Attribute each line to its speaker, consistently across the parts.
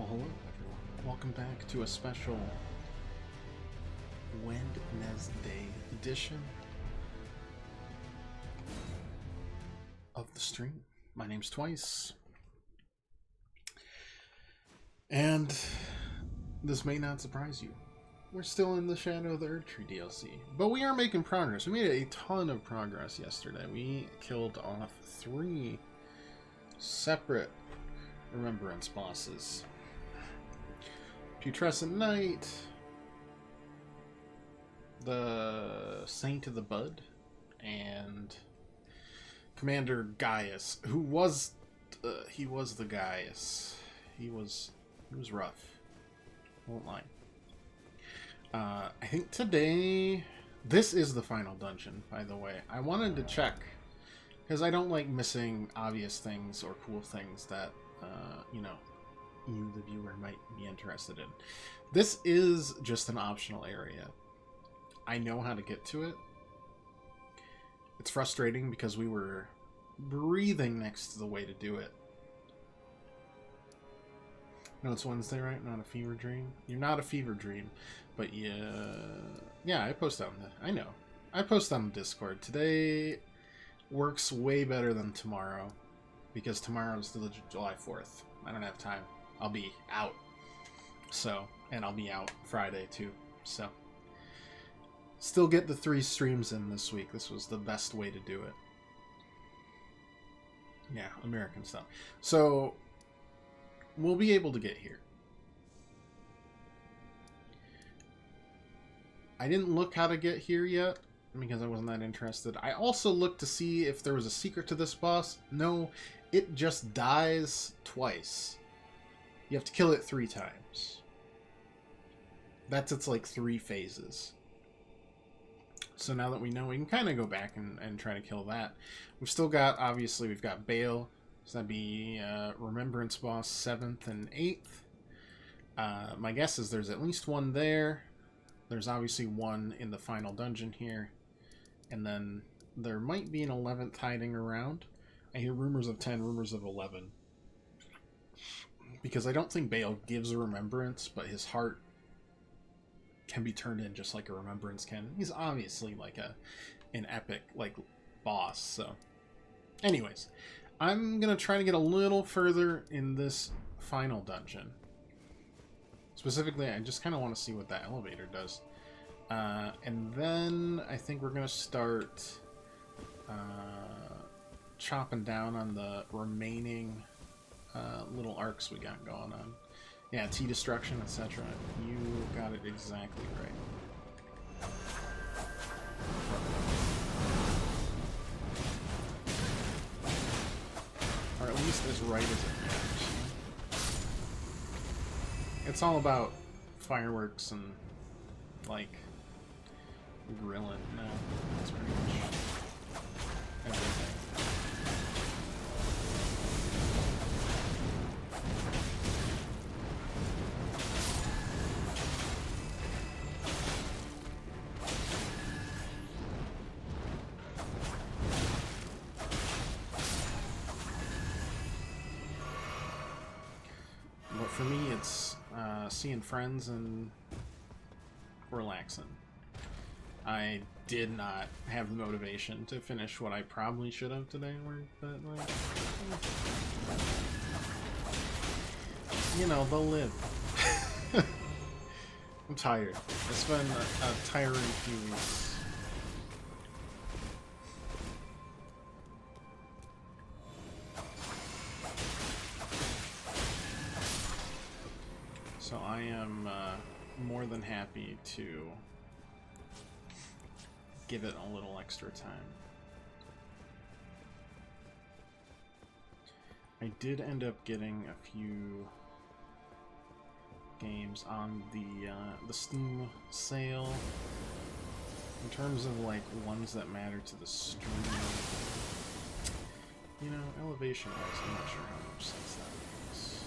Speaker 1: Well, hello everyone. Welcome back to a special Wednesday edition of the stream. My name's Twice, and this may not surprise you. We're still in the shadow of the Erdtree DLC, but we are making progress. We made a ton of progress yesterday. We killed off 3 separate remembrance bosses. Putrescent Knight, the Saint of the Bud, and Commander Gaius, who was he was the Gaius. He was rough. Won't lie. I think today this is the final dungeon. By the way, I wanted to check because I don't like missing obvious things or cool things that you, the viewer, might be interested in. This is just an optional area. I know how to get to it. It's frustrating because we were breathing next to the way to do it. No, it's Wednesday, right? Not a fever dream. You're not a fever dream, but yeah. I post on the. I know. I post on the Discord. Today works way better than tomorrow because tomorrow's the July 4th. I don't have time. I'll be out. So, and I'll be out Friday too. So, still get the 3 streams in this week. This was the best way to do it. Yeah, American style. So, we'll be able to get here. I didn't look how to get here yet because I wasn't that interested. I also looked to see if there was a secret to this boss. No, it just dies twice. You have to kill it 3 times. That's its like 3 phases. So now that we know, we can kind of go back and try to kill that. We've still got, obviously, we've got Bale. So that'd be Remembrance Boss 7th and 8th. My guess is there's at least one there. There's obviously one in the final dungeon here. And then there might be an 11th hiding around. I hear rumors of 10, rumors of 11. Because I don't think Bale gives a remembrance, but his heart can be turned in just like a remembrance can. He's obviously like an epic like boss. So anyways, I'm gonna try to get a little further in this final dungeon. Specifically, I just kind of want to see what that elevator does. And then I think we're gonna start chopping down on the remaining little arcs we got going on. Yeah, T-Destruction, etc. You got it exactly right. Or at least as right as it matters. It's all about fireworks and, like, grilling now. That's pretty much everything. For me, it's seeing friends and relaxing. I did not have the motivation to finish what I probably should have today, but like, they'll live. I'm tired. It's been a tiring few weeks. So I am more than happy to give it a little extra time. I did end up getting a few games on the Steam sale. In terms of like ones that matter to the stream, elevation wise, I'm not sure how much sense that makes.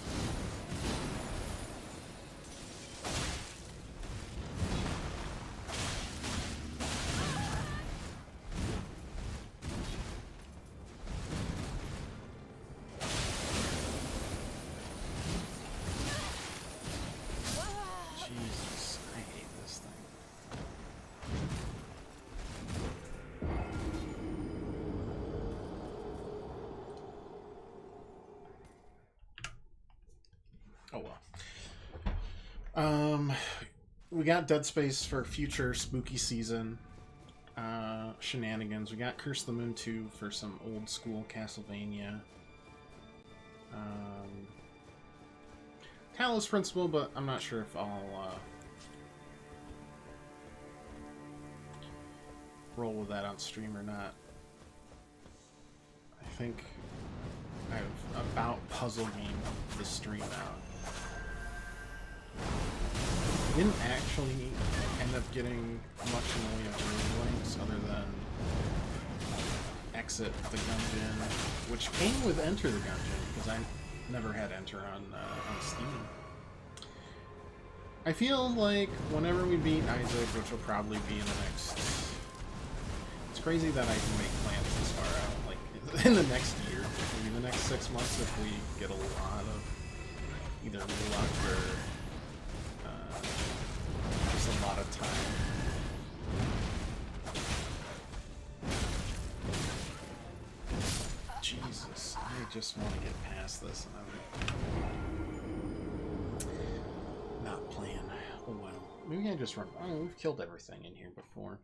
Speaker 1: Oh well. We got Dead Space for future spooky season shenanigans. We got Curse of the Moon 2 for some old school Castlevania. Talos Principle, but I'm not sure if I'll roll with that on stream or not. I think I've about puzzle game the stream out. I didn't actually end up getting much in the way of raid links other than exit the gungeon, which came with enter the gungeon because I never had enter on Steam. I feel like whenever we beat Isaac, which will probably be in the next... It's crazy that I can make plans this far out. Like, in the next year, maybe the next 6 months, if we get a lot of either luck or just a lot of time. Jesus, I just want to get past this, and I'm not playing. Oh well. Maybe I just run. Oh, we've killed everything in here before.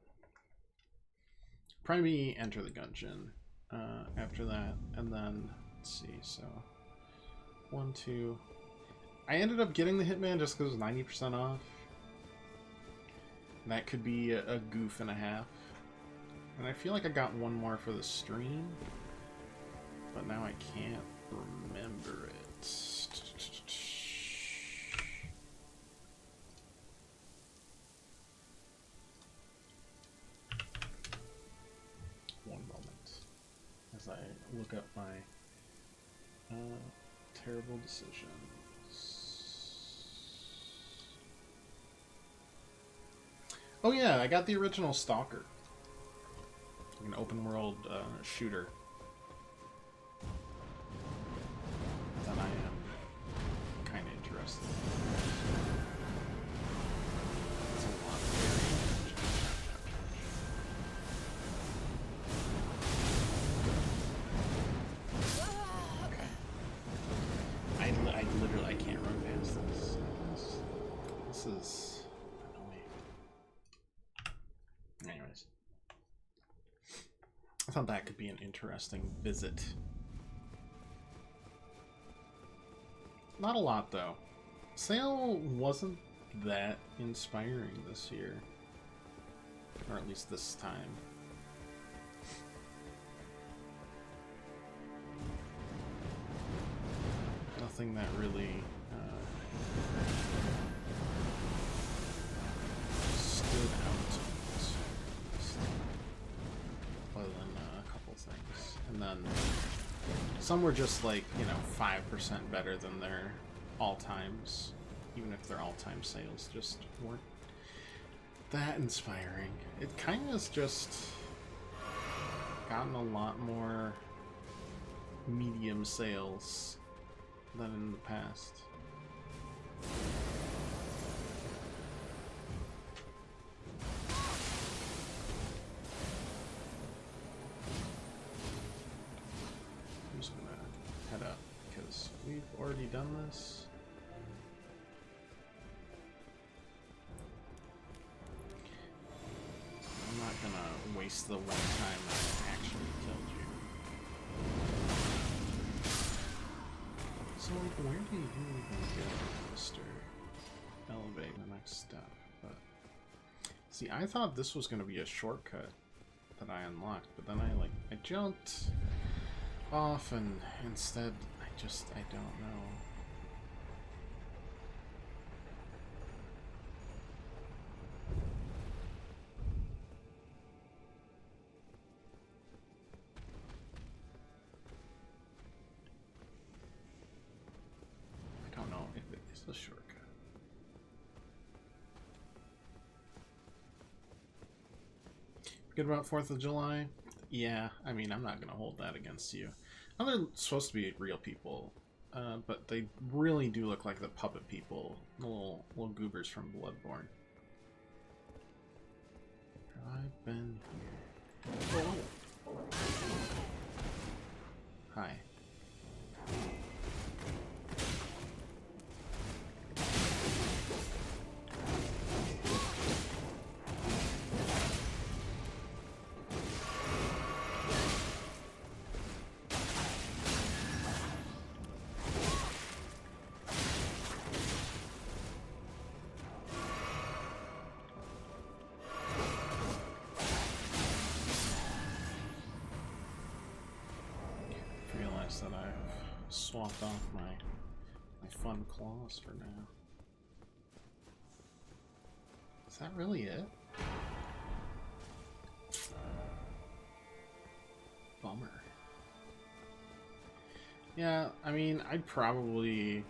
Speaker 1: Probably enter the gungeon after that, and then let's see. So 1, 2. I ended up getting the Hitman just because it was 90% off. And that could be a goof and a half. And I feel like I got one more for the stream, but now I can't remember it. One moment as I look up my terrible decisions. Oh yeah, I got the original Stalker. An open world shooter. That I am kind of interested in. It's a lot of okay. I literally can't run past this. This is annoying. Anyways. I thought that could be an interesting visit. Not a lot, though. Sale wasn't that inspiring this year. Or at least this time. Nothing that really stood out. Other than a couple things. And then some were just like, you know, 5% better than their all-times. Even if their all-time sales just weren't that inspiring. It kind of has just gotten a lot more medium sales than in the past. I'm just gonna head up because we've already done this. I'm not gonna waste the one time I actually killed you. So, like, where do you even go, Mr. Elevate the next step? But see, I thought this was gonna be a shortcut that I unlocked, but then I jumped off, and instead I don't know. I don't know if it is a shortcut. Good about 4th of July? Yeah, I mean, I'm not gonna hold that against you. Now they're supposed to be real people, but they really do look like the puppet people, the little goobers from Bloodborne. Have I been here? Oh. Hi. Swapped off my fun claws for now. Is that really it? Bummer. Yeah, I mean, I'd probably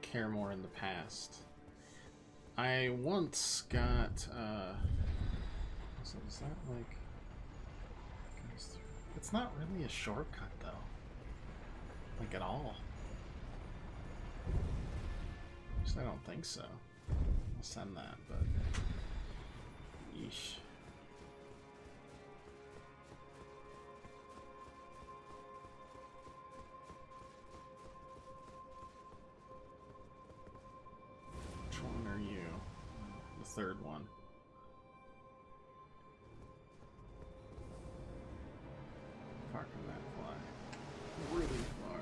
Speaker 1: care more in the past. I once got, so is that like, it's not really a shortcut though, like at all. At least I don't think so. I'll send that, but yeesh. Which one are you? The third one. Far can that fly? Really far.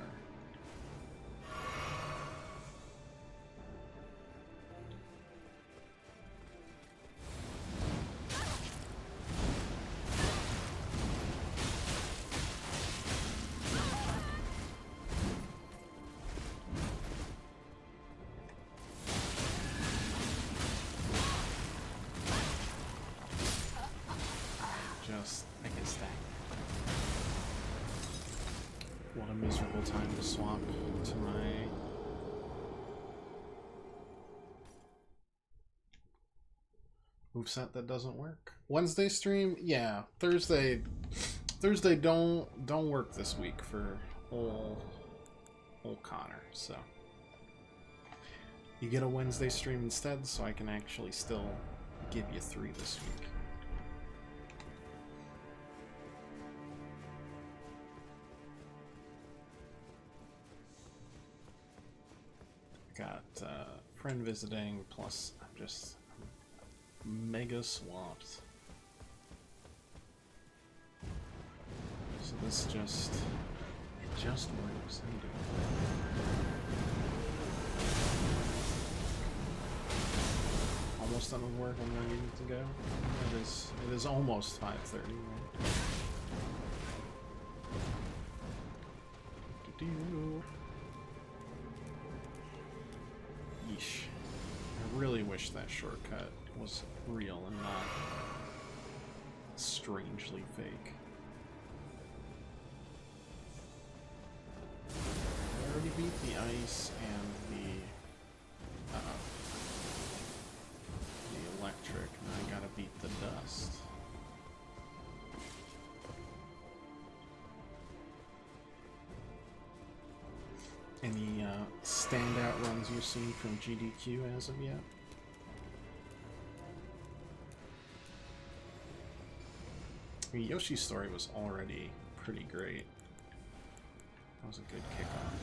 Speaker 1: I can stack. What a miserable time to swap to my moveset that doesn't work. Wednesday stream, yeah. Thursday don't work this week for old Connor, so you get a Wednesday stream instead, so I can actually still give you 3 this week. Got friend visiting, plus I'm mega swamped. So this it just works. Almost done with work. I'm gonna need to go. It is almost 5:30. Right? Yeesh. I really wish that shortcut was real and not strangely fake. I already beat the ice and the electric, and I gotta beat the dust. Any standout runs you've seen from GDQ as of yet? I mean, Yoshi's story was already pretty great. That was a good kickoff.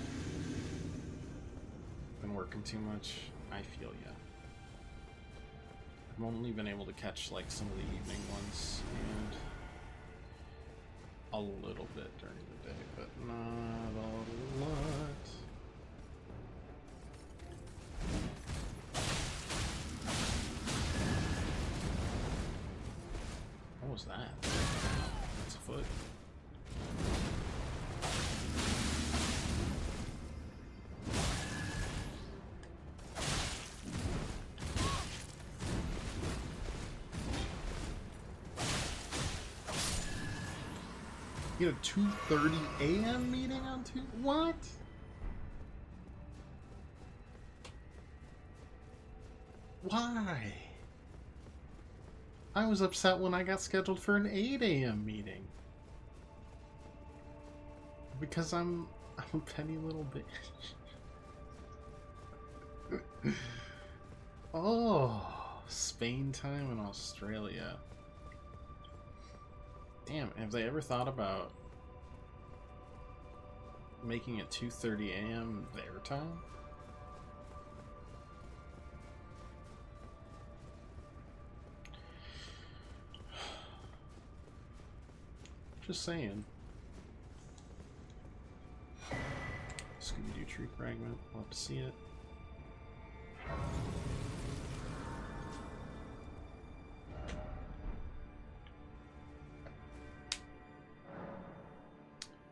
Speaker 1: Been working too much? I feel ya. I've only been able to catch like some of the evening ones and a little bit during the day, but not a lot. What was that? That's a foot. You had a 2:30 a.m. meeting on Tuesday? What? Why? I was upset when I got scheduled for an 8 a.m. meeting. Because I'm a petty little bitch. Oh, Spain time in Australia. Damn, have they ever thought about making it 2:30 a.m. their time? Just saying. Scooby-Doo tree fragment. Love to see it.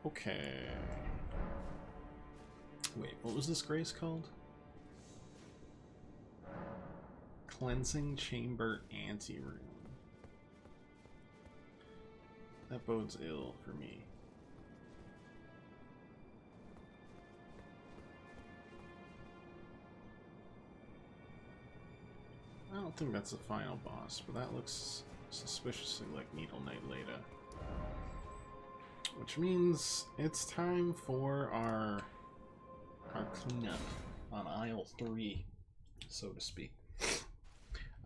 Speaker 1: Okay. Wait, what was this grace called? Cleansing Chamber Anteroom. That bodes ill for me. I don't think that's the final boss, but that looks suspiciously like Needle Knight Leda. Which means it's time for our cleanup on aisle 3, so to speak.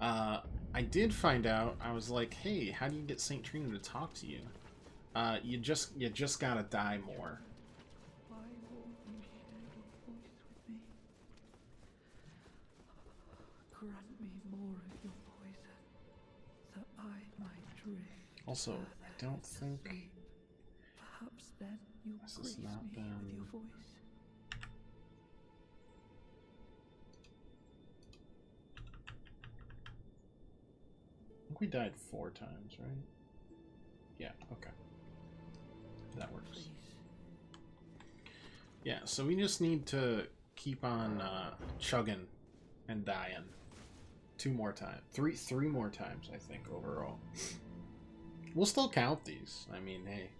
Speaker 1: I did find out, I was like, hey, how do you get St. Trina to talk to you? You just gotta die more.
Speaker 2: Why won't you share your voice with me? Grant me more of your poison, that I might drift.
Speaker 1: Also, I don't think
Speaker 2: sleep. Perhaps then you'll
Speaker 1: this
Speaker 2: grace
Speaker 1: has not
Speaker 2: me
Speaker 1: been...
Speaker 2: with your voice.
Speaker 1: I think we died 4 times, right? Yeah, okay. That works.
Speaker 2: Please.
Speaker 1: Yeah, so we just need to keep on chugging and dying 2 more times. 3 more times, I think, overall. We'll still count these. I mean, hey.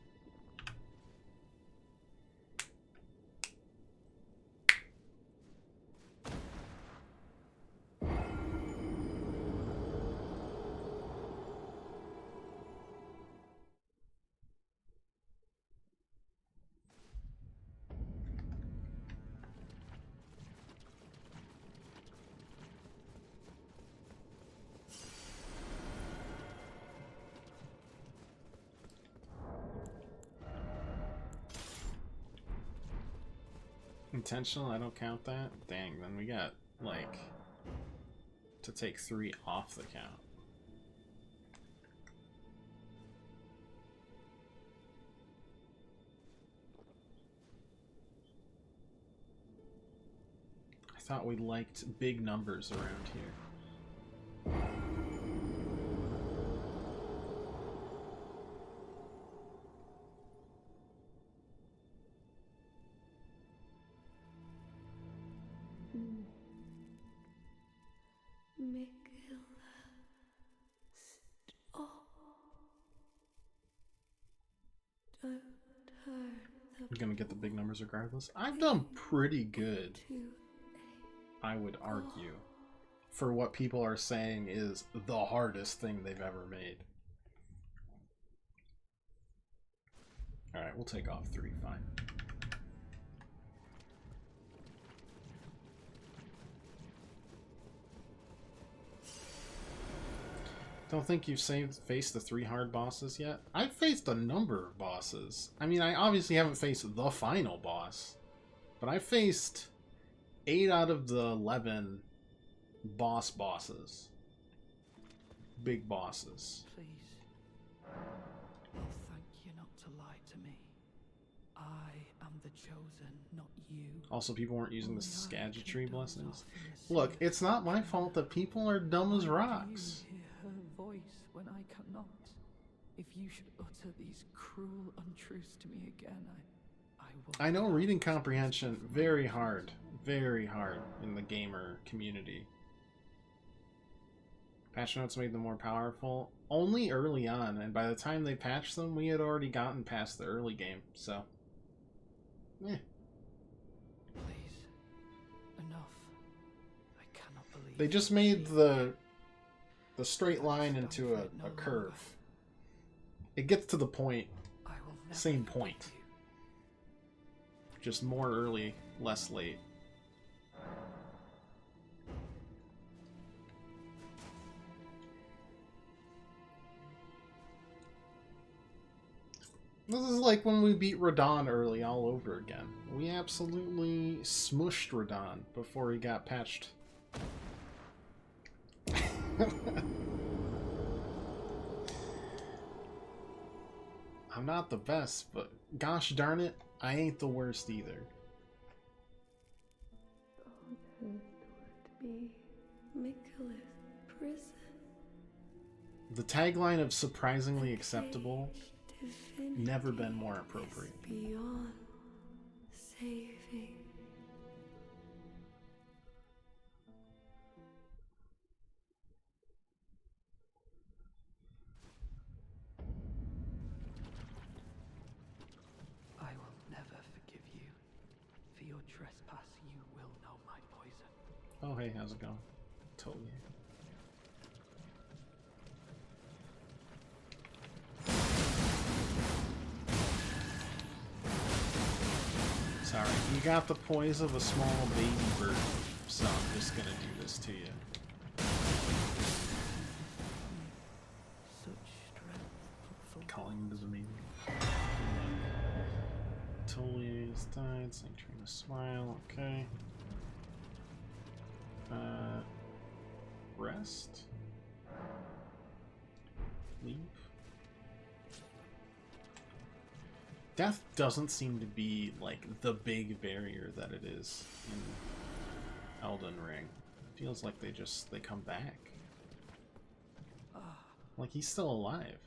Speaker 1: Intentional, I don't count that? Dang, then we got, like, to take 3 off the count. I thought we liked big numbers around here. We're gonna get the big numbers regardless. I've done pretty good, I would argue, for what people are saying is the hardest thing they've ever made. Alright, we'll take off 3, fine. Don't think you've faced the 3 hard bosses yet? I've faced a number of bosses. I mean, I obviously haven't faced the final boss, but I faced 8 out of the 11 bosses. Big bosses.
Speaker 2: Please. I'll thank you not to lie to me. I am the chosen, not you.
Speaker 1: Also, people weren't using the Erdtree blessings. Look, it's not my fault that people are dumb as rocks.
Speaker 2: Her voice when I cannot. If you should utter these cruel untruths to me again, I will.
Speaker 1: I know reading comprehension very hard in the gamer community. Patch notes made them more powerful only early on, and by the time they patched them, we had already gotten past the early game. So,
Speaker 2: Please, enough. I cannot believe
Speaker 1: they just made the straight line into a curve. It gets to the point, same point. Just more early, less late. This is like when we beat Radon early all over again. We absolutely smushed Radon before he got patched. I'm not the best, but gosh darn it, I ain't the worst either. The tagline of surprisingly acceptable Never been more appropriate.
Speaker 3: Beyond saving.
Speaker 2: I will never forgive you. For your trespass, you will know my poison.
Speaker 1: Oh, hey, how's it going? Totally. Sorry, you got the poise of a small baby bird, so I'm just gonna do this to you.
Speaker 2: Such strength.
Speaker 1: Calling into the meeting. Totally has died. Saying trying to smile. Okay. Rest. Leave. Death doesn't seem to be like the big barrier that it is in Elden Ring. It feels like they come back. Like he's still alive.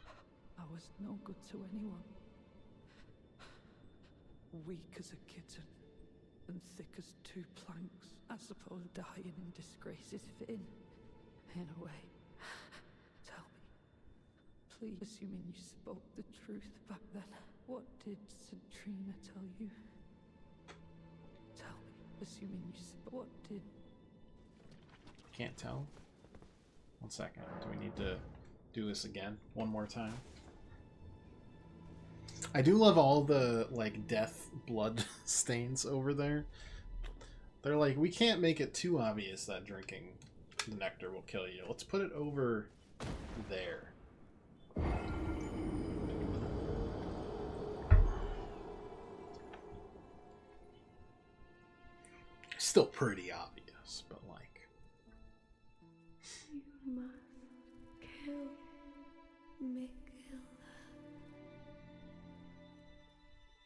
Speaker 2: I was no good to anyone. Weak as a kitten, and thick as two planks. I suppose dying in disgrace is fitting, in a way. Tell me, please, assuming you spoke the truth back then, what did Centrina tell you? Tell me, assuming you spoke, what did...
Speaker 1: Can't tell. 1 second. Do we need to do this again? One more time? I do love all the, like, death blood stains over there. They're like, we can't make it too obvious that drinking the nectar will kill you. Let's put it over there. Still pretty obvious, but like...
Speaker 3: You must kill Miguel.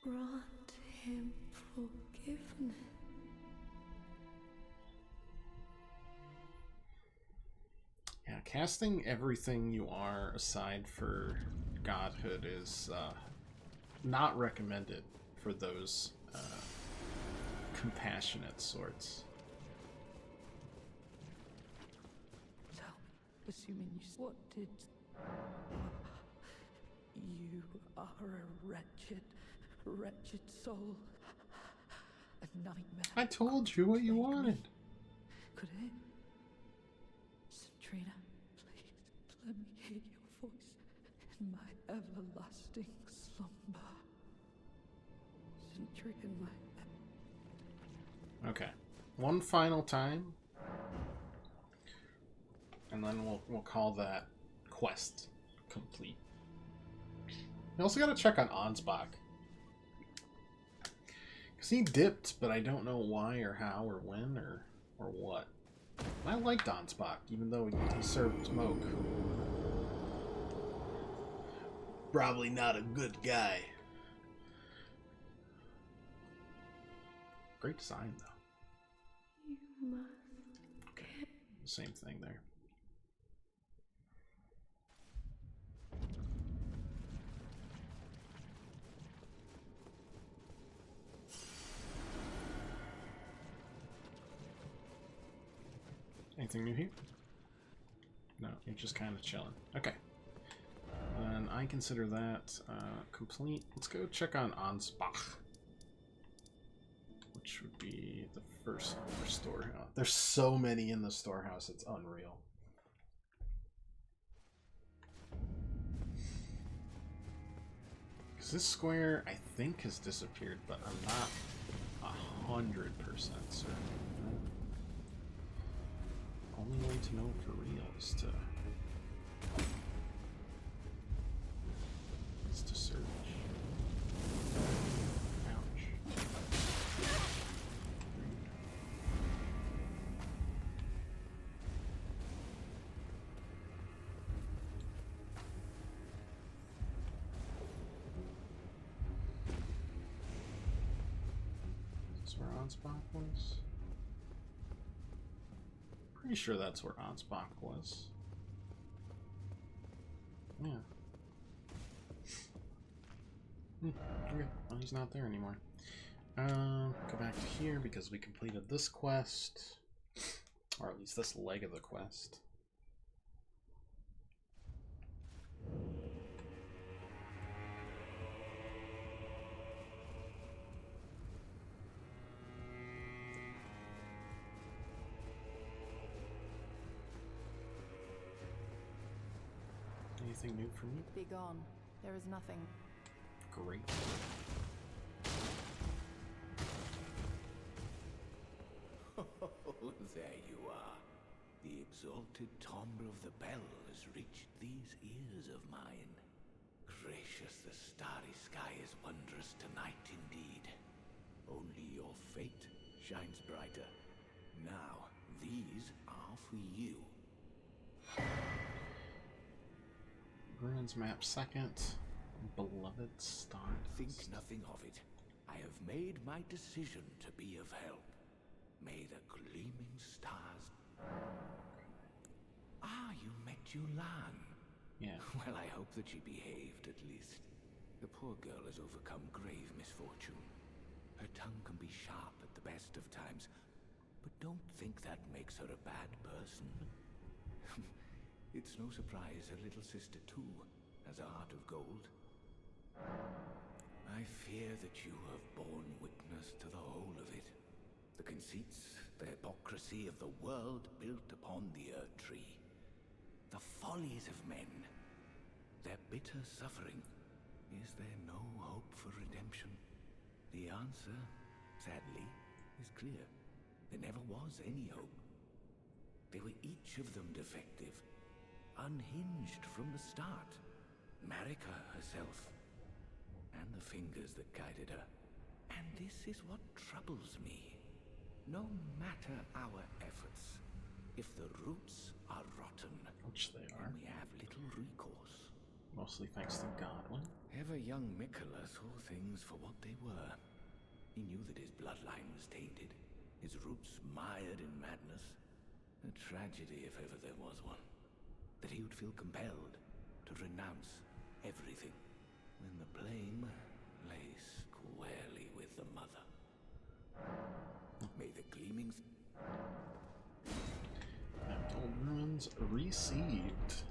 Speaker 3: Grant him forgiveness.
Speaker 1: Yeah, casting everything you are aside for godhood is not recommended for those compassionate sorts.
Speaker 2: Tell me, assuming you... What did... You are a wretched soul. A nightmare.
Speaker 1: I told you what you wanted.
Speaker 2: Could it? Centrina, please, let me hear your voice in my everlasting slumber. Centrina, my...
Speaker 1: Okay. One final time. And then we'll call that quest complete. We also gotta check on Ansbach. Because he dipped, but I don't know why or how or when or what. I liked Ansbach, even though he served smoke. Probably not a good guy. Great design, though.
Speaker 3: You must kill.
Speaker 1: Same thing there. Anything new here? No, you're just kind of chilling. Okay. And I consider that complete. Let's go check on Ansbach, which would be the first storehouse. There's so many in the storehouse, it's unreal. Because this square, I think, has disappeared, but I'm not 100% certain. Only way to know for real is to search. Ouch. Is this where Ansbach was? Pretty sure that's where Ansbach was. Yeah. Okay, well, he's not there anymore. Go back to here because we completed this quest. Or at least this leg of the quest. Anything new for me?
Speaker 4: Be gone. There is nothing.
Speaker 1: Great.
Speaker 5: Oh, there you are. The exalted timbre of the bell has reached these ears of mine. Gracious, the starry sky is wondrous tonight indeed. Only your fate shines brighter. Now, these are for you.
Speaker 1: Ruins map second. Beloved stars.
Speaker 5: Think nothing of it. I have made my decision to be of help. May the gleaming stars... Ah, you met Yulan.
Speaker 1: Yeah.
Speaker 5: Well, I hope that she behaved, at least. The poor girl has overcome grave misfortune. Her tongue can be sharp at the best of times, but don't think that makes her a bad person. It's no surprise her little sister, too, has a heart of gold. I fear that you have borne witness to the whole of it. The conceits, the hypocrisy of the world built upon the Erdtree. The follies of men. Their bitter suffering. Is there no hope for redemption? The answer, sadly, is clear. There never was any hope. They were each of them defective. Unhinged from the start. Marika herself. And the fingers that guided her. And this is what troubles me. No matter our efforts, if the roots are rotten,
Speaker 1: Which they are.
Speaker 5: then we have little recourse.
Speaker 1: Mostly thanks to Godwin.
Speaker 5: Ever young Mikola saw things for what they were. He knew that his bloodline was tainted, his roots mired in madness. A tragedy if ever there was one. That he would feel compelled to renounce everything when the blame lay squarely with the mother. May the gleamings...
Speaker 1: Capital ruins received.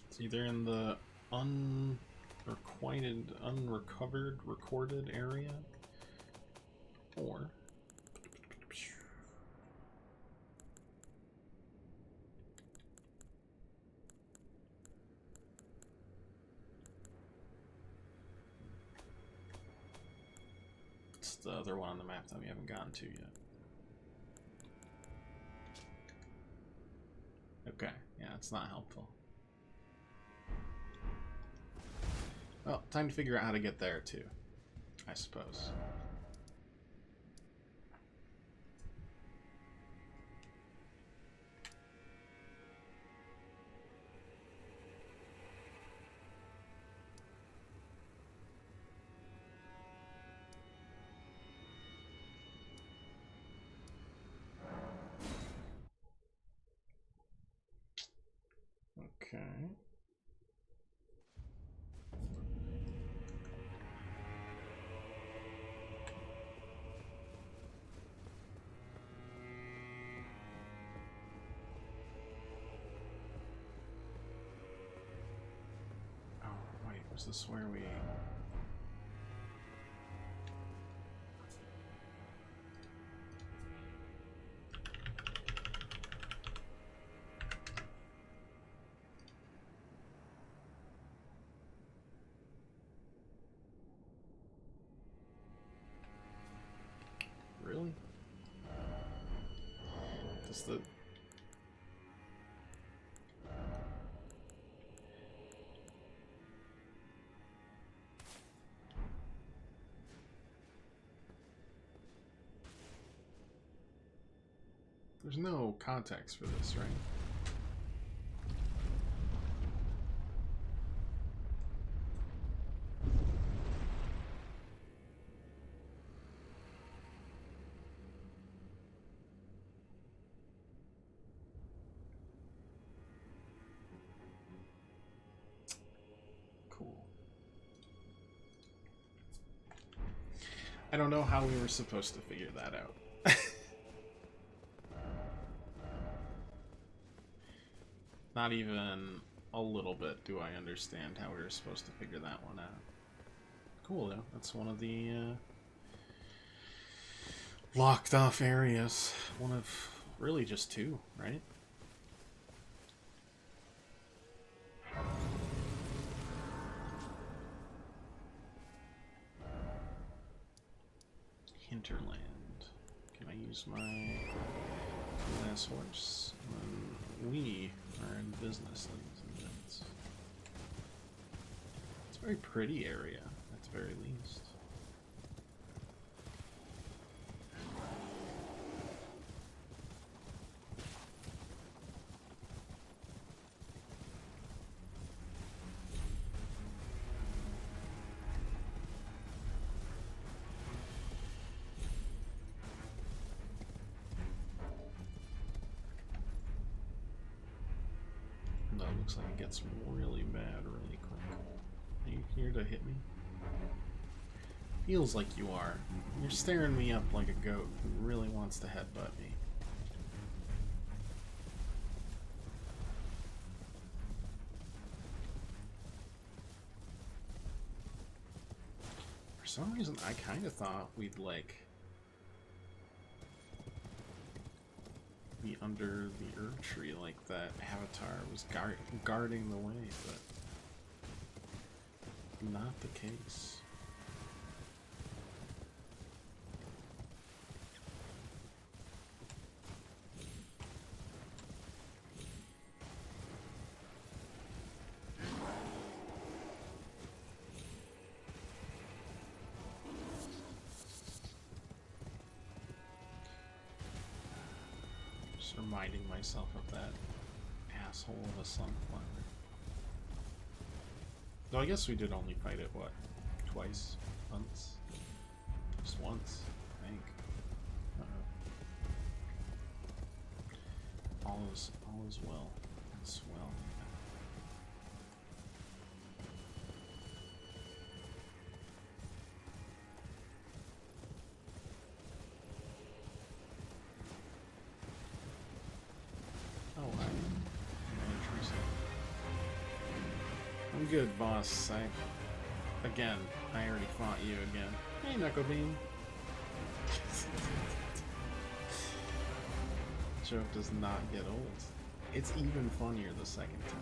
Speaker 1: It's either in the unrequited, unrecovered, recorded area, or it's the other one on the map that we haven't gotten to yet. Okay, yeah, it's not helpful. Well, time to figure out how to get there too, I suppose. Okay. Oh, wait, was this where we... Really? Does the... There's no context for this, right? Cool. I don't know how we were supposed to figure that out. Not even a little bit do I understand how we were supposed to figure that one out. Cool, though. That's one of the locked off areas. One of really just two, right? Hinterland. Can I use my last horse? We are in business, ladies and gents. It's a very pretty area, at the very least. That looks like it gets really bad really quick. Are you here to hit me? Feels like you are. You're staring me up like a goat who really wants to headbutt me. For some reason, I kind of thought we'd, like, be under the Erdtree, like that Avatar was guarding the way, but not the case. Just reminding myself of that asshole of a sunflower. Though I guess we did only fight it, what, twice? Once? Just once, I think. All is well. It's well. Oh, hi. I'm good, boss. Again, I already fought you again. Hey, Knuckle Beam. Joke does not get old. It's even funnier the second time.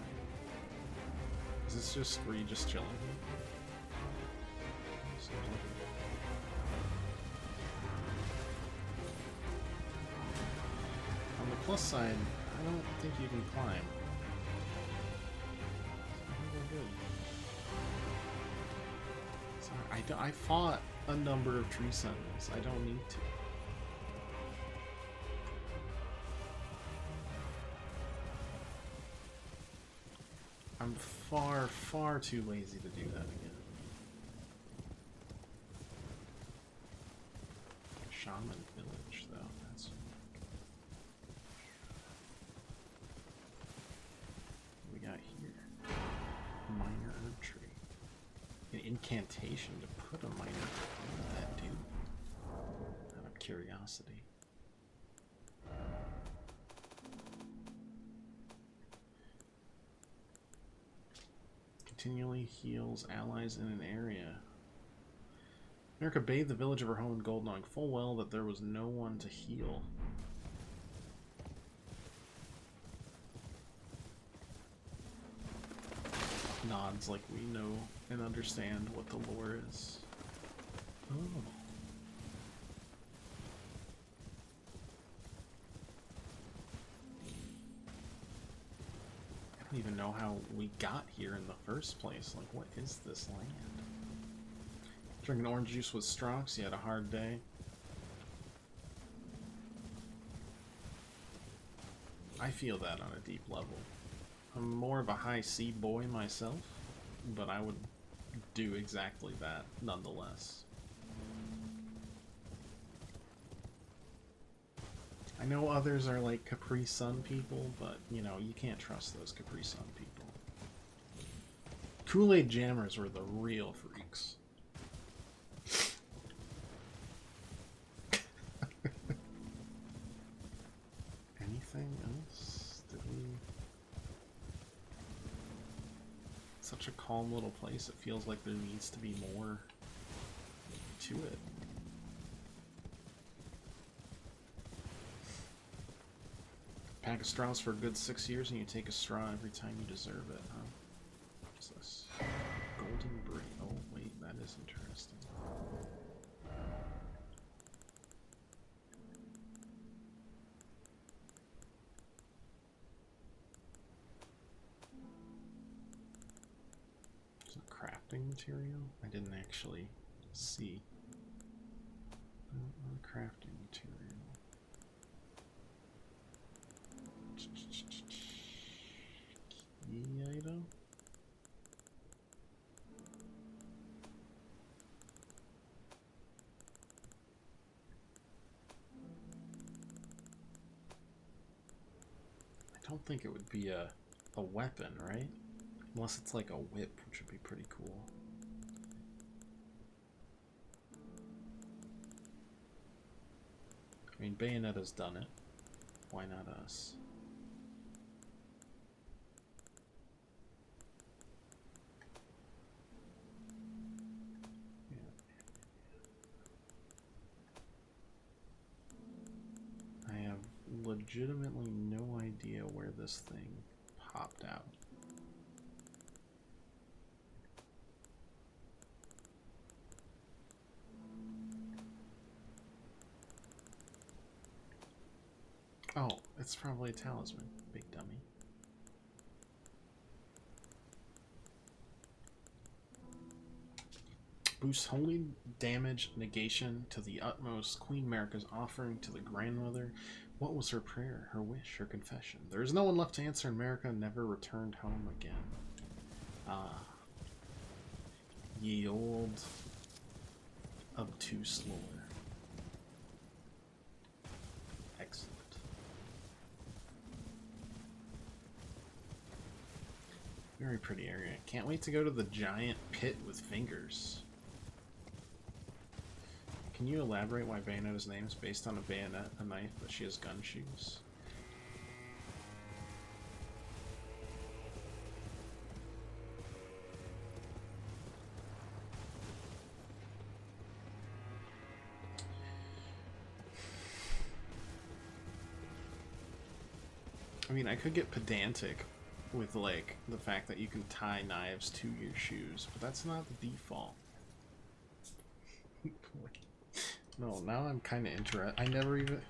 Speaker 1: Is this just, were you just chilling? On the plus side, I don't think you can climb. Sorry, I fought a number of tree sentinels. I don't need to. I'm far too lazy to do that again. Shaman village, though. That's... What we got here? Minor Erdtree. An incantation to put a minor... What does that do? Out of curiosity. Continually heals allies in an area. America bathed the village of her home in gold, knowing full well that there was no one to heal. Nods like we know and understand what the lore is. Oh. I don't even know how we got here in the first place. Like, what is this land? Drinking orange juice with Strauss, you had a hard day. I feel that on a deep level. I'm more of a high C boy myself, but I would do exactly that nonetheless. I know others are like Capri Sun people, but, you know, you can't trust those Capri Sun people. Kool-Aid jammers were the real freaks. calm little place. It feels like there needs to be more to it. Pack of straws for a good 6 years, and you take a straw every time you deserve it, huh? What's this? Golden braid. Oh, wait, that is interesting. Is it crafting material? I didn't actually see. Crafting material. Key item? I don't think it would be a weapon, right? Unless it's like a whip, which would be pretty cool. I mean, Bayonetta's done it. Why not us? Yeah. I have legitimately no idea where this thing popped out. Oh, it's probably a talisman, big dummy. Boosts holy damage negation to the utmost. Queen America's offering to the grandmother. What was her prayer, her wish, her confession? There is no one left to answer. America never returned home again. Ah. Ye old obtuse lore. Excellent. Very pretty area. Can't wait to go to the giant pit with fingers. Can you elaborate why Bayonetta's name is based on a bayonet, a knife, but she has gun shoes? I mean, I could get pedantic with, like, the fact that you can tie knives to your shoes, but that's not the default. No, now I'm kind of interested. I never even...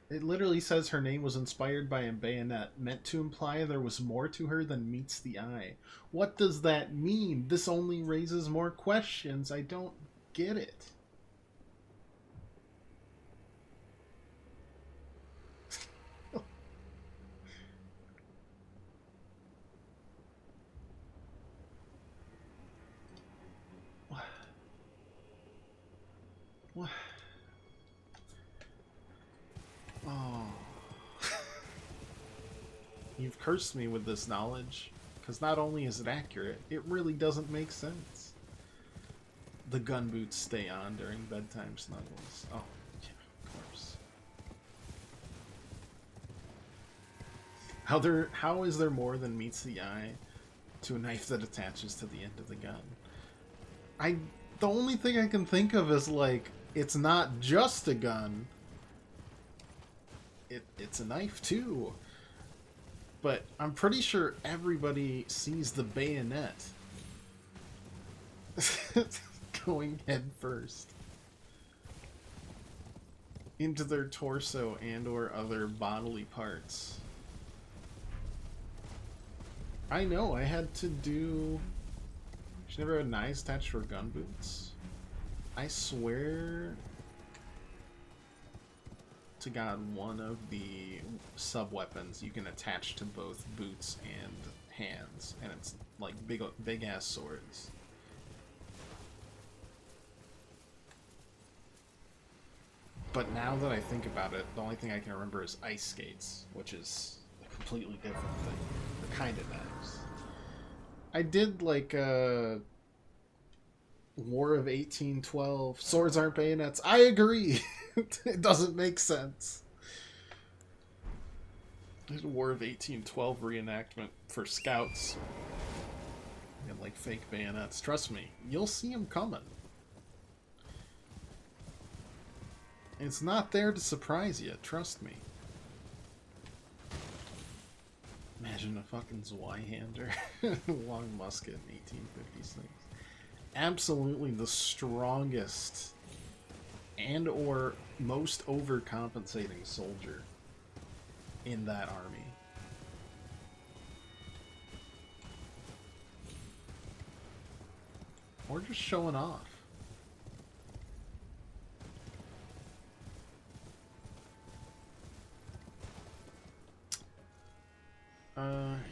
Speaker 1: It literally says her name was inspired by a bayonet, meant to imply there was more to her than meets the eye. What does that mean? This only raises more questions. I don't get it. What? Oh. You've cursed me with this knowledge, because not only is it accurate, it really doesn't make sense. The gun boots stay on during bedtime snuggles. Oh, yeah, of course. How is there more than meets the eye to a knife that attaches to the end of the gun? The only thing I can think of is, like, it's not just a gun. It's a knife too. But I'm pretty sure everybody sees the bayonet going head first into their torso and or other bodily parts. I know, I had to do... She never had knives attached to her gun boots. I swear to God, one of the sub-weapons you can attach to both boots and hands, and it's like big ass swords. But now that I think about it, the only thing I can remember is ice skates, which is a completely different thing. They're kind of knives. I did like War of 1812. Swords aren't bayonets. I agree. It doesn't make sense. There's a War of 1812 reenactment for scouts. And like fake bayonets. Trust me, you'll see them coming. It's not there to surprise you. Trust me. Imagine a fucking Zweihander. Long musket in 1856. Absolutely the strongest and or most overcompensating soldier in that army. Or just showing off.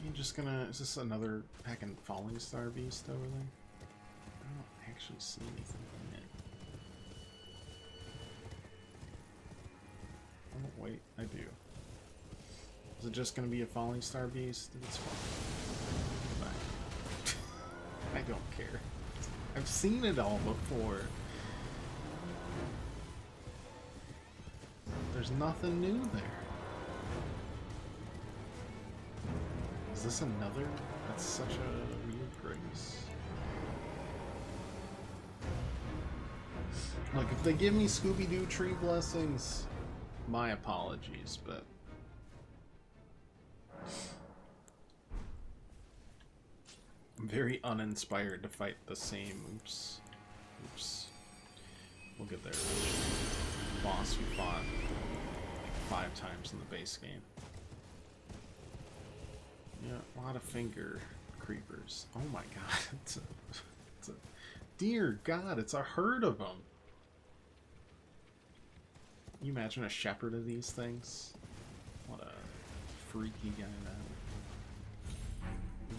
Speaker 1: You just gonna... Is this another heckin' Falling Star Beast over there? I don't actually see anything in it. Oh, wait, I do. Is it just gonna be a Falling Star Beast? It's fine. Bye. I don't care. I've seen it all before. There's nothing new there. Is this another? That's such a weird grace. Like, if they give me Scooby-Doo tree blessings, my apologies, but... I'm very uninspired to fight the same... Oops. Oops. We'll get there eventually. Boss we fought like 5 times in the base game. Yeah, a lot of finger creepers. Oh my god, it's a dear god, it's a herd of them. Can you imagine a shepherd of these things? What a freaky guy that would be.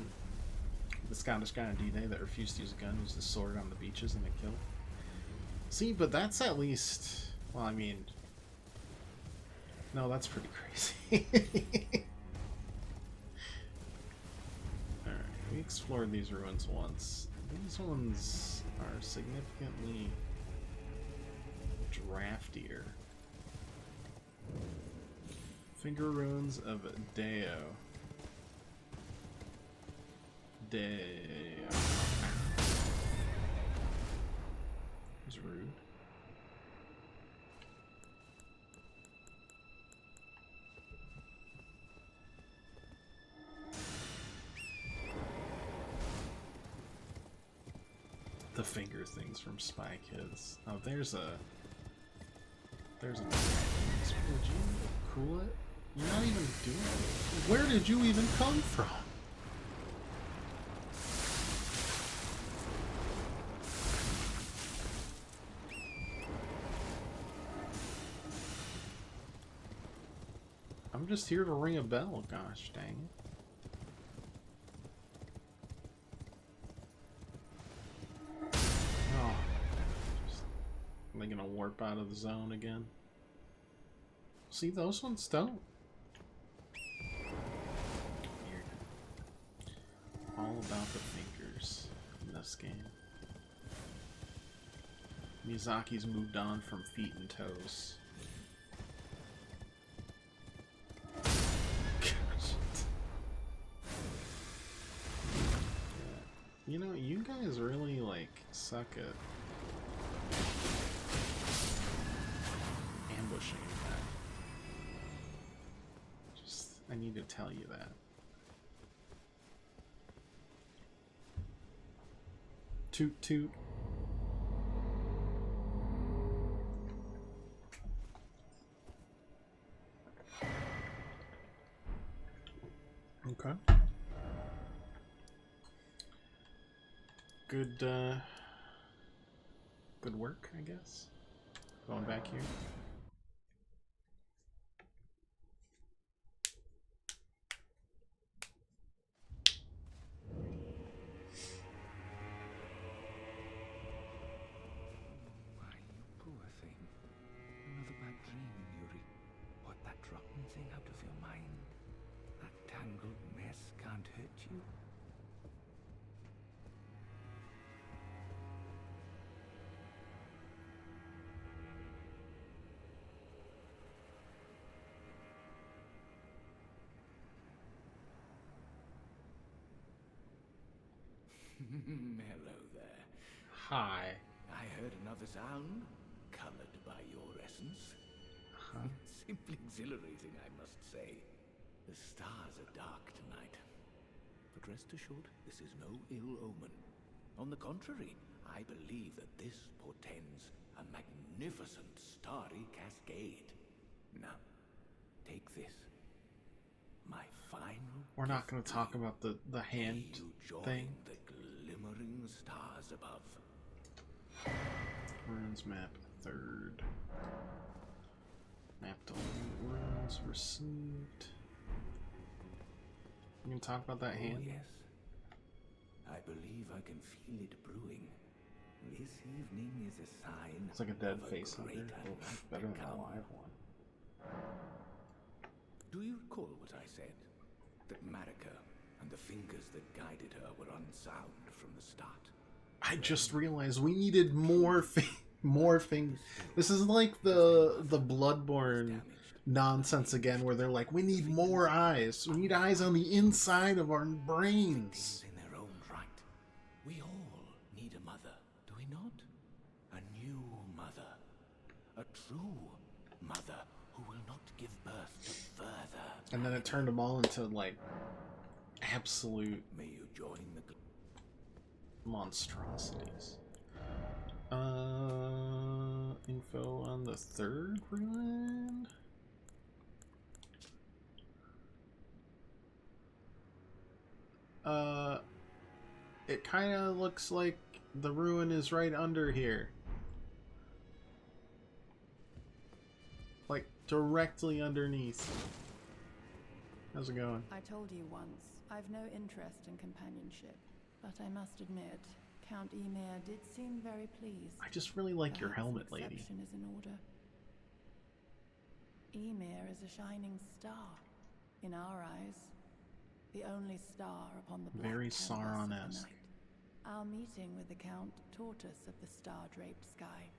Speaker 1: The Scottish guy on D-Day that refused to use a gun, used his sword on the beaches and they killed. See, but that's at least... Well, I mean... No, that's pretty crazy. Alright, we explored these ruins once. These ones are significantly draftier. Finger ruins of Deo. Deo. That's rude. The finger things from Spy Kids. Oh, there's a... Would you cool it? You're not even doing it. Where did you even come from? I'm just here to ring a bell, gosh dang it. Are they gonna warp out of the zone again? See, those ones don't. Weird. All about the fingers in this game. Miyazaki's moved on from feet and toes. Gosh. You know, you guys really, like, suck at ambushing that. Just, I need to tell you that. Toot toot. Okay. Good work, I guess. Going back here.
Speaker 5: Hello there.
Speaker 1: Hi.
Speaker 5: I heard another sound, colored by your essence.
Speaker 1: Huh?
Speaker 5: Simply exhilarating, I must say. The stars are dark tonight. But rest assured, this is no ill omen. On the contrary, I believe that this portends a magnificent starry cascade. Now, take this. My final.
Speaker 1: We're not going
Speaker 5: gift
Speaker 1: to talk
Speaker 5: you.
Speaker 1: about the hand
Speaker 5: May you join
Speaker 1: thing.
Speaker 5: the glimmering stars above.
Speaker 1: Runes map 3rd. Mapped all runes received. You can talk about that
Speaker 5: Oh,
Speaker 1: hand?
Speaker 5: yes. I believe I can feel it brewing. This evening is a sign.
Speaker 1: It's like a dead
Speaker 5: of
Speaker 1: face
Speaker 5: greater
Speaker 1: hunter. Well,
Speaker 5: night
Speaker 1: better
Speaker 5: to
Speaker 1: than a
Speaker 5: come.
Speaker 1: live one.
Speaker 5: Do you recall what I said? That Marika and the fingers that guided her were unsound from the start.
Speaker 1: I just realized we needed more more things. This is like the Bloodborne nonsense again, where they're like, we need more eyes. We need eyes on the inside of our brains.
Speaker 5: Things in their own right. We all need a mother, do we not? A new mother. A true mother who will not give birth to further.
Speaker 1: And then it turned them all into like absolute
Speaker 5: May you join the
Speaker 1: monstrosities. Info on the 3rd ruin. It kind of looks like the ruin is right under here. Like directly underneath. How's it going?
Speaker 4: I told you once, I've no interest in companionship, but I must admit, Count Ymir did seem very pleased.
Speaker 1: I just really like your
Speaker 4: Perhaps
Speaker 1: helmet,
Speaker 4: an
Speaker 1: lady.
Speaker 4: exception is in order. Ymir is a shining star, in our eyes. The only star upon the black
Speaker 1: Very
Speaker 4: canvas of the
Speaker 1: Sauron-esque.
Speaker 4: night. Our meeting with the Count taught us of the star-draped sky.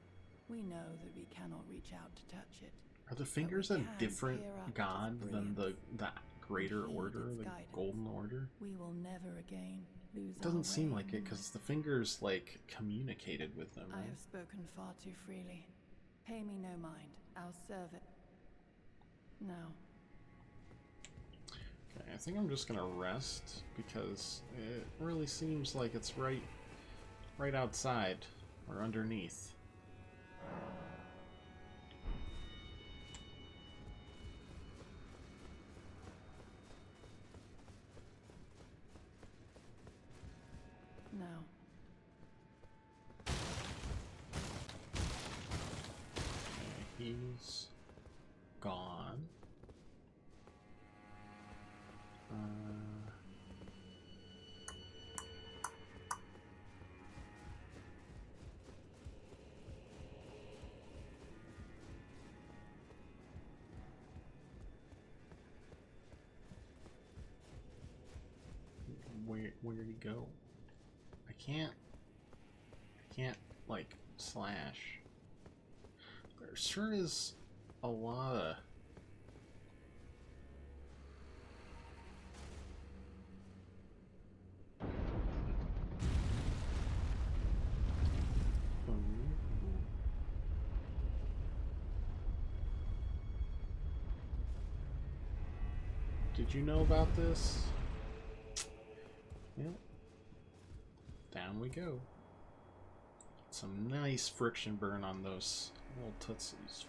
Speaker 4: We know that we cannot reach out to touch it.
Speaker 1: Are the fingers a
Speaker 4: can
Speaker 1: different
Speaker 4: peer up to
Speaker 1: god
Speaker 4: its
Speaker 1: than the
Speaker 4: brilliance.
Speaker 1: Greater
Speaker 4: Heed
Speaker 1: Order,
Speaker 4: its
Speaker 1: the
Speaker 4: guidance.
Speaker 1: Golden Order?
Speaker 4: We will never again lose
Speaker 1: It doesn't
Speaker 4: our
Speaker 1: seem
Speaker 4: way
Speaker 1: like it,
Speaker 4: in
Speaker 1: because the fingers like communicated with them,
Speaker 4: I
Speaker 1: right?
Speaker 4: have spoken far too freely. Pay me no mind. I'll serve it. Now,
Speaker 1: Okay, I think I'm just gonna rest because it really seems like it's right outside or underneath.
Speaker 4: now.
Speaker 1: Okay, he's gone. Where'd he go? I can't like slash. There sure is a lot of Did you know about this? Yep. Down we go. Some nice friction burn on those little tootsies.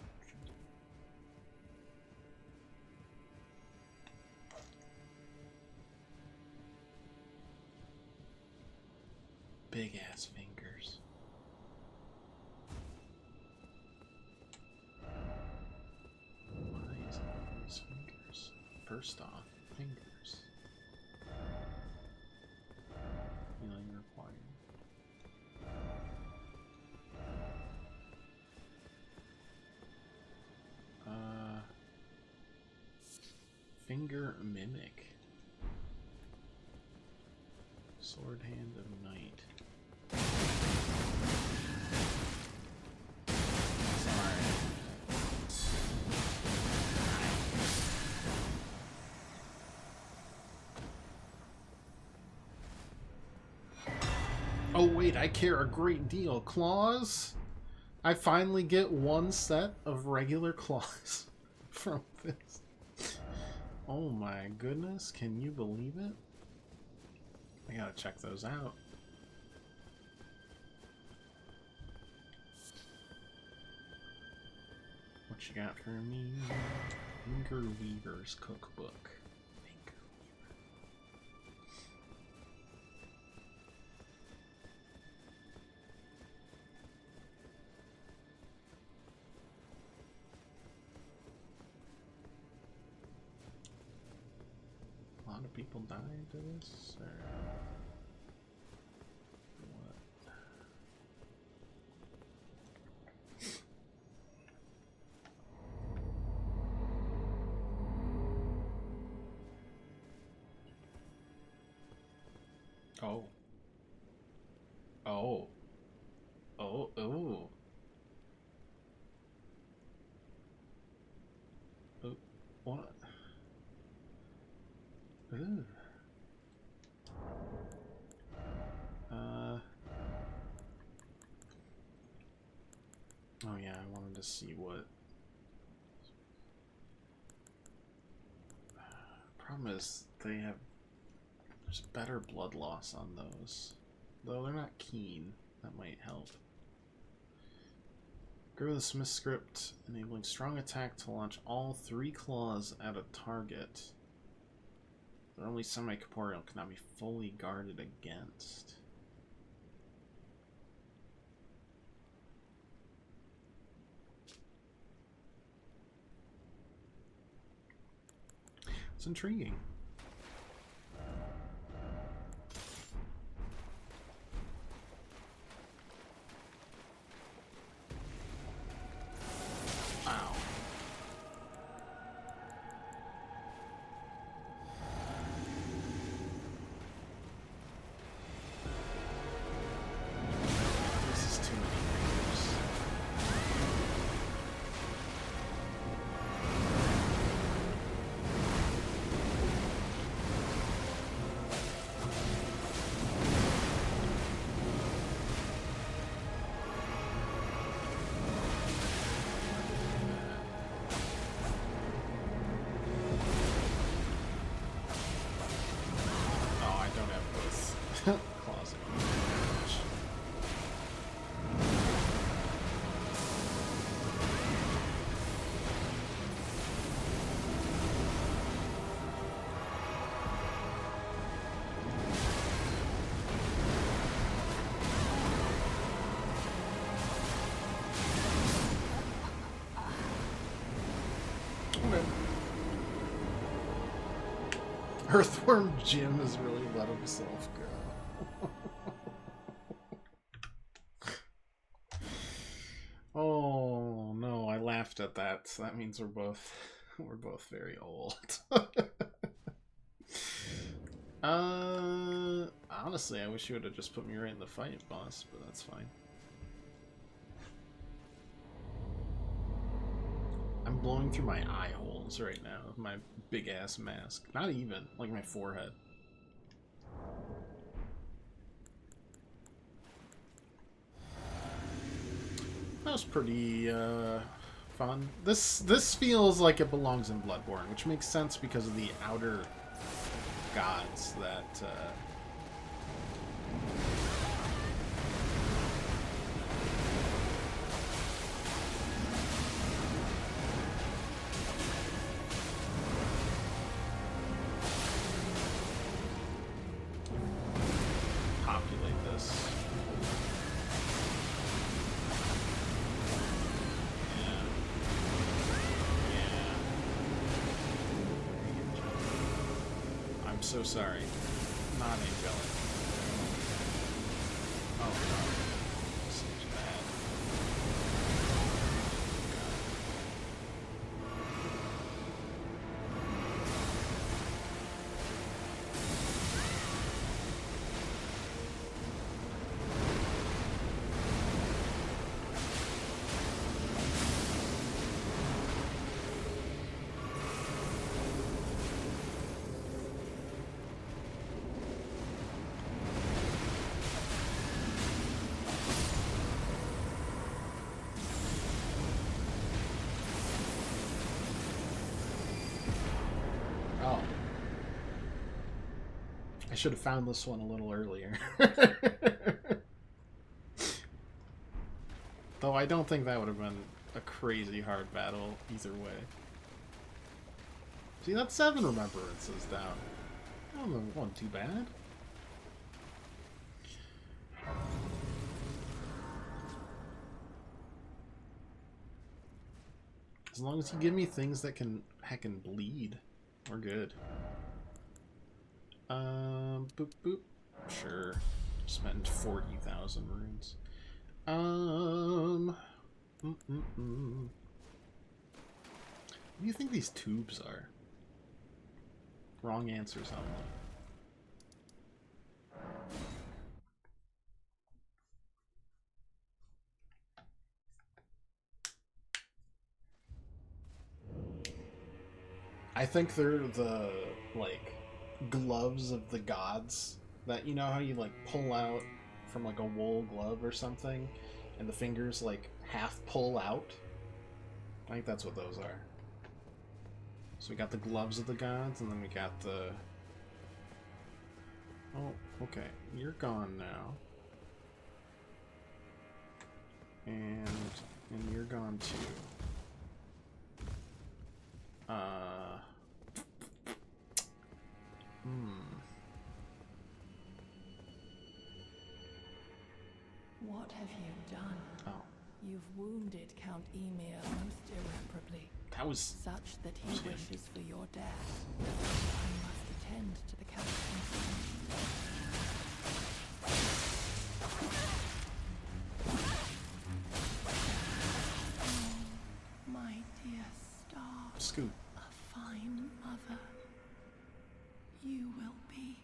Speaker 1: Big ass fingers. Why is it these fingers? First off, fingers. Healing required. Finger mimic. Sword hand of night. wait, I care a great deal. Claws? I finally get one set of regular claws from this. Oh my goodness, can you believe it? I gotta check those out. What you got for me? Finger Weaver's Cookbook. Finger Weaver. A lot of people died to this, or what? Oh. Oh. Oh, oh. Oh, what? Ooh. Oh yeah, I wanted to see what... Problem is, they have... There's better blood loss on those. Though they're not keen. That might help. Grow the Smith script, enabling strong attack to launch all 3 claws at a target. They're only semi-corporeal, cannot be fully guarded against. It's intriguing. Wow. This is too many fingers. Oh, I don't have both claws anymore. Okay. Earthworm Jim has really let himself go. Oh no, I laughed at that. That means we're both very old. Honestly, I wish you would have just put me right in the fight, boss, but that's fine. I'm blowing through my eye holes right now with my big ass mask. Not even, like my forehead. That was pretty fun. This feels like it belongs in Bloodborne, which makes sense because of the outer gods that populate this. Yeah. Yeah. I'm so sorry. Not angelic. Oh god. Such bad. should have found this one a little earlier. Though I don't think that would have been a crazy hard battle either way. See, that's 7 remembrances down. I don't know, it wasn't too bad. As long as you give me things that can heckin' bleed, we're good. Boop boop. Sure. Spend 40,000 runes. What do you think these tubes are? Wrong answers only. I think they're the, like, gloves of the gods. That, you know how you, like, pull out from, like, a wool glove or something, and the fingers, like, half pull out? I think that's what those are. So we got the gloves of the gods, and then we got the... Oh, okay. You're gone now. And you're gone too.
Speaker 4: What have you done?
Speaker 1: Oh.
Speaker 4: You've wounded Count Emir most irreparably.
Speaker 1: That was...
Speaker 4: Such that he wishes for your death. I must attend to the Count's concern. Oh, my dear star.
Speaker 1: Scoot.
Speaker 4: A fine mother. You will be.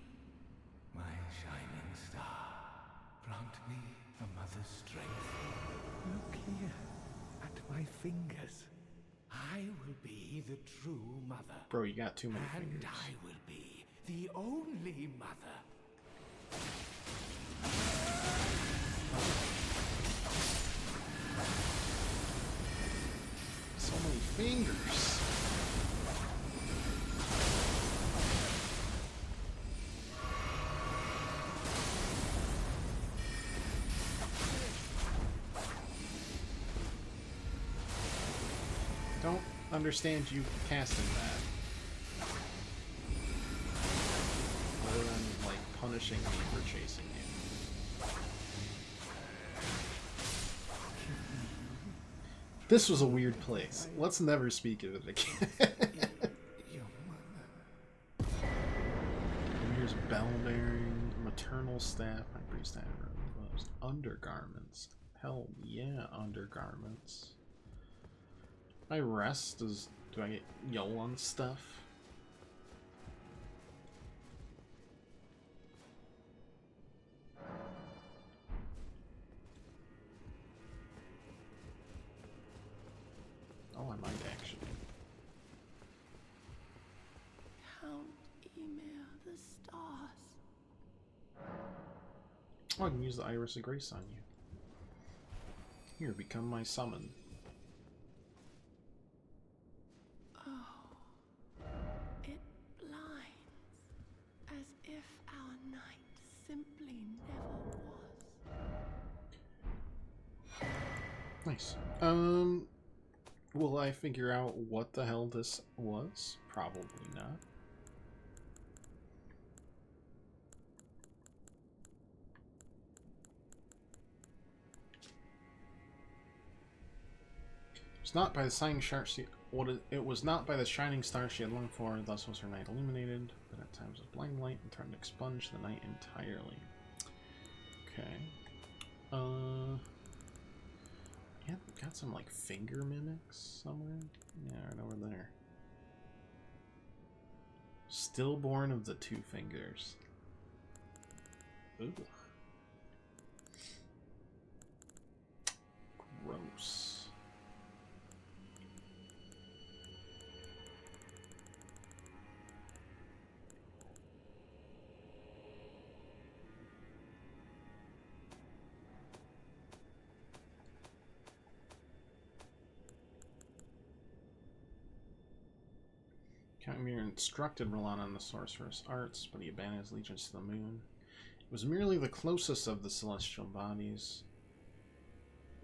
Speaker 5: My shining star, grant me a mother's strength. Look here, at my fingers. I will be the true mother.
Speaker 1: Bro, you got too many fingers.
Speaker 5: And I will be the only mother.
Speaker 1: So many fingers. Don't understand you casting that. Other than, like, punishing me for chasing you. This was a weird place. Let's never speak of it again. Here's bell bearing, maternal staff, high priest hat, gloves, undergarments. Hell yeah, undergarments. If I rest, do I get Yolan stuff? Oh, I might actually.
Speaker 4: Count Emir the stars.
Speaker 1: Oh, I can use the Iris of Grace on you. Here, become my summon.
Speaker 4: It blinds, as if our night simply never was.
Speaker 1: Nice. Will I figure out what the hell this was? Probably not. It's not by the shining star it was not by the shining star she had longed for, thus was her night illuminated, but at times with blind light and threatened to expunge the night entirely. Okay. Yeah, got some like finger mimics somewhere. Yeah, right over there. Stillborn of the two fingers. Ooh. Gross. Casimir instructed Roland on the sorcerer's arts, but he abandoned his allegiance to the moon. It was merely the closest of the celestial bodies.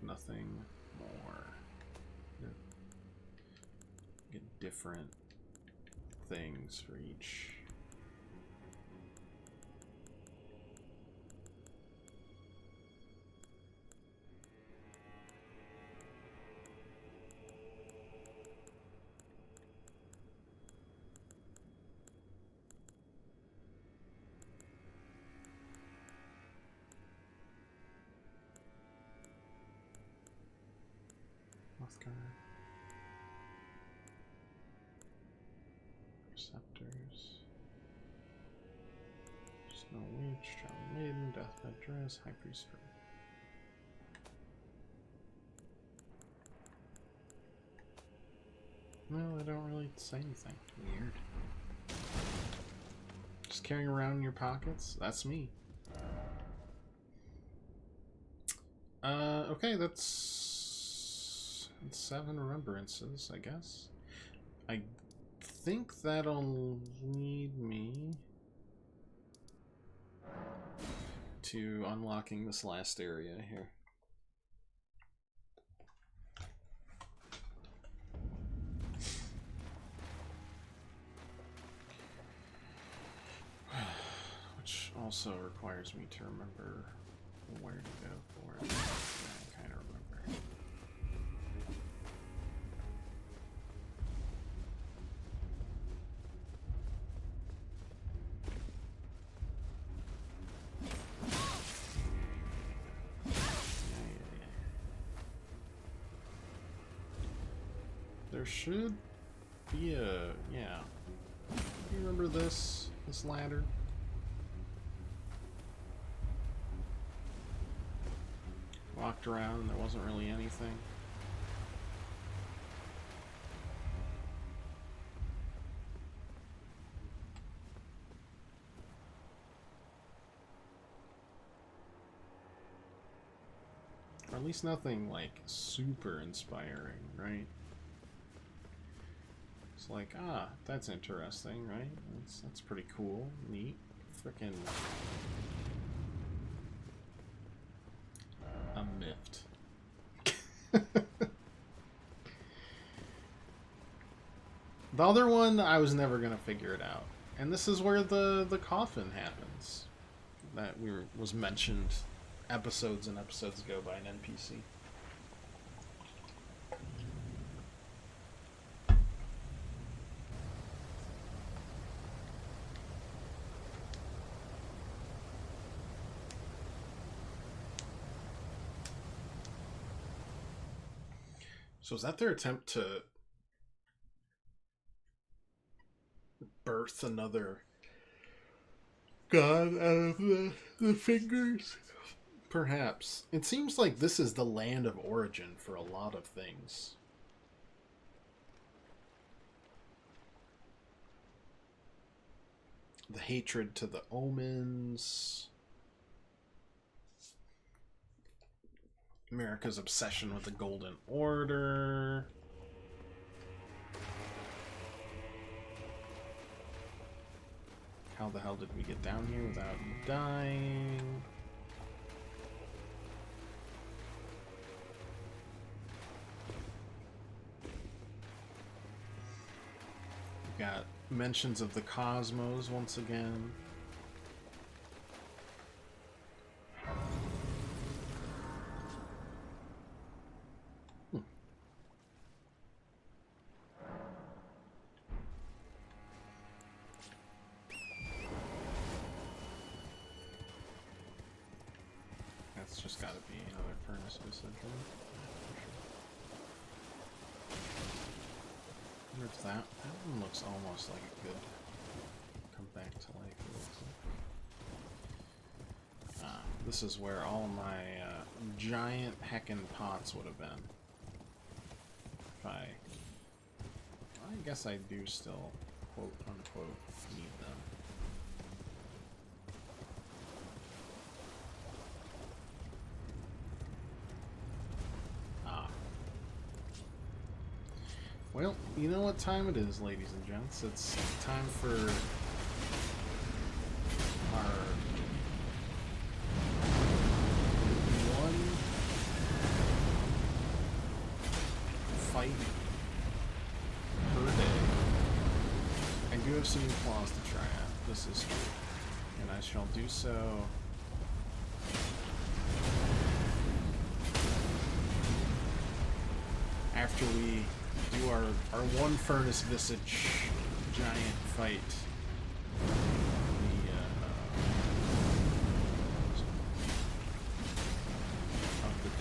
Speaker 1: Nothing more. Get different things for each. Receptors. Snow Witch, Child Maiden, Deathbed Dress, High Priest. No, they don't really say anything. Weird. Just carrying around in your pockets? That's me. Okay, that's 7 remembrances, I guess. I think that'll lead me to unlocking this last area here. Which also requires me to remember where to go for it. I kind of remember. There should be a, yeah. You remember this ladder? Walked around and there wasn't really anything. Or at least nothing like super inspiring, right? It's like, ah, that's interesting, right? That's pretty cool, neat, frickin' a miffed. The other one, I was never gonna figure it out, and this is where the coffin happens. That was mentioned episodes and episodes ago by an NPC. So is that their attempt to birth another god out of the fingers? Perhaps. It seems like this is the land of origin for a lot of things. The hatred to the omens. America's obsession with the Golden Order. How the hell did we get down here without dying? We've got mentions of the cosmos once again. That's just gotta be another furnace essentially. I wonder if that one looks almost like it could come back to life. It looks like. This is where all my giant heckin' pots would have been. If I guess I do still, quote unquote, need them. Well, you know what time it is, ladies and gents. It's time for our one fight per day. I do have some new claws to try out. This is true. And I shall do so after we do our one furnace visage giant fight. Of the day.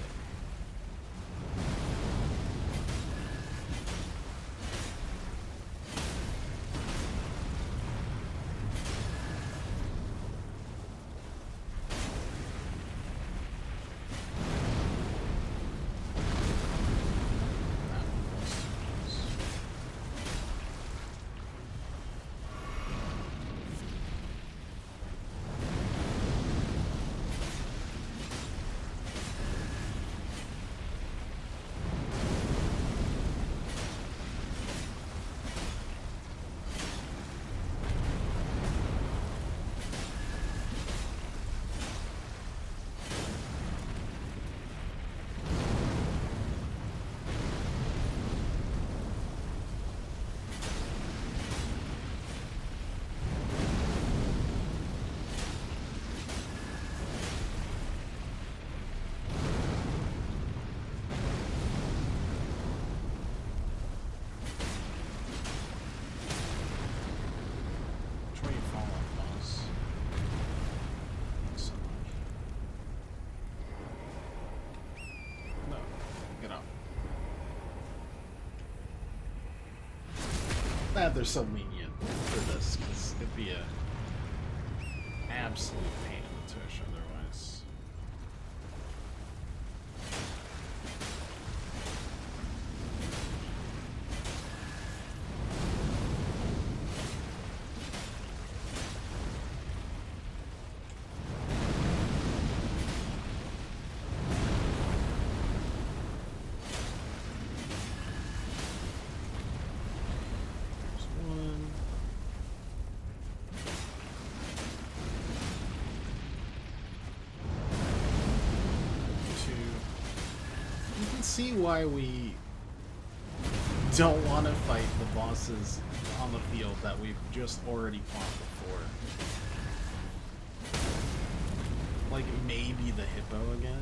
Speaker 1: Glad they're so lenient for this, because it'd be a absolute pain in the tush otherwise. See why we don't want to fight the bosses on the field that we've just already fought before. Like maybe the hippo again.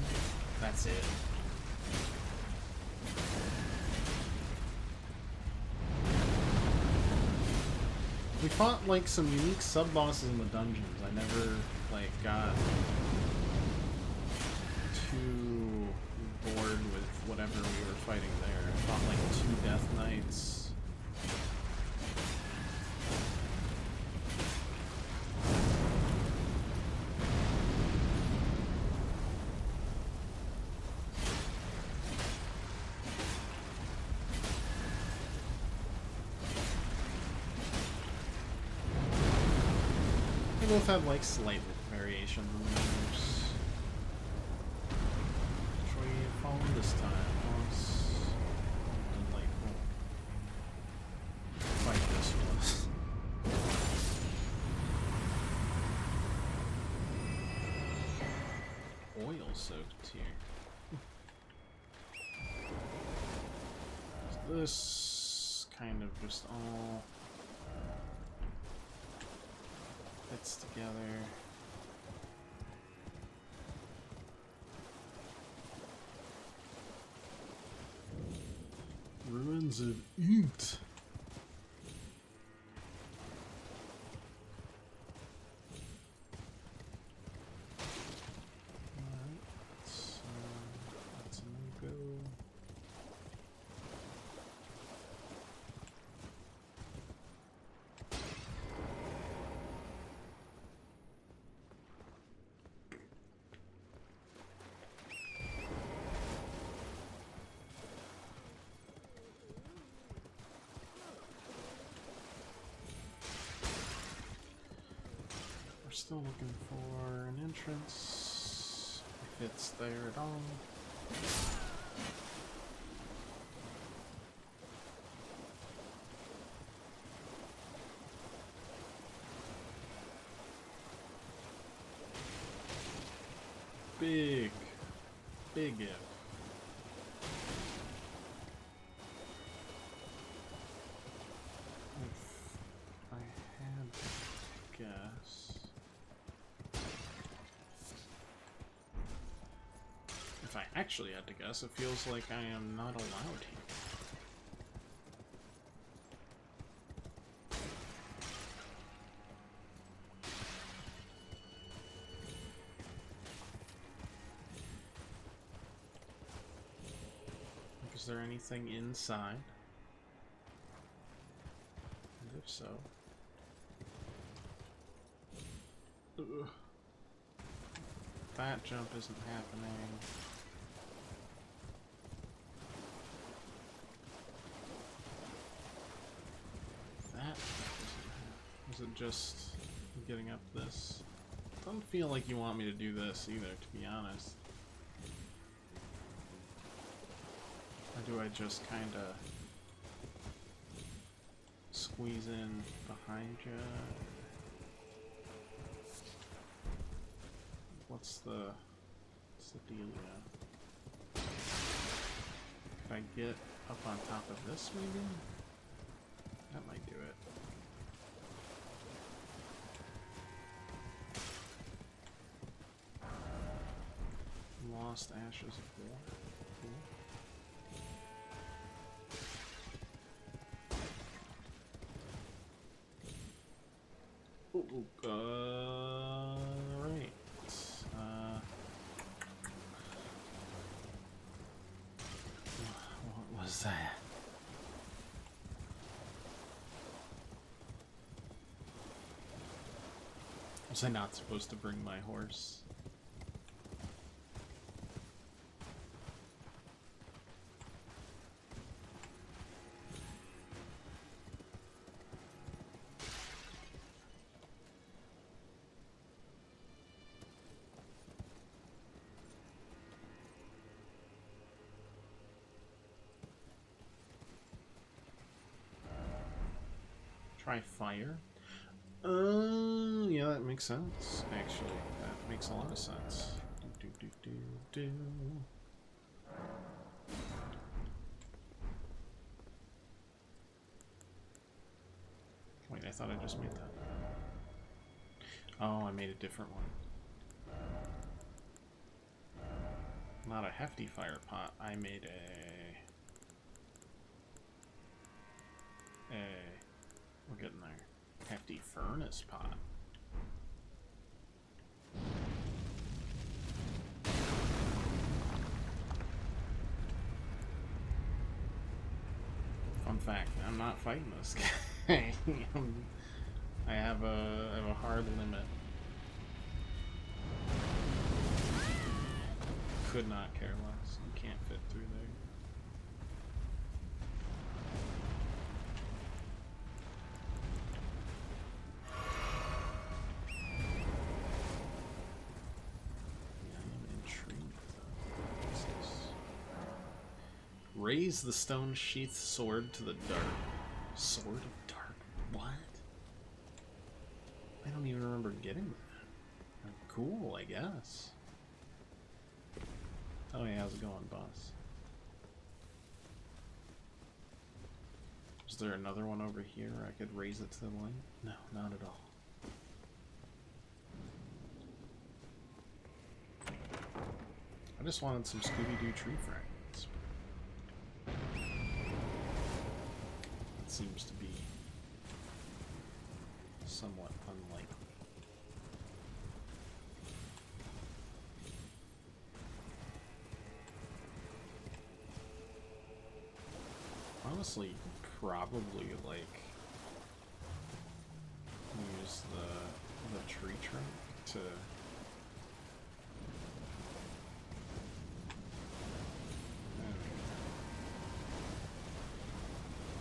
Speaker 1: That's it. We fought like some unique sub-bosses in the dungeons. I never like got too bored with whatever we were fighting there. I fought like 2 Death Knights. They both had like slight variations in the numbers. This time, once and like fight this one. Oil soaked here. This kind of just all fits together. Ruins of Erdtree. Alright, that's a no-go. Still looking for an entrance, if it's there at all. Big if. If I had to guess. If I actually had to guess, it feels like I am not allowed here. Is there anything inside? And if so... Ugh. That jump isn't happening. That is it just getting up this? Doesn't feel like you want me to do this either, to be honest. Or do I just kind of squeeze in behind you? What's the dealio? Can I get up on top of this maybe? That might do it. Lost Ashes of War. Cool. Right. What was that? Was I not supposed to bring my horse? Try fire? Yeah, that makes sense. Actually, that makes a lot of sense. Wait, I thought I just made that. Oh, I made a different one. Not a hefty fire pot. I made we're getting there. Hefty furnace pot. Fun fact, I'm not fighting this guy. I have a hard limit. Could not care less. You can't fit through there. Raise the stone sheath sword to the dark. Sword of Dark? What? I don't even remember getting that. Cool, I guess. Oh yeah, how's it going, boss? Is there another one over here I could raise it to the light? No, not at all. I just wanted some Scooby-Doo tree fragments. It seems to be somewhat unlikely. Honestly, probably like use the tree trunk to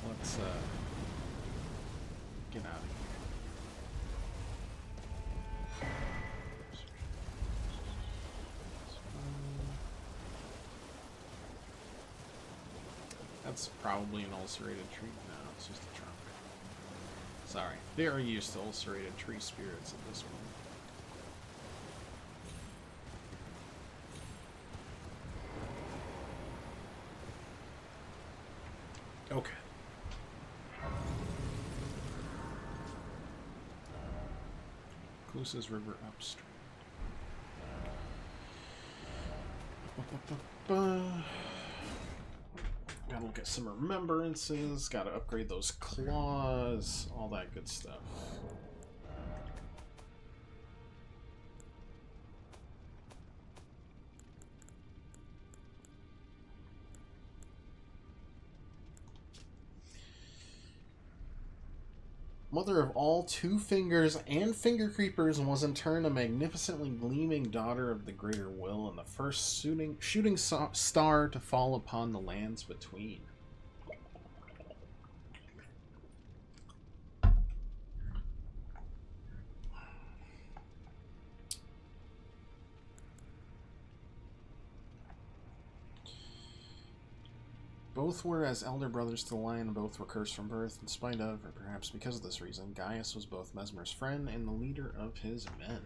Speaker 1: let's get out of here. That's probably an ulcerated tree. No, it's just a trunk. Sorry. Very used to ulcerated tree spirits at this point. Okay. Closest river upstream. Gotta look at some remembrances. Gotta upgrade those claws. All that good stuff. Mother of all two fingers and finger creepers, was in turn a magnificently gleaming daughter of the greater will and the first shooting star to fall upon the lands between. Both were as elder brothers to the lion, both were cursed from birth, in spite of, or perhaps because of this reason, Gaius was both Mesmer's friend and the leader of his men.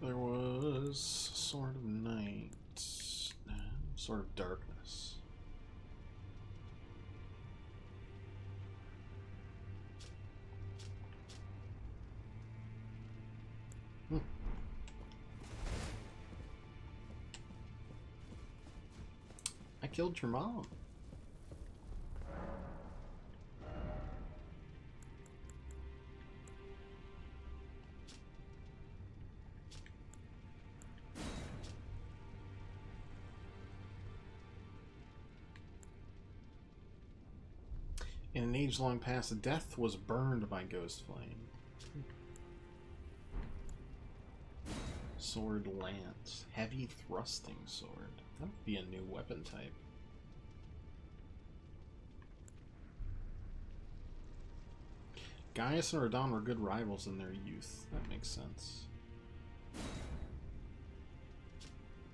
Speaker 1: There was Sword of Night, Sword of Darkness. I killed your mom. In an age long past, death was burned by ghost flame. Sword lance. Heavy thrusting sword. That would be a new weapon type. Gaius and Radon were good rivals in their youth. That makes sense.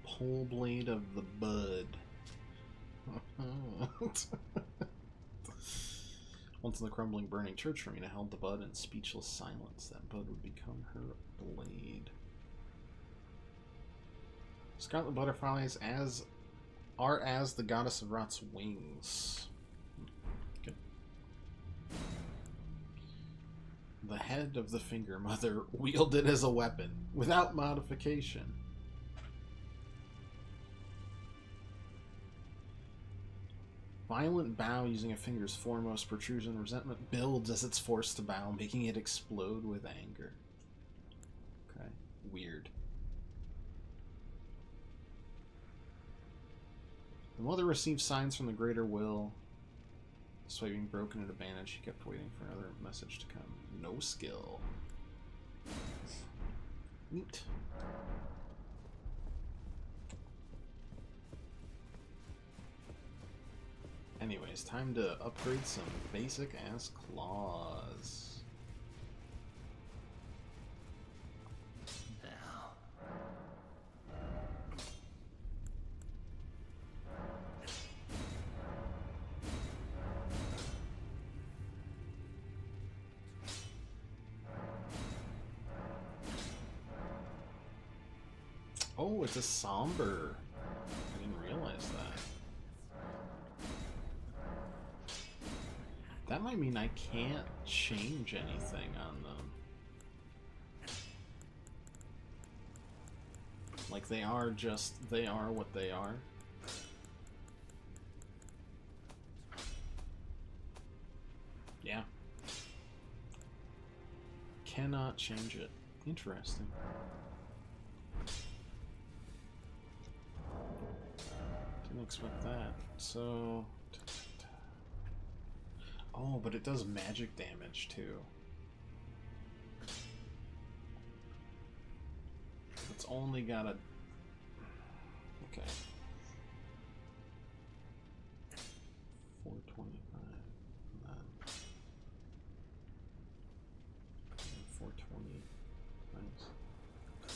Speaker 1: Pole blade of the bud. Once in the crumbling, burning church, Rowena held the bud in speechless silence. That bud would become her blade. Scarlet butterflies are as the goddess of rot's wings. Okay. The head of the finger mother wielded as a weapon, without modification. Violent bow using a finger's foremost protrusion. Resentment builds as it's forced to bow, making it explode with anger. Okay, weird. The mother received signs from the greater will. Despite being broken into bandage, she kept waiting for another message to come. No skill. Neat. Anyways, time to upgrade some basic ass claws. Oh, it's a somber. I didn't realize that. That might mean I can't change anything on them. Like they are what they are. Yeah. Cannot change it. Interesting. Didn't expect that. So... Oh, but it does magic damage too. It's only got a... Okay. 425. And then 420. Nice.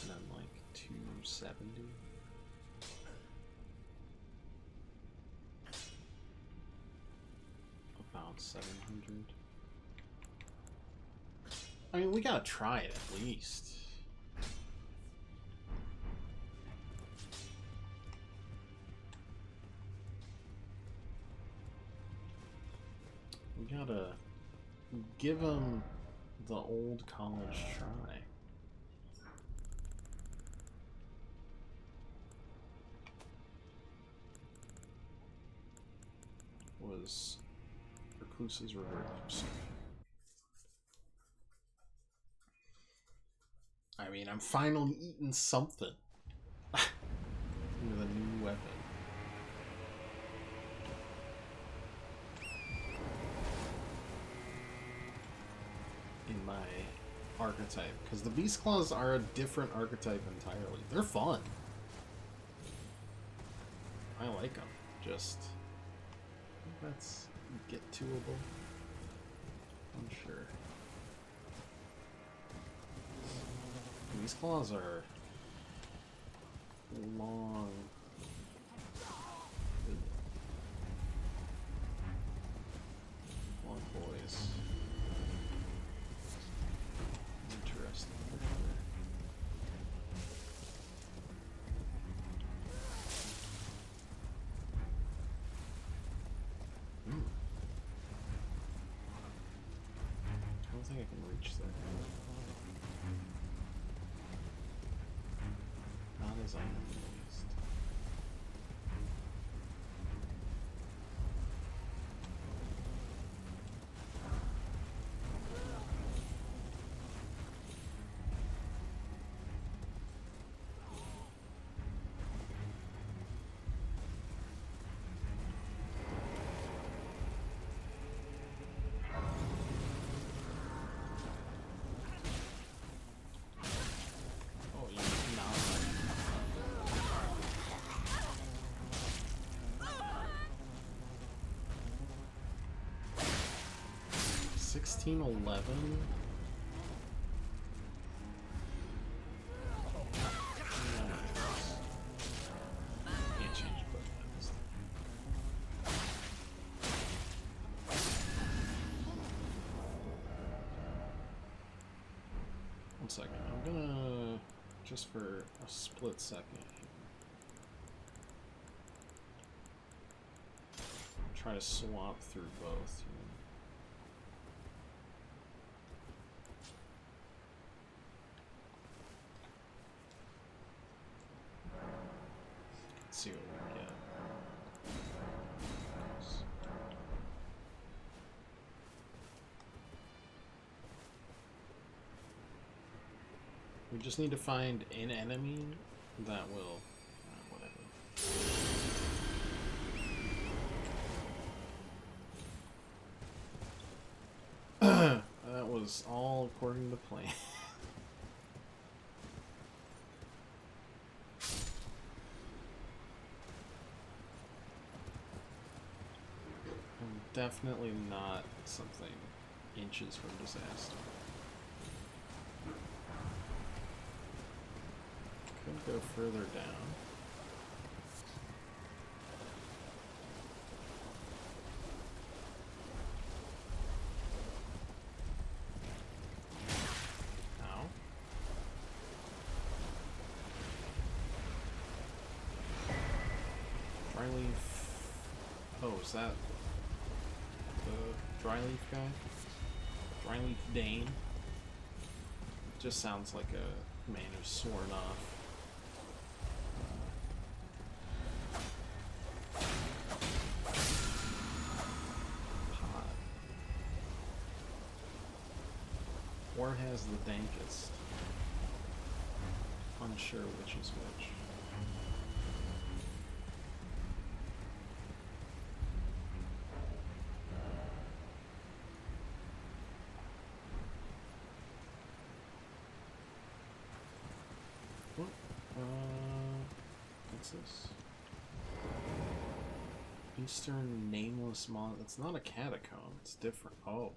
Speaker 1: And then like 270. About 700. I mean, we gotta try it at least. We gotta give him the old college try. Was recluse's reward. I mean, I'm finally eating something with a new weapon. In my archetype, because the Beast Claws are a different archetype entirely. They're fun. I like them. Just that's get toable. I'm sure. These claws are long. Long boys. Interesting. I don't think I can reach there. Not as I am, at least. Oh, you not. 1611. Can't change equipment this time. One second. I'm gonna just for a split second here, try to swap through both. You know. See what we get. We just need to find an enemy that will whatever. That was all according to plan. Definitely not something inches from disaster. Could go further down. Ow. Dry leaf. Oh, is that the dry leaf guy? Dry leaf Dane. Just sounds like a man who's sworn off. Pot. Or has the dankest. Unsure which is which. What's this? Eastern Nameless Mon. It's not a catacomb. It's different. Oh.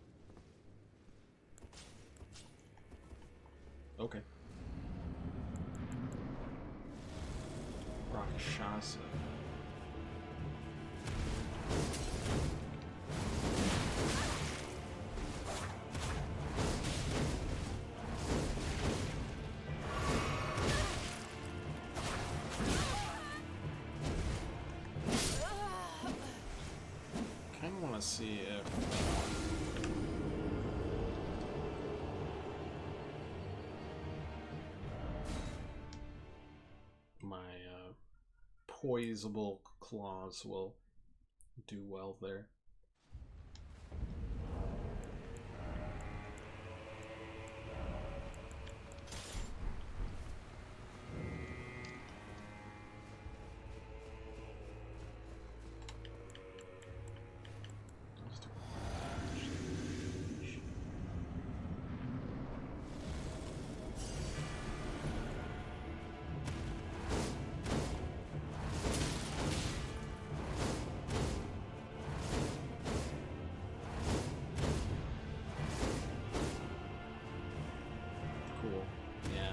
Speaker 1: Okay. Rakshasa. see if my poisable claws will do well there. Cool. Yeah.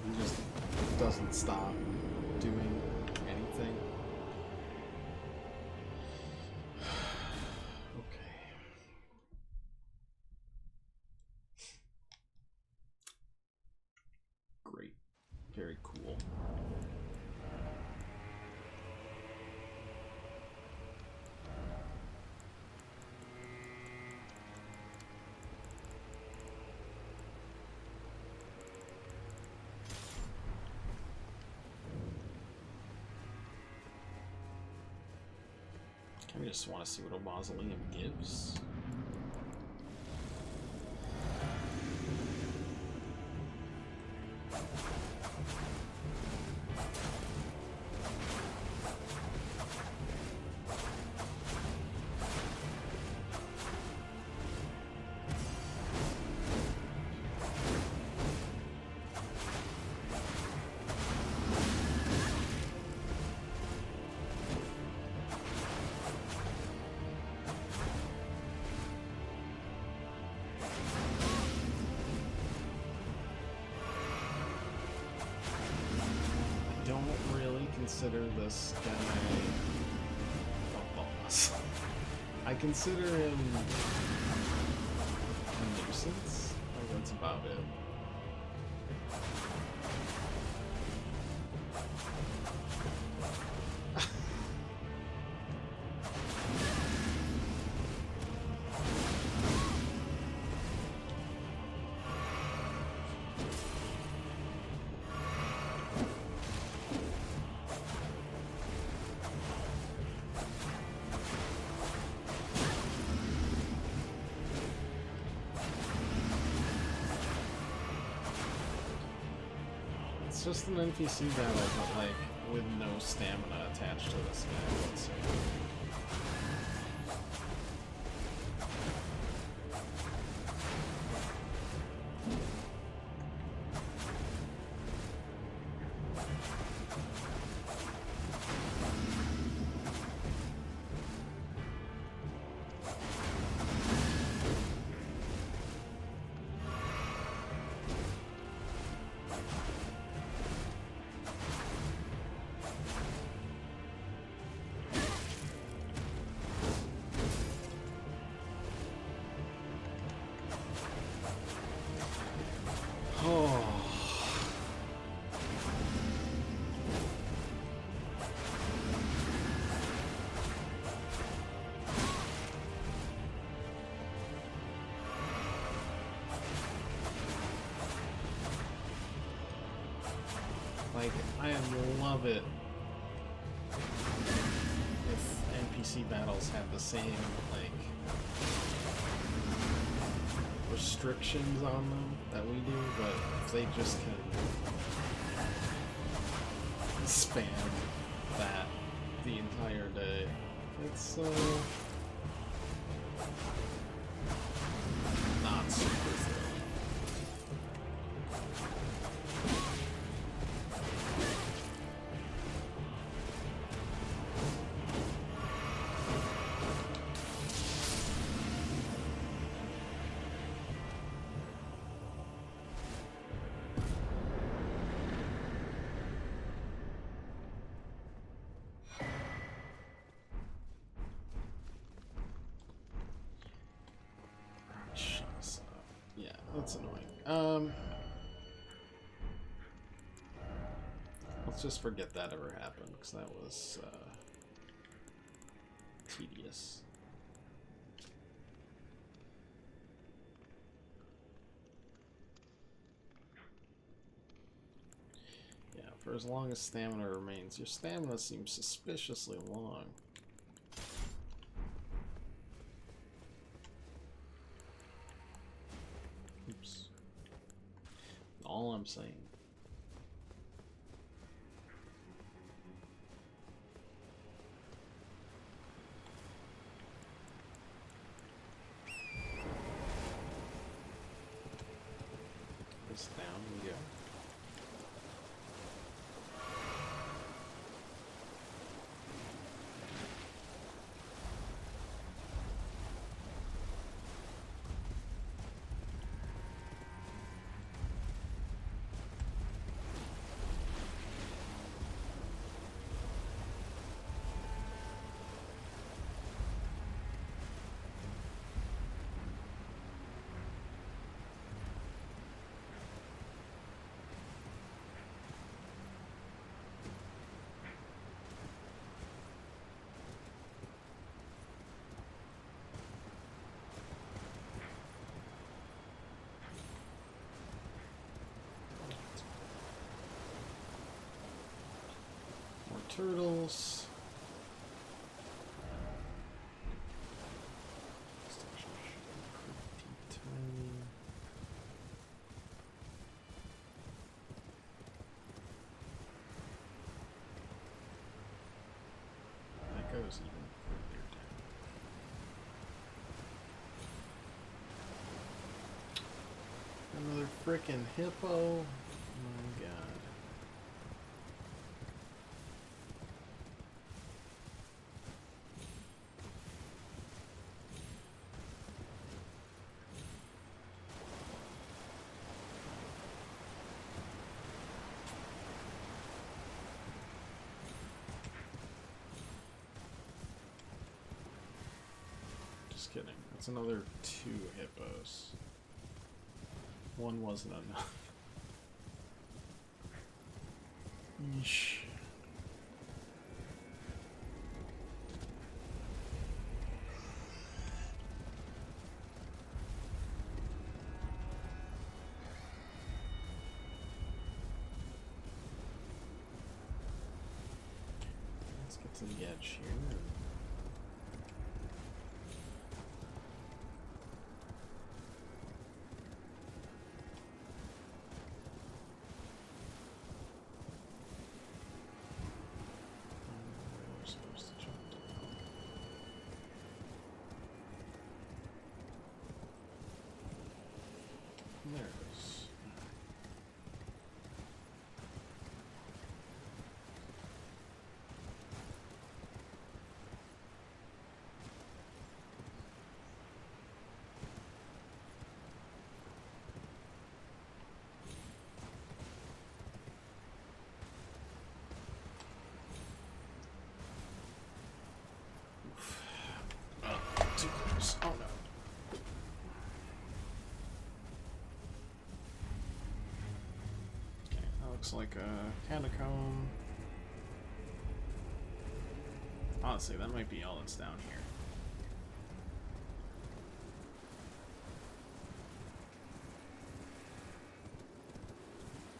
Speaker 1: He just doesn't stop doing anything. Okay. Great. Very cool. I just want to see what a mausoleum gives. Consider this guy a boss. I consider him a nuisance. Oh, that's about it. It's just an NPC battle, but like with no stamina attached to this guy whatsoever. Like, I love it if NPC battles have the same, like, restrictions on them that we do, but if they just can spam that the entire day, it's, not super thrilling. Yeah, that's annoying. let's just forget that ever happened, because that was tedious. Yeah, for as long as stamina remains. Your stamina seems suspiciously long. Oops. All I'm saying. This down we go. Turtles. That goes even further down. Another frickin' hippo. Oh my god. Just kidding. That's another 2 hippos. One wasn't enough. Yeesh. Let's get to the edge here. There it is. Oof. Oh, too close. Oh no. Looks like a catacomb. Honestly, that might be all that's down here.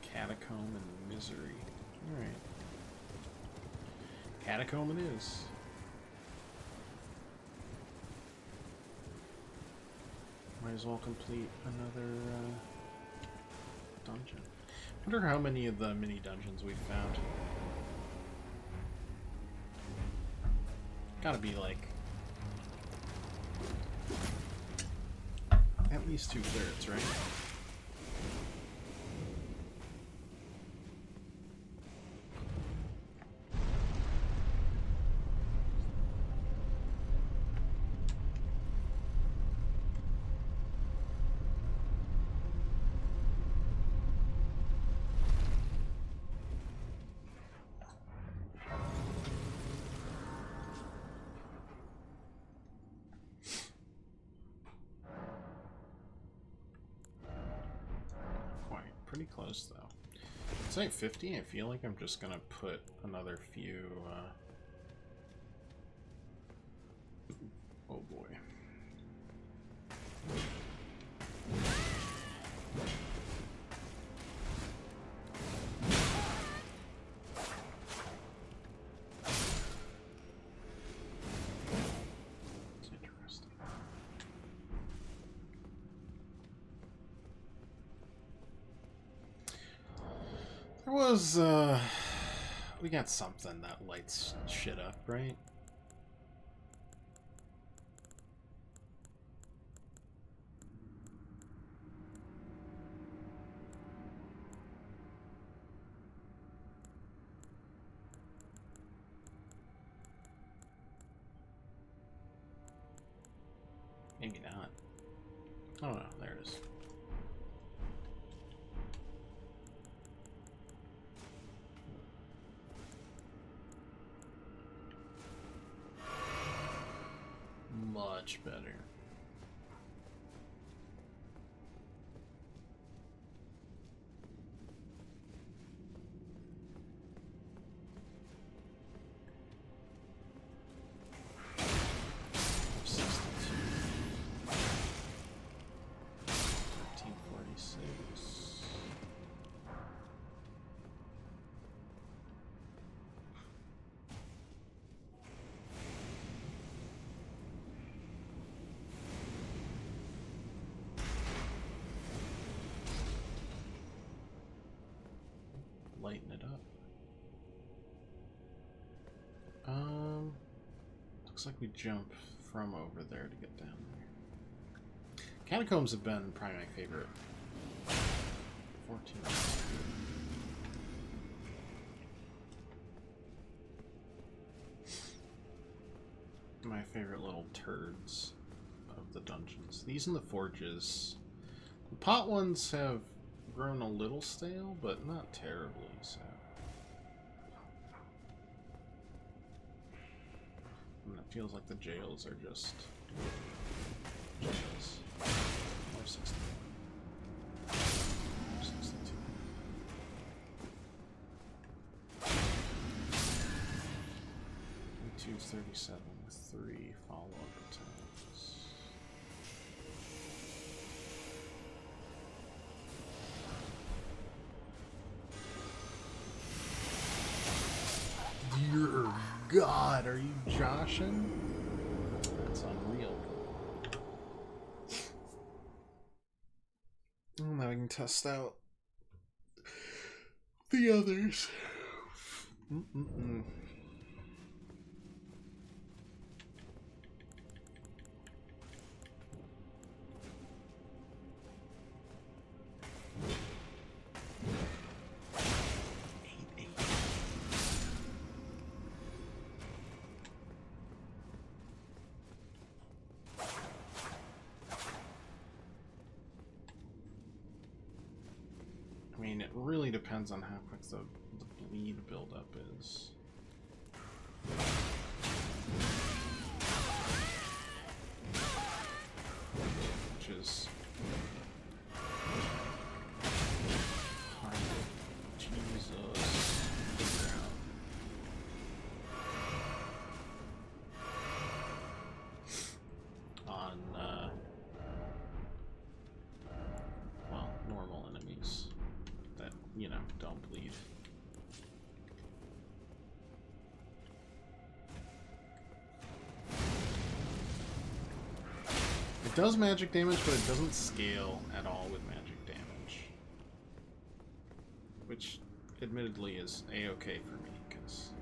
Speaker 1: Catacomb and misery. Alright. Catacomb it is. Might as well complete another dungeon. I wonder how many of the mini dungeons we've found. Gotta be like at least 2/3, right? Pretty close though. It's like 50. I feel like I'm just gonna put another few. Oh boy. It's interesting. There was, we got something that lights shit up, right? Maybe not. Oh no, there it is. Much better. Lighten it up. Looks like we jump from over there to get down there. Catacombs have been probably my favorite. 14. My favorite little turds of the dungeons. These and the forges. The pot ones have grown a little stale, but not terribly so. And it feels like the jails are just jails. 460. 462. And 237 with 3 follow-up attempts. Dear God, are you joshing? That's unreal. Well, now I can test out the others. I mean, it really depends on how quick the bleed buildup is. Which is hard. Jesus. Figure out. On, well, normal enemies that, you know, don't bleed. It does magic damage, but it doesn't scale at all with magic damage. Which, admittedly, is a-okay for me, because...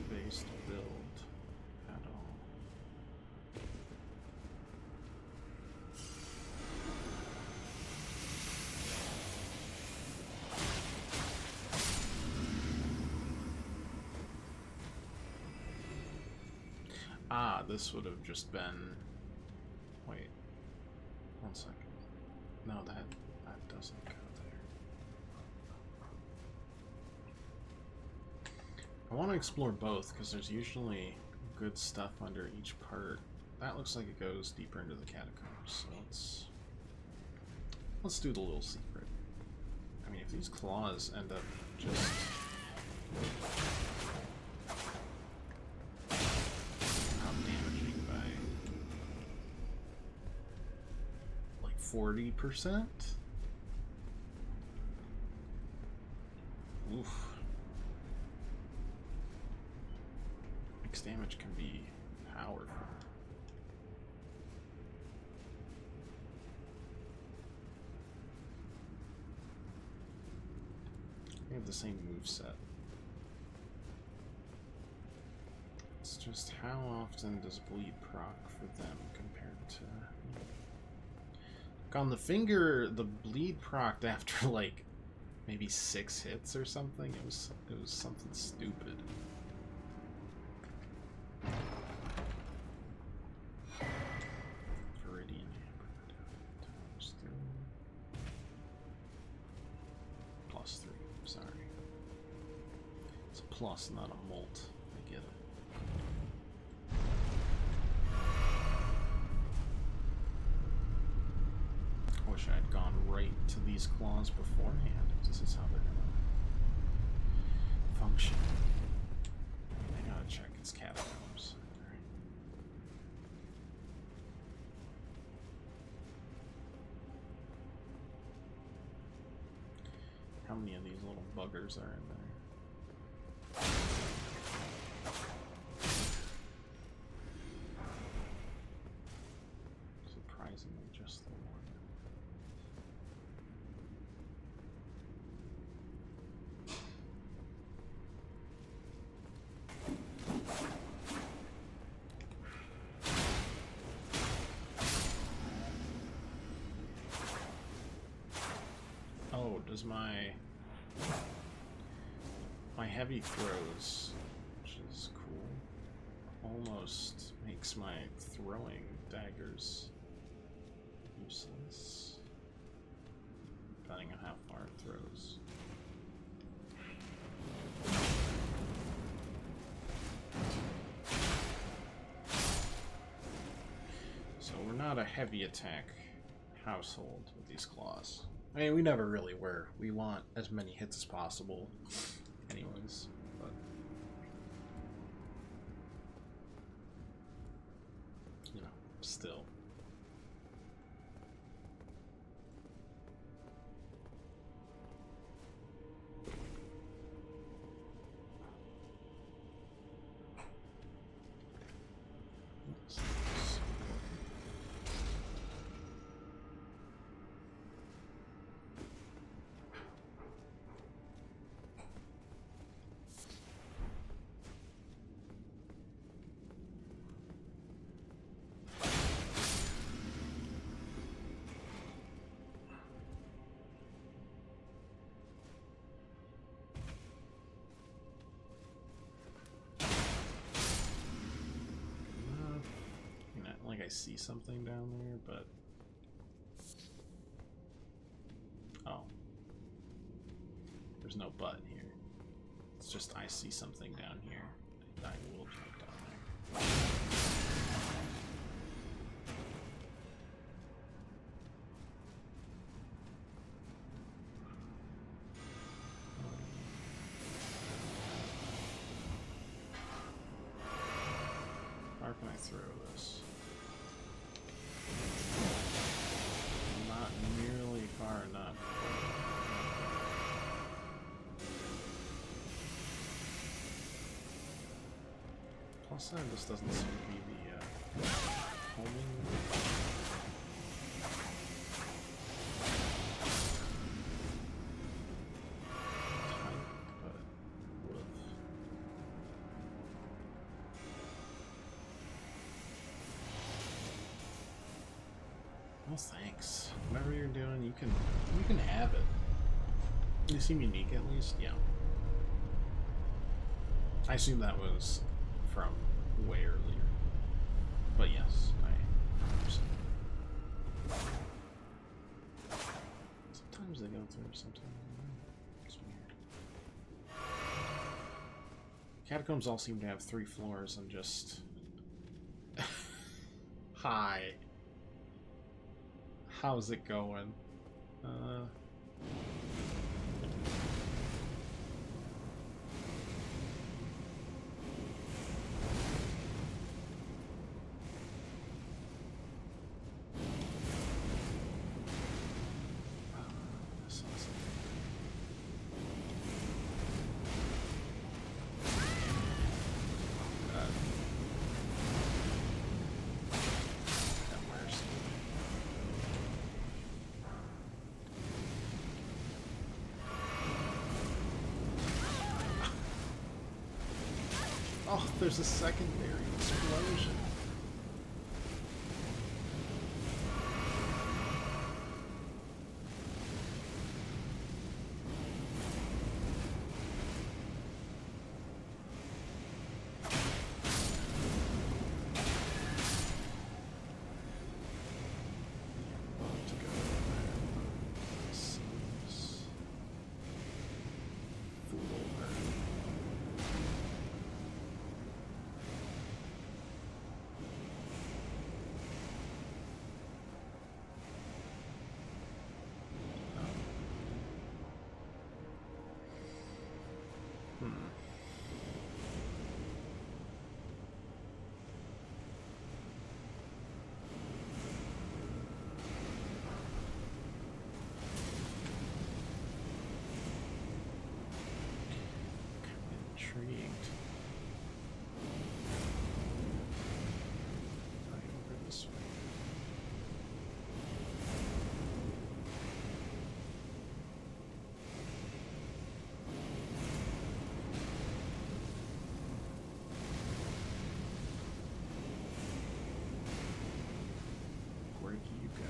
Speaker 1: based build at all. Ah, this would have just been... Wait. 1 second. No, that doesn't go there. I want to explore both because there's usually good stuff under each part. That looks like it goes deeper into the catacombs, so let's do the little secret. I mean, if these claws end up just not damaging by like 40%? Oof. Mixed damage can be powerful. They have the same moveset. It's just how often does bleed proc for them compared to... Like on the finger, the bleed procced after like maybe 6 hits or something. It was something stupid. Viridian hammer times 3. Plus 3, sorry. It's a plus, not a molt. I get it. I wish I had gone right to these claws beforehand. This is how they're gonna function. I gotta check its catacombs. How many of these little buggers are in there? Surprisingly, just the one. Oh, does my heavy throws, which is cool, almost makes my throwing daggers useless, depending on how far it throws. So we're not a heavy attack household with these claws. I mean, we never really were. We want as many hits as possible anyways, but you know, still. I see something down there, but oh, there's no but here. It's just I see something down here. I will jump down there. How can I throw this? Not nearly far enough. Plus side, this doesn't seem to be the homing. Type, but woof. Well, thanks. Whatever you're doing, you can have it. They seem unique, at least. Yeah. I assume that was from way earlier, but yes, I understand. Sometimes they go through, sometimes they don't. It's weird. Catacombs all seem to have 3 floors and just... Hi. How's it going? Oh, there's a secondary explosion. Intrigued. Right over this way. Where do you go?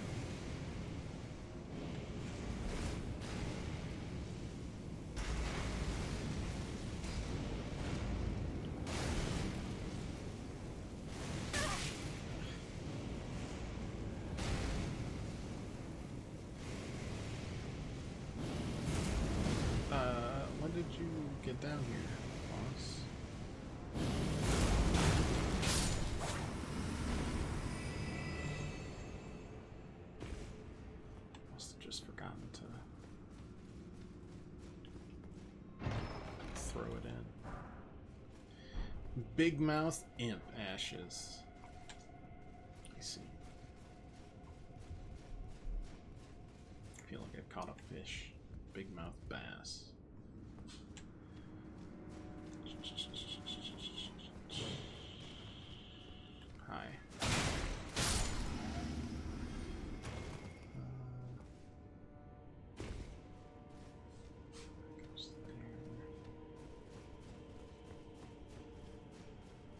Speaker 1: When did you get down here, boss? Must have just forgotten to throw it in. Big mouth imp ashes. I see. I feel like I've caught a fish. Big mouth bass. Hi. Goes there.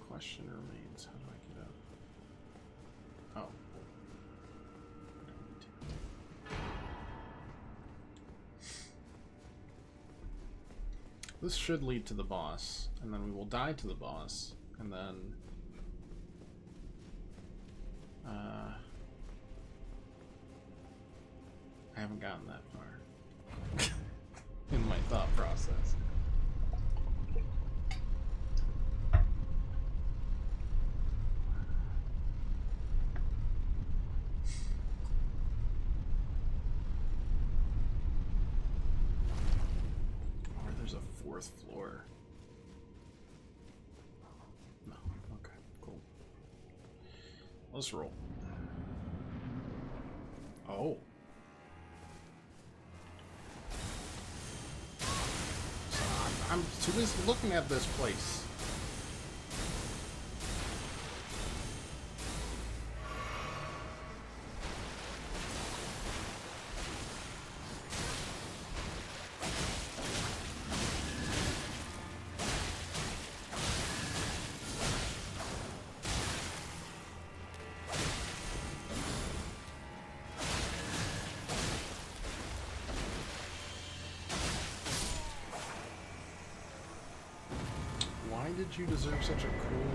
Speaker 1: Question remains, how do I get up? Oh. I don't need to. This should lead to the boss, and then we will die to the boss, and then I haven't gotten that far in my thought process. Or there's a 4th floor. No, okay, cool. Let's roll. Oh. I'm too busy looking at this place. Why did you deserve such a cool...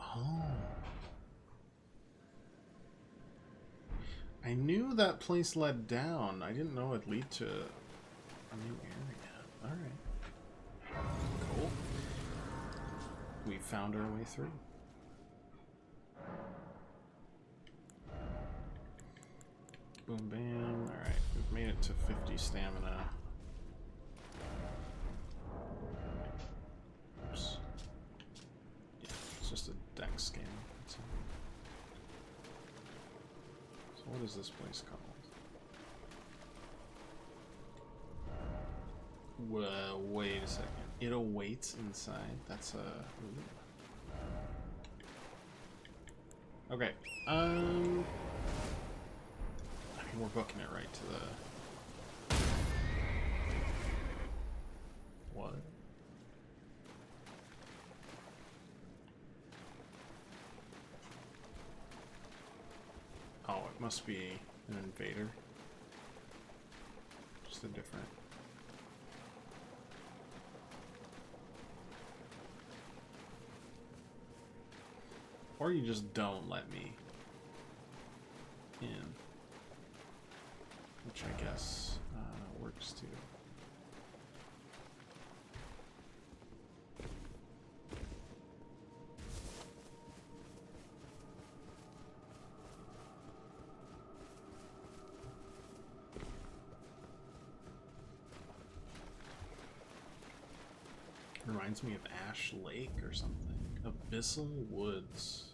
Speaker 1: Oh. I knew that place led down. I didn't know it'd lead to New area. Alright. Cool. We found our way through. Boom, bam. Alright, we've made it to 50 stamina. Oops. Yeah, it's just a dex game. That's all. So what is this place called? Whoa, wait a second. It awaits inside. That's a... Ooh. Okay. I mean, we're booking it right to the... What? Oh, it must be an invader. Just a different... Or you just don't let me in. Which I guess works too. Reminds me of Ash Lake or something. Abyssal Woods.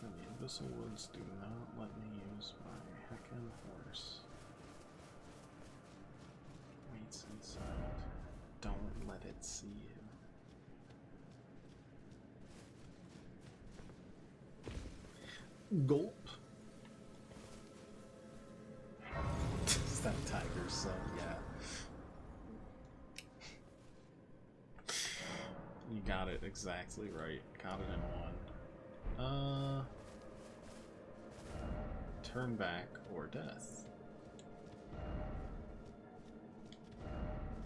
Speaker 1: And the Abyssal Woods do not let me use my heckin' horse. Waits inside. Don't let it see you. Gulp. Is that Tiger's son? Yeah. You got it exactly right. Got it in one. Turn back or death.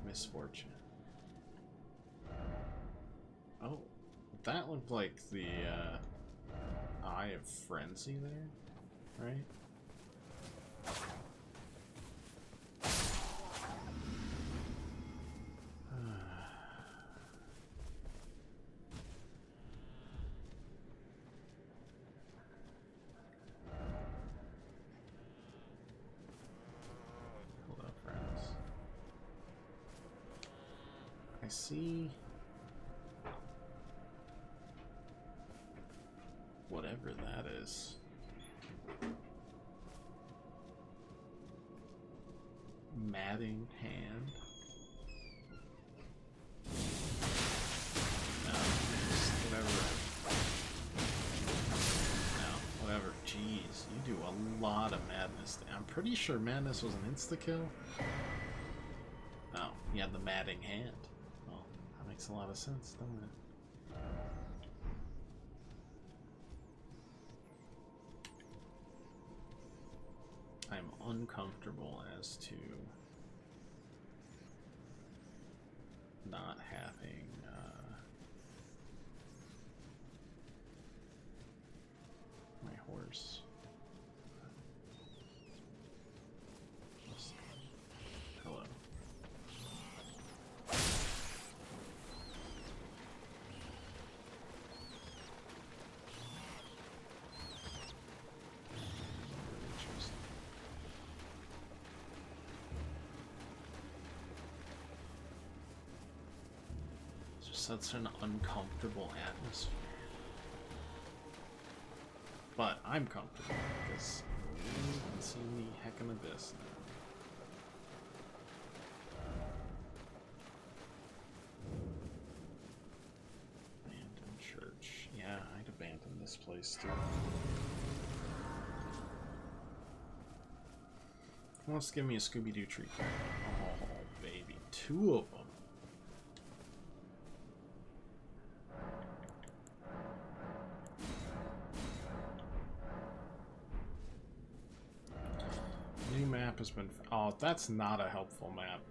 Speaker 1: Misfortune. Oh, that looked like the Eye of Frenzy there, right? See whatever that is. Matting hand. No, whatever. No, whatever. Jeez, you do a lot of madness. I'm pretty sure madness was an insta-kill. Oh, you had the matting hand. Makes a lot of sense, doesn't it? I'm uncomfortable as to not having my horse. Hello. Such an uncomfortable atmosphere. But I'm comfortable because you can see me heckin' abyss now. Abandoned church. Yeah, I'd abandon this place too. Who wants to give me a Scooby-Doo treat? Oh, baby. 2 of them. New map has been... Oh, that's not a helpful map.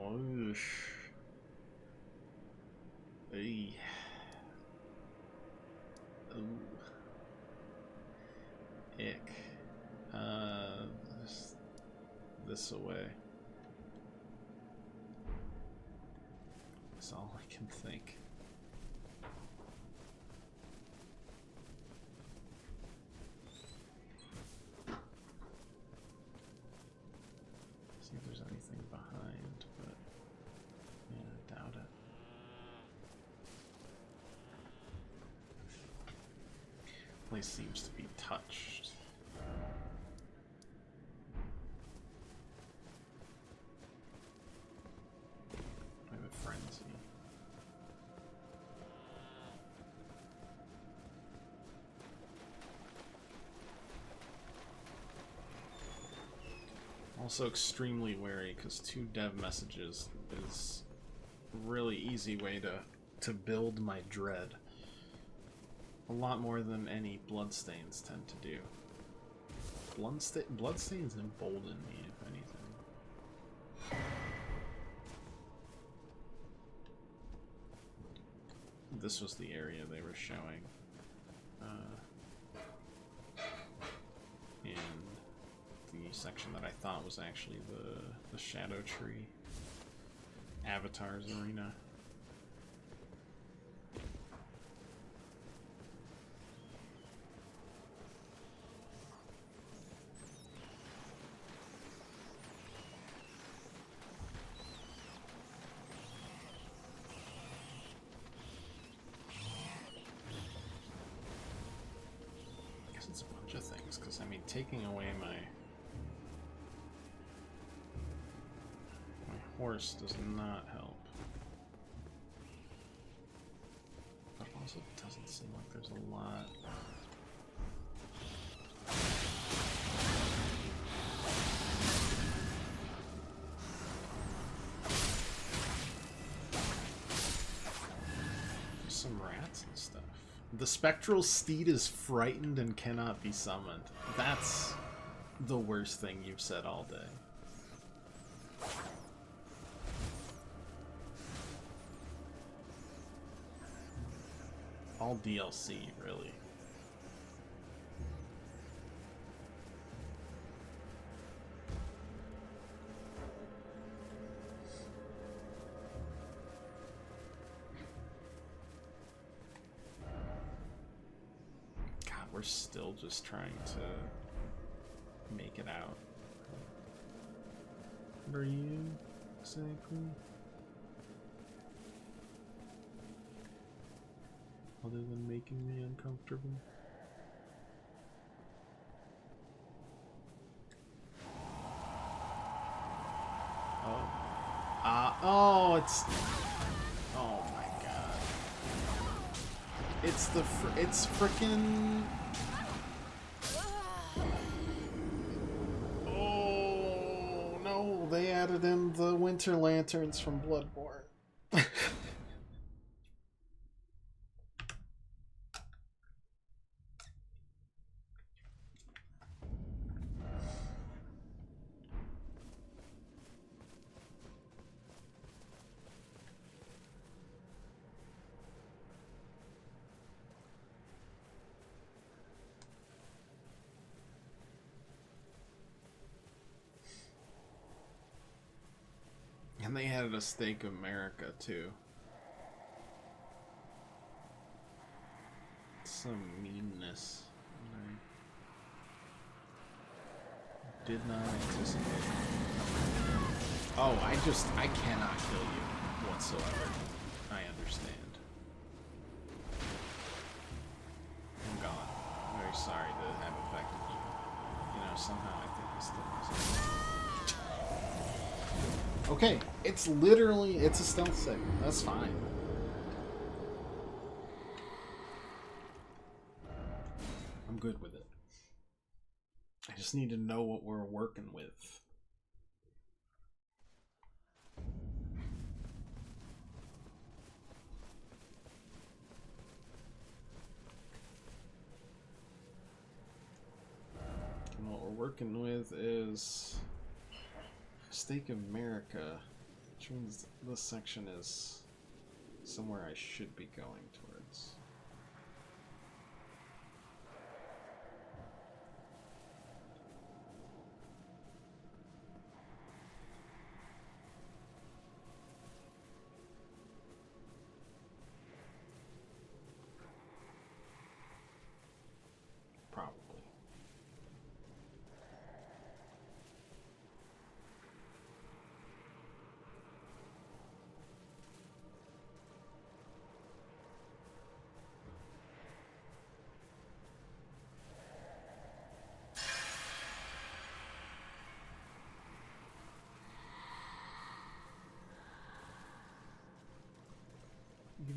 Speaker 1: Whoosh. Ooh. this away. That's all I can think. See if there's anything behind, but yeah, I doubt it. Place seems to be touched. I have a frenzy. Also extremely wary because 2 dev messages is a really easy way to build my dread. A lot more than any bloodstains tend to do. Bloodstains embolden me, if anything. This was the area they were showing. In the section that I thought was actually the Shadow Tree Avatar's arena. It's a bunch of things, because I mean, taking away my horse does not help. But also it doesn't seem like there's a lot. There's some rats and stuff. The spectral steed is frightened and cannot be summoned. That's the worst thing you've said all day. All DLC, really. We're still just trying to make it out. What are you exactly? Other than making me uncomfortable? Oh. Oh, it's... Oh my god. It's the it's frickin'... Oh no, they added in the winter lanterns from Bloodborne. And they added a Stake of America, too. Some meanness. I did not anticipate. Oh, I cannot kill you whatsoever. I understand. I'm gone. I'm very sorry to have affected you. You know, somehow I think this still is. Okay, it's literally, it's a stealth save. That's fine. I'm good with it. I just need to know what we're working with. And what we're working with is Stake of America, which means this section is somewhere I should be going towards.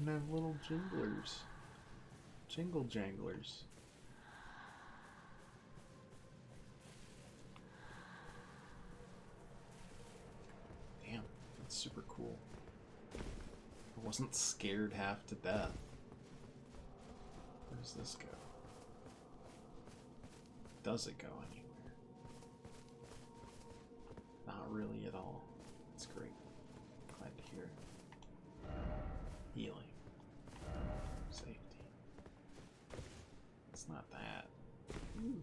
Speaker 1: have little jinglers. Jingle janglers. Damn, that's super cool. I wasn't scared half to death. Where does this go? Does it go anywhere? Not really at all. That's great. Glad to hear it. Healing. Safety. It's not that. Ooh.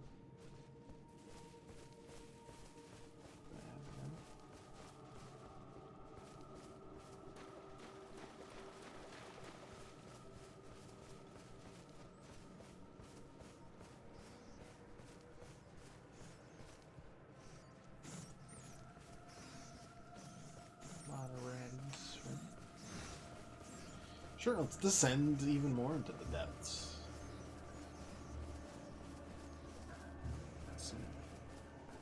Speaker 1: Sure, let's descend even more into the depths.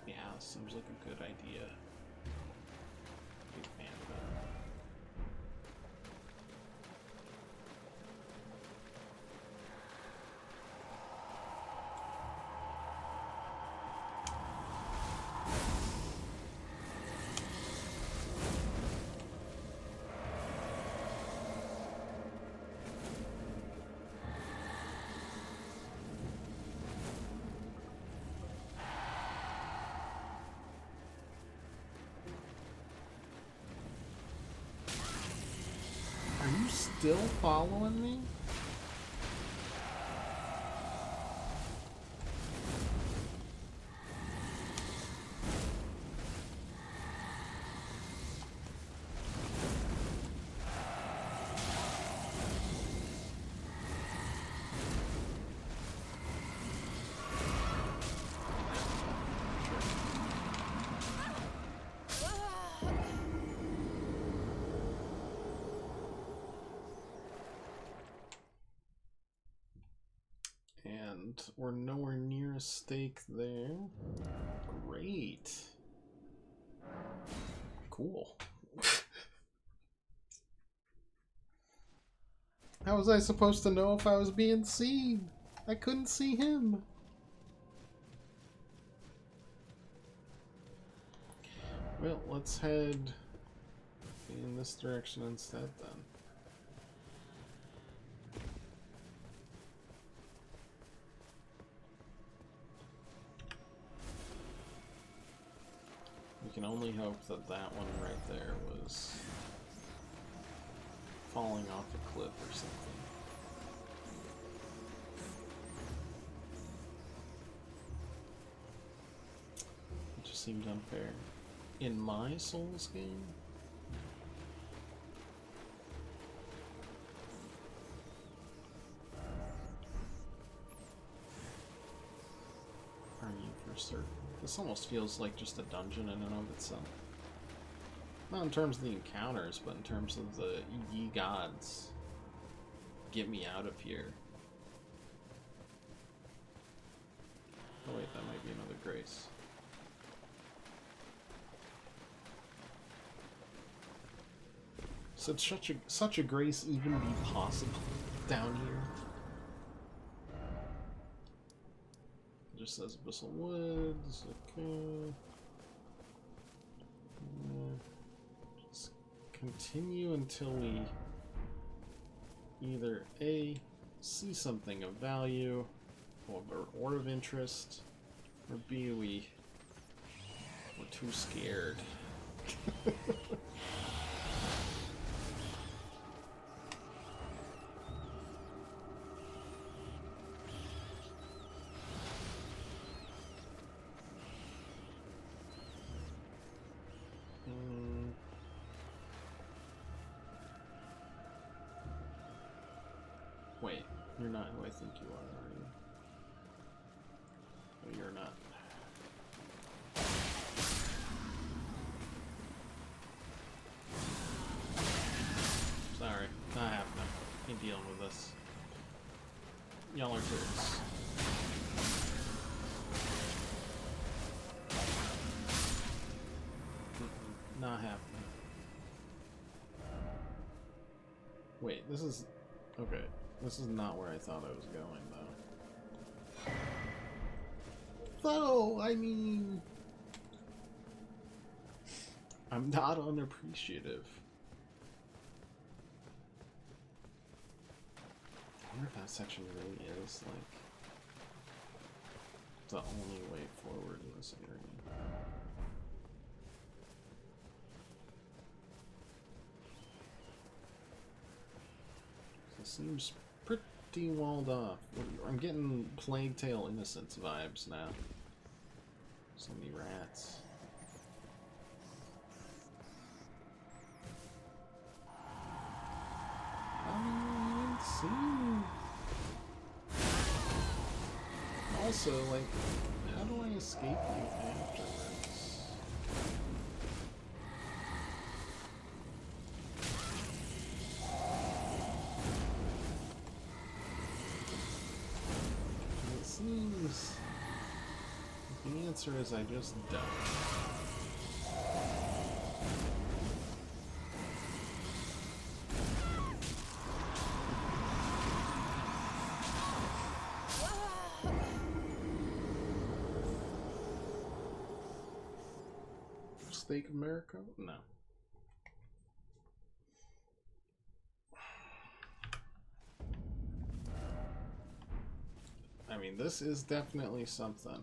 Speaker 1: Yeah, seems like a good idea. Big fan of it. Are you still following me? And we're nowhere near a stake there. Great. Cool. How was I supposed to know if I was being seen? I couldn't see him. Well, let's head in this direction instead then. We can only hope that that one right there was falling off a cliff or something. It just seemed unfair. In my Souls game? Are you for certain? This almost feels like just a dungeon in and of itself. Not in terms of the encounters, but in terms of the ye gods. Get me out of here. Oh wait, that might be another grace. Should such a grace even be possible down here? It just says Abyssal Woods, okay. Just continue until we either A, see something of value or of interest, or B, we're too scared. Wait, you're not who I think you are you? No, you're not. Sorry, not happening. Ain't dealing with this. Y'all are turds. Not happening. Wait, this is Okay, this is not where I thought I was going, though. Though, I mean... I'm not unappreciative. I wonder if that section really is, like, the only way forward in this area. It seems pretty walled off. I'm getting Plague Tale Innocence vibes now. So many rats. Also, like, how do I escape you afterwards? It seems the answer is I just don't. Steak America? No. I mean, this is definitely something.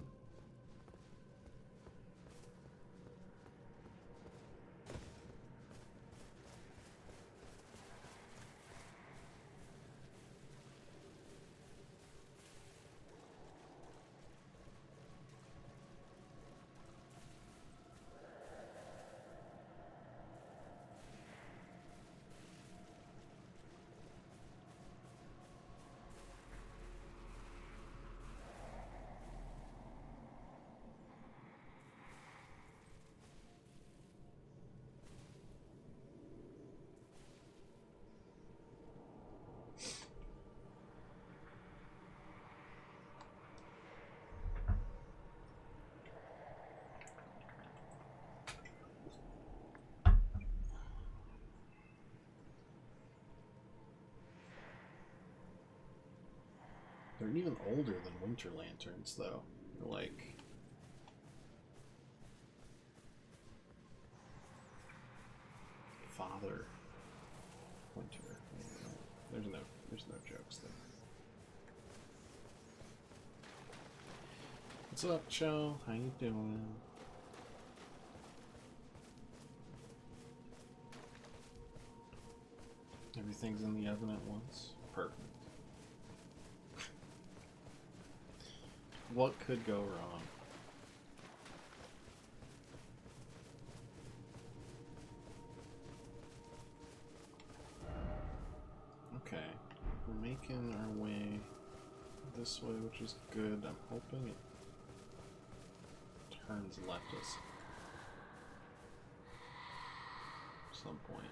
Speaker 1: They're even older than Winter Lanterns, though. They're like... Father Winter. There's no jokes there. What's up, Cho? How you doing? Everything's in the oven at once. Perfect. What could go wrong? Okay, we're making our way this way, which is good. I'm hoping it turns leftist at some point.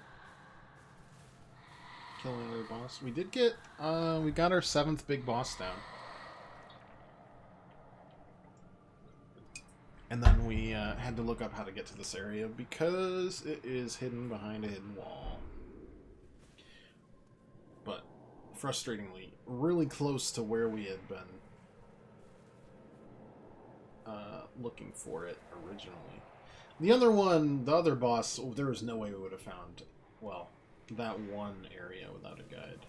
Speaker 1: Killing another boss. We did get, we got our 7th big boss down. And then we had to look up how to get to this area because it is hidden behind a hidden wall. But, frustratingly, really close to where we had been looking for it originally. The other one, the other boss, there was no way we would have found, well, that one area without a guide.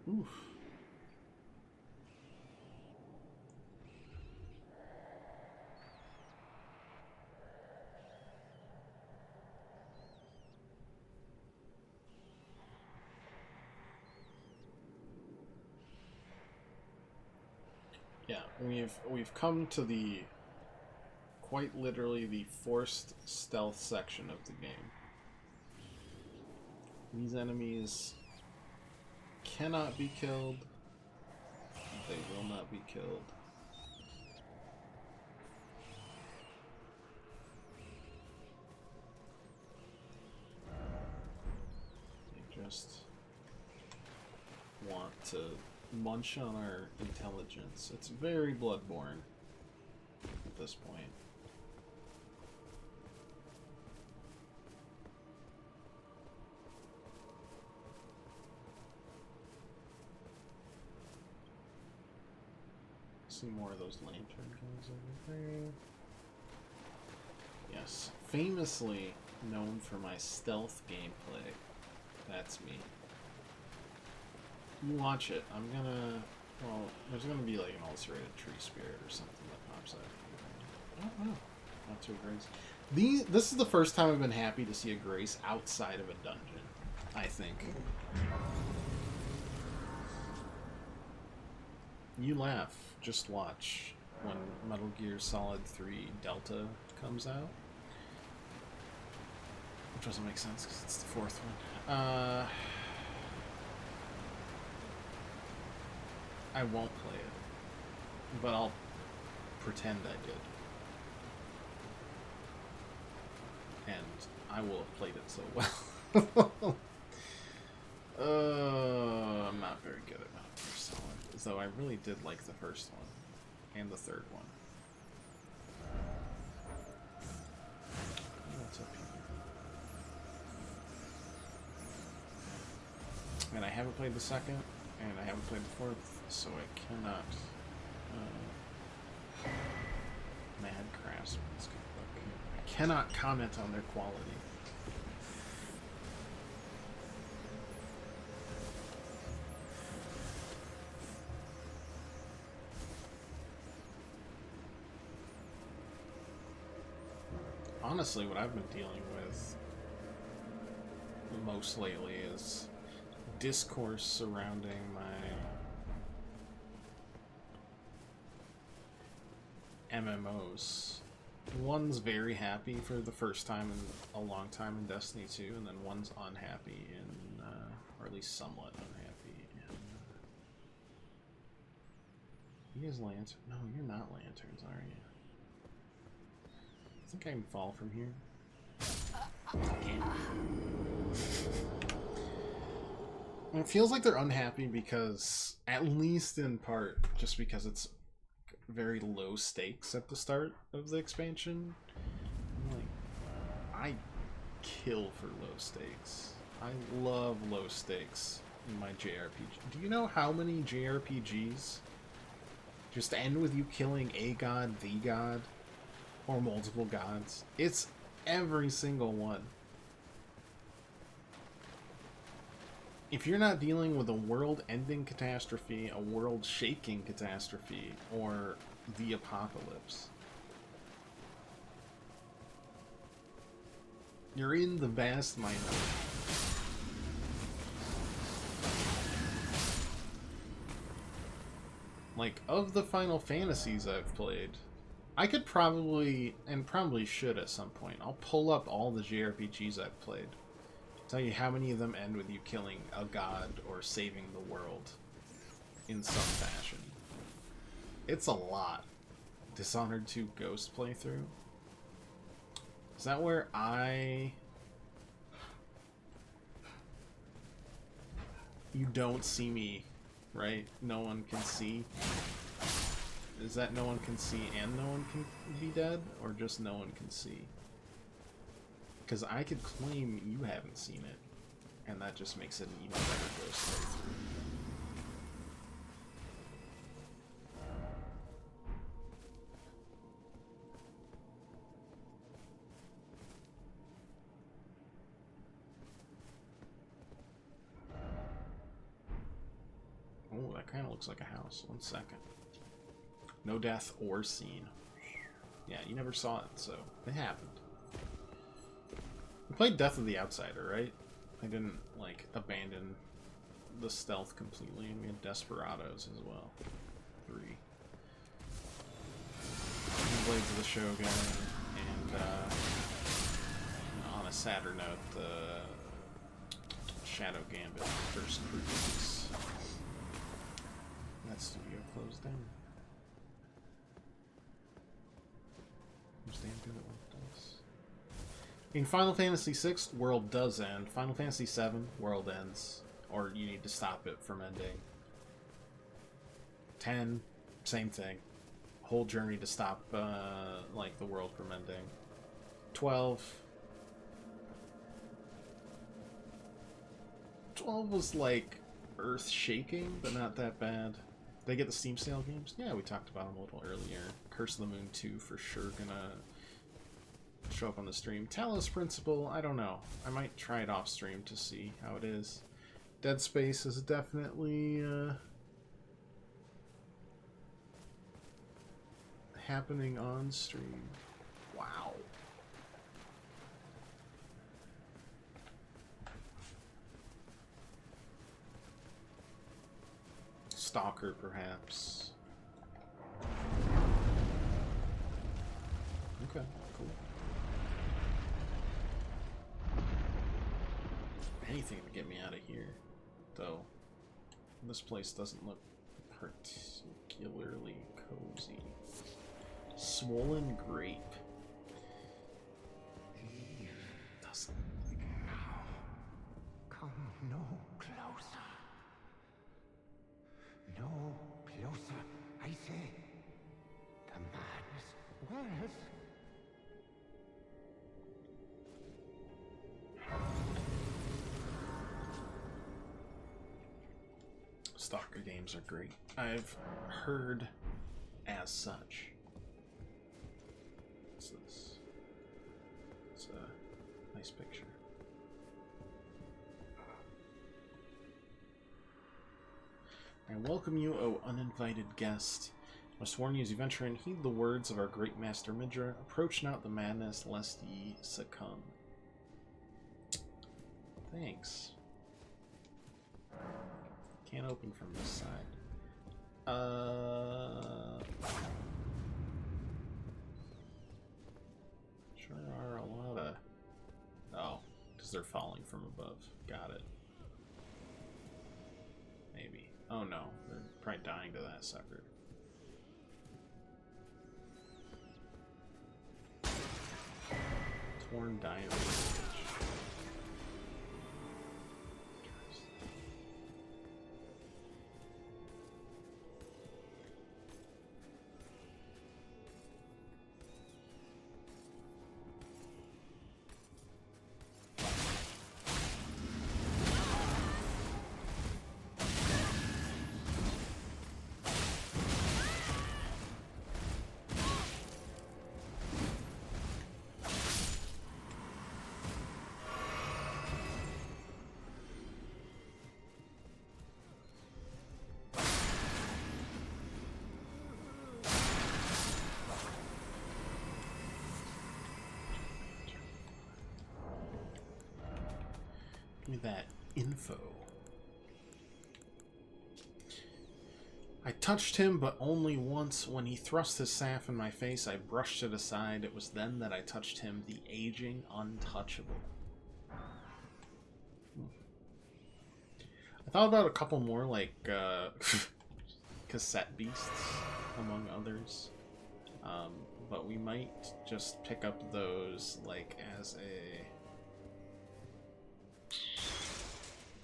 Speaker 1: Oof. Yeah, we've come to the quite literally the forced stealth section of the game. These enemies cannot be killed. They will not be killed. They just want to munch on our intelligence. It's very Bloodborne. this point. See more of those lantern guns over there. Yes, famously known for my stealth gameplay. That's me. You watch it. I'm gonna... Well, there's gonna be like an ulcerated tree spirit or something that pops out. Oh, no. Not too Grace. This is the first time I've been happy to see a Grace outside of a dungeon, I think. You laugh. Just watch when Metal Gear Solid 3 Delta comes out. Which doesn't make sense because it's the fourth one. I won't play it, but I'll pretend I did. And I will have played it so well. I'm not very good at Metal Gear Solid. Though I really did like the first one. And the third one. What's up here? And I haven't played the second, and I haven't played the fourth, so I cannot... Mad Craftsman's cookbook. I cannot comment on their quality. Honestly, what I've been dealing with most lately is discourse surrounding my MMOs. One's very happy for the first time in a long time in Destiny 2, and then one's unhappy in, or at least somewhat unhappy in... You guys lantern? No, you're not lanterns, are you? I think I can fall from here. It feels like they're unhappy because, at least in part, just because it's very low stakes at the start of the expansion. Like, I kill for low stakes. I love low stakes in my JRPG. Do you know how many JRPGs just end with you killing a god, the god? Or multiple gods. It's every single one. If you're not dealing with a world-ending catastrophe, a world-shaking catastrophe, or the apocalypse, you're in the vast minority. Like, of the Final Fantasies I've played, I could probably, and probably should at some point, I'll pull up all the JRPGs I've played. Tell you how many of them end with you killing a god or saving the world in some fashion. It's a lot. Dishonored 2 Ghost playthrough. Is that where You don't see me, right? No one can see. Is that no one can see and no one can be dead? Or just no one can see? Because I could claim you haven't seen it. And that just makes it an even better Ghost playthrough. Oh, that kind of looks like a house. 1 second. No death or scene. Yeah, you never saw it, so it happened. We played Death of the Outsider, right? I didn't, like, abandon the stealth completely, and we had Desperados as well. 3. Blades of the Shogun, and, on a sadder note, the Shadow Gambit First Cruise. That studio closed down. Damn good at what it does. In Final Fantasy VI, world does end. Final Fantasy VII, world ends. Or you need to stop it from ending. 10, same thing. Oh, whole journey to stop, like, the world from ending. 12. 12 was, like, earth-shaking, but not that bad. Did they get the Steam sale games? Yeah, we talked about them a little earlier. Curse of the Moon 2 for sure gonna show up on the stream. Talos Principle, I don't know. I might try it off stream to see how it is. Dead Space is definitely happening on stream. Wow. Stalker, perhaps. Okay, cool. Anything to get me out of here, though. This place doesn't look particularly cozy. Swollen Grape.
Speaker 5: Eve doesn't now. Come no closer. No closer, I say. The madness wears.
Speaker 1: Stalker games are great. I've heard as such. What's this? It's a nice picture. I welcome you, O uninvited guest. I must warn you as you venture in, heed the words of our great master Midra. Approach not the madness, lest ye succumb. Thanks. Can't open from this side. Sure are a lot of... Oh, because they're falling from above. Got it. Maybe. Oh no, they're probably dying to that sucker. Torn diamond. Give me that info. I touched him, but only once. When he thrust his staff in my face, I brushed it aside. It was then that I touched him, the aging untouchable. I thought about a couple more, like, cassette beasts, among others. But we might just pick up those, like, as a...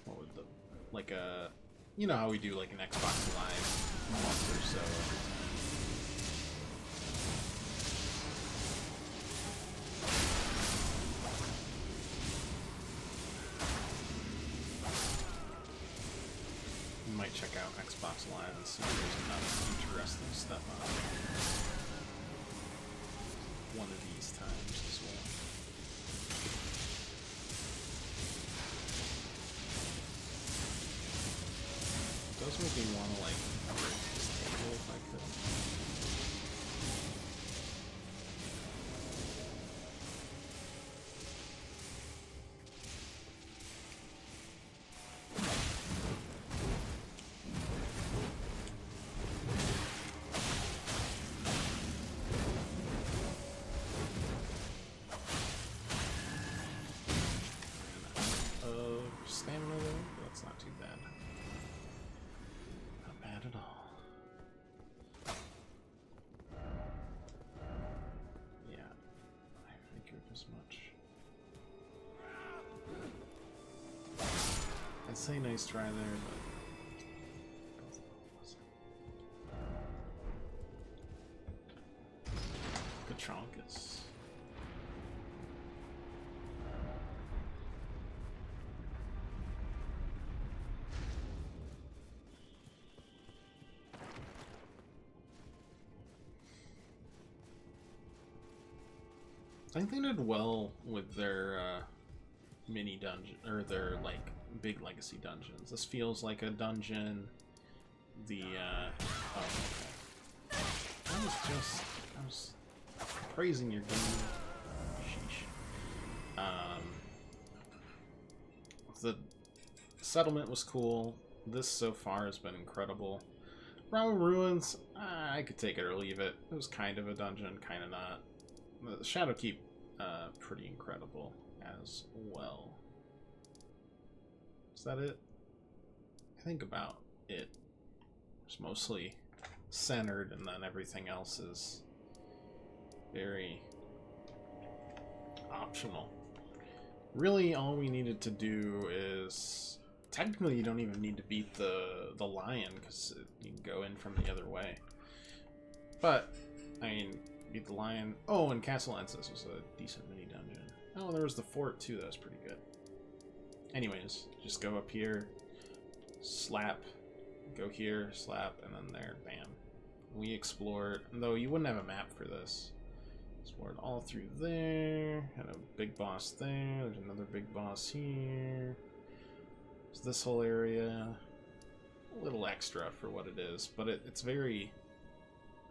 Speaker 1: What would the... Like a... You know how we do, like, an Xbox Live month or so. We might check out Xbox Live and see if there's enough interesting stuff on it. One of these times as well. It does make me want to, like, break this table if I could. Stamina though, but that's not too bad. Not bad at all. Yeah, I figured as much. I'd say nice try there, but I think they did well with their mini dungeon, or their like big legacy dungeons. This feels like a dungeon. The oh, okay. I was praising your game. Sheesh. The settlement was cool. This so far has been incredible. Realm Ruins, I could take it or leave it. It was kind of a dungeon, kind of not. The Shadowkeep, pretty incredible as well. Is that it? I think about it. It's mostly centered, and then everything else is very optional. Really, all we needed to do is... Technically, you don't even need to beat the lion, because you can go in from the other way. But, I mean, beat the lion... Oh, and Castle Ensis was a decent mini-dungeon. Oh, there was the fort, too. That was pretty good. Anyways, just go up here, slap, go here, slap, and then there, bam. We explored, though you wouldn't have a map for this. Explored all through there, had a big boss there, there's another big boss here. There's this whole area. A little extra for what it is, but it's very,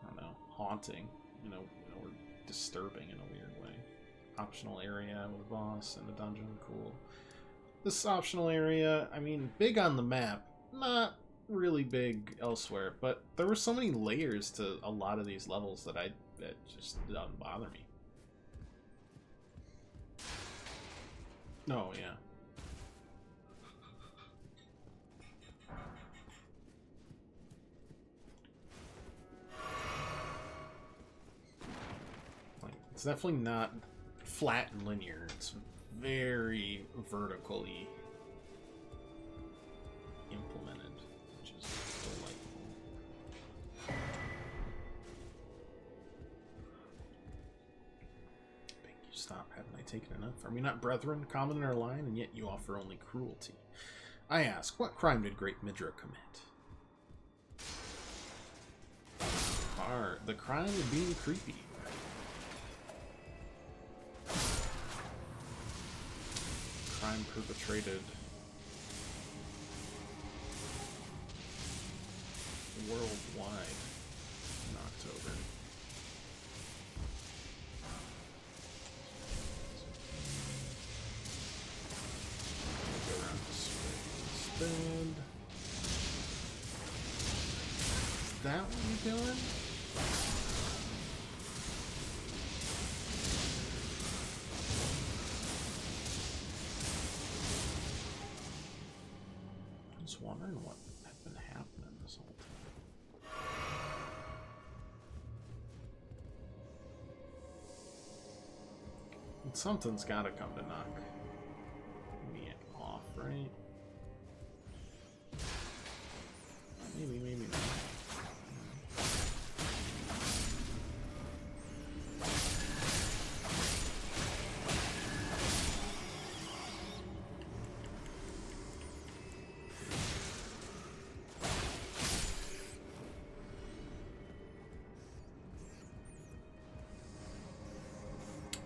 Speaker 1: I don't know, haunting, or disturbing in a weird way. Optional area with a boss and a dungeon, cool. This optional area, I mean, big on the map, not really big elsewhere, but there were so many layers to a lot of these levels that just doesn't bother me. Oh, yeah. Like, it's definitely not flat and linear. It's very vertically implemented, which is delightful. Beg you, stop. Haven't I taken enough? Are we not brethren, common in our line, and yet you offer only cruelty? I ask, what crime did great Midra commit? The crime of being creepy. Crime perpetrated worldwide in October. Go around this way instead. Is that what you're doing? Wondering what had been happening this whole time. And something's gotta come to knock me off, right? Maybe not.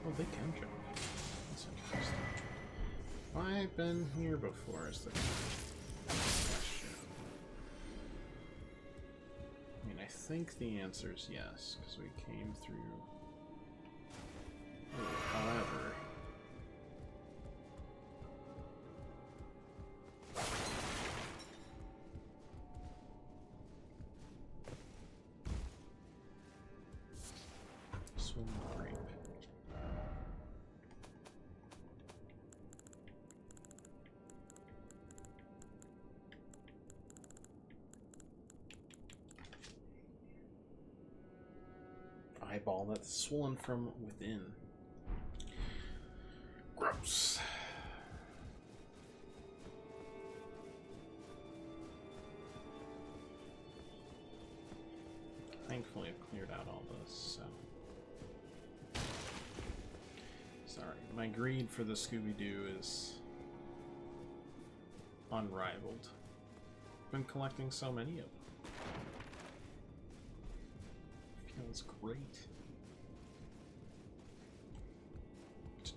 Speaker 1: Oh, they can jump. That's interesting. I've been here before, is the question. I mean, I think the answer is yes, because we came through. Oh, however. Swim grape. Eyeball that's swollen from within. Gross. Thankfully, I've cleared out all this, so. Sorry, my greed for the Scooby-Doo is unrivaled. I've been collecting so many of them. Feels great.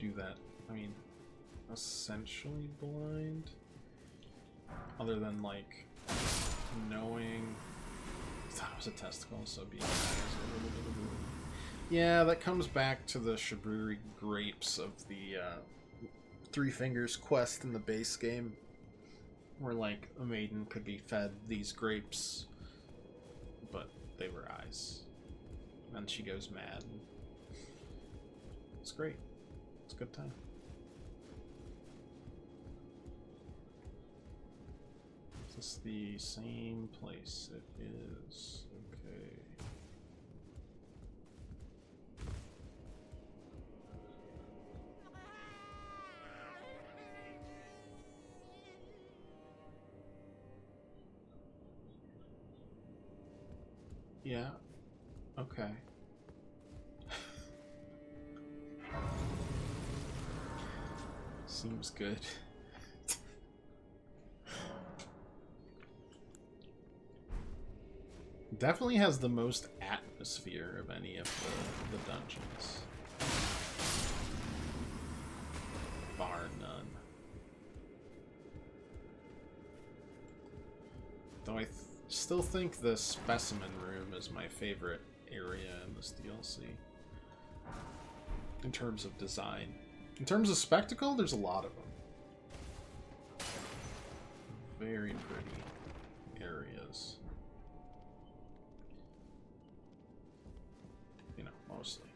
Speaker 1: do that? I mean, essentially blind? Other than, like, knowing... I thought it was a testicle, so being... Yeah, that comes back to the Shibruri grapes of the Three Fingers quest in the base game. Where, like, a maiden could be fed these grapes, but they were eyes. And she goes mad. It's great. It's a good time. Is this the same place? It is. Okay. Yeah. Okay. Seems good. Definitely has the most atmosphere of any of the dungeons. Bar none. Though I still think the specimen room is my favorite area in this DLC. In terms of design. In terms of spectacle, there's a lot of them. Very pretty areas. You know, mostly.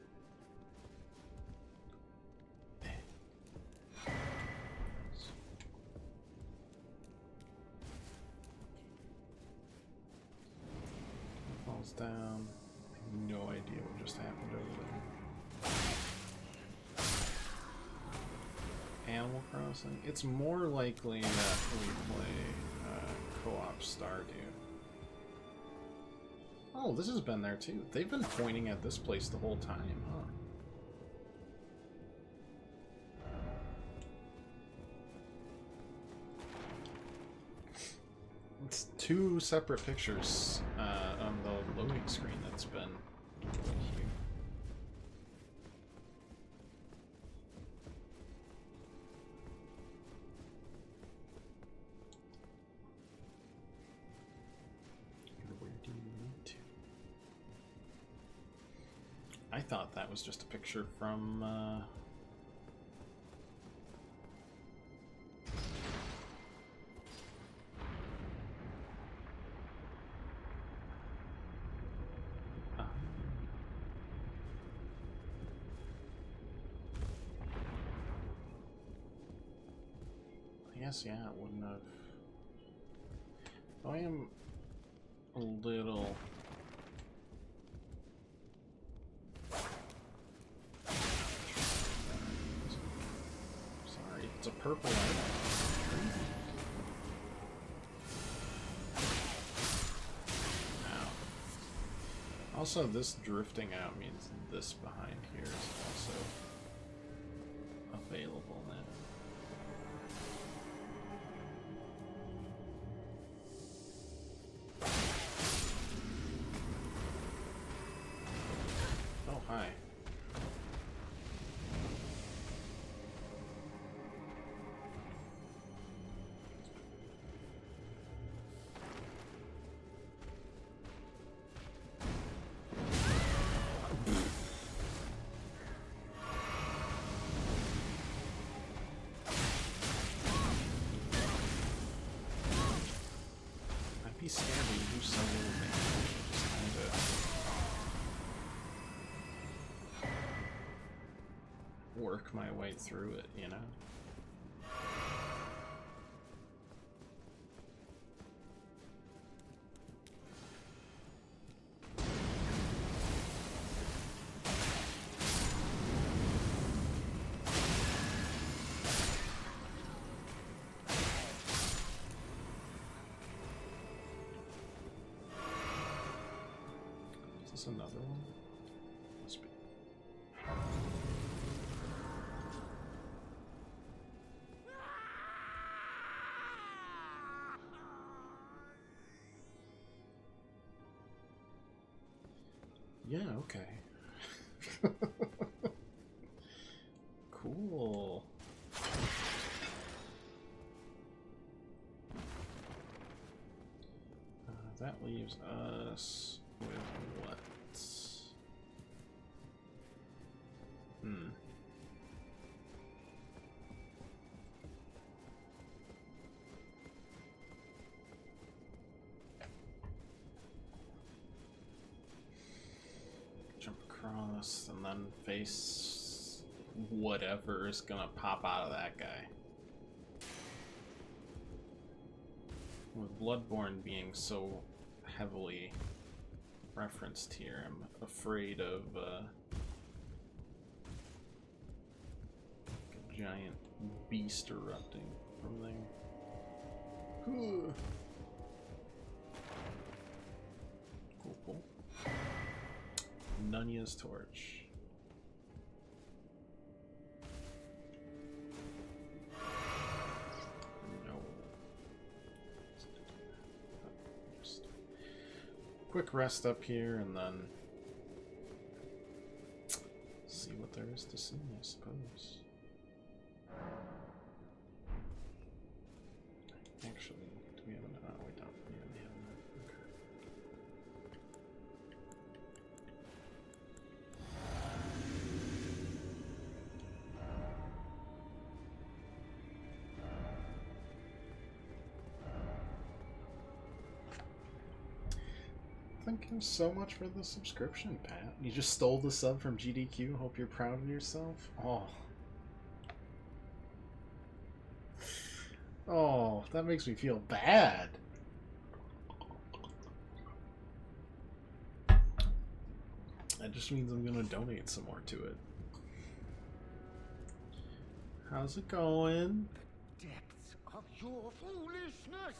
Speaker 1: Falls down. I have no idea what just happened over there. Animal Crossing? It's more likely that we play co-op Stardew. Oh, this has been there too. They've been pointing at this place the whole time, huh? It's two separate pictures on the loading screen that's been here. Where do you need to? I thought that was just a picture from I guess, yeah, it wouldn't have. I am a little... Sorry, it's a purple item. Ow. Also, this drifting out means this behind here is also available now. Hi. I'd be scared when you do so little damage. Just kinda work my way through it, you know? Is this another one? Must be. Yeah, okay. Cool. That leaves us with what? Jump across and then face whatever is gonna pop out of that guy. With Bloodborne being so heavily referenced here, I'm afraid of a giant beast erupting from there. Cool, cool. Nunya's torch. Quick rest up here and then see what there is to see, I suppose. Actually, do we have an... Oh, we don't. Yeah, we have that. Okay. Thank you so much for the subscription, Pat. You just stole the sub from GDQ. Hope you're proud of yourself. Oh, that makes me feel bad. That just means I'm gonna donate some more to it. How's it going?
Speaker 5: The depths of your foolishness.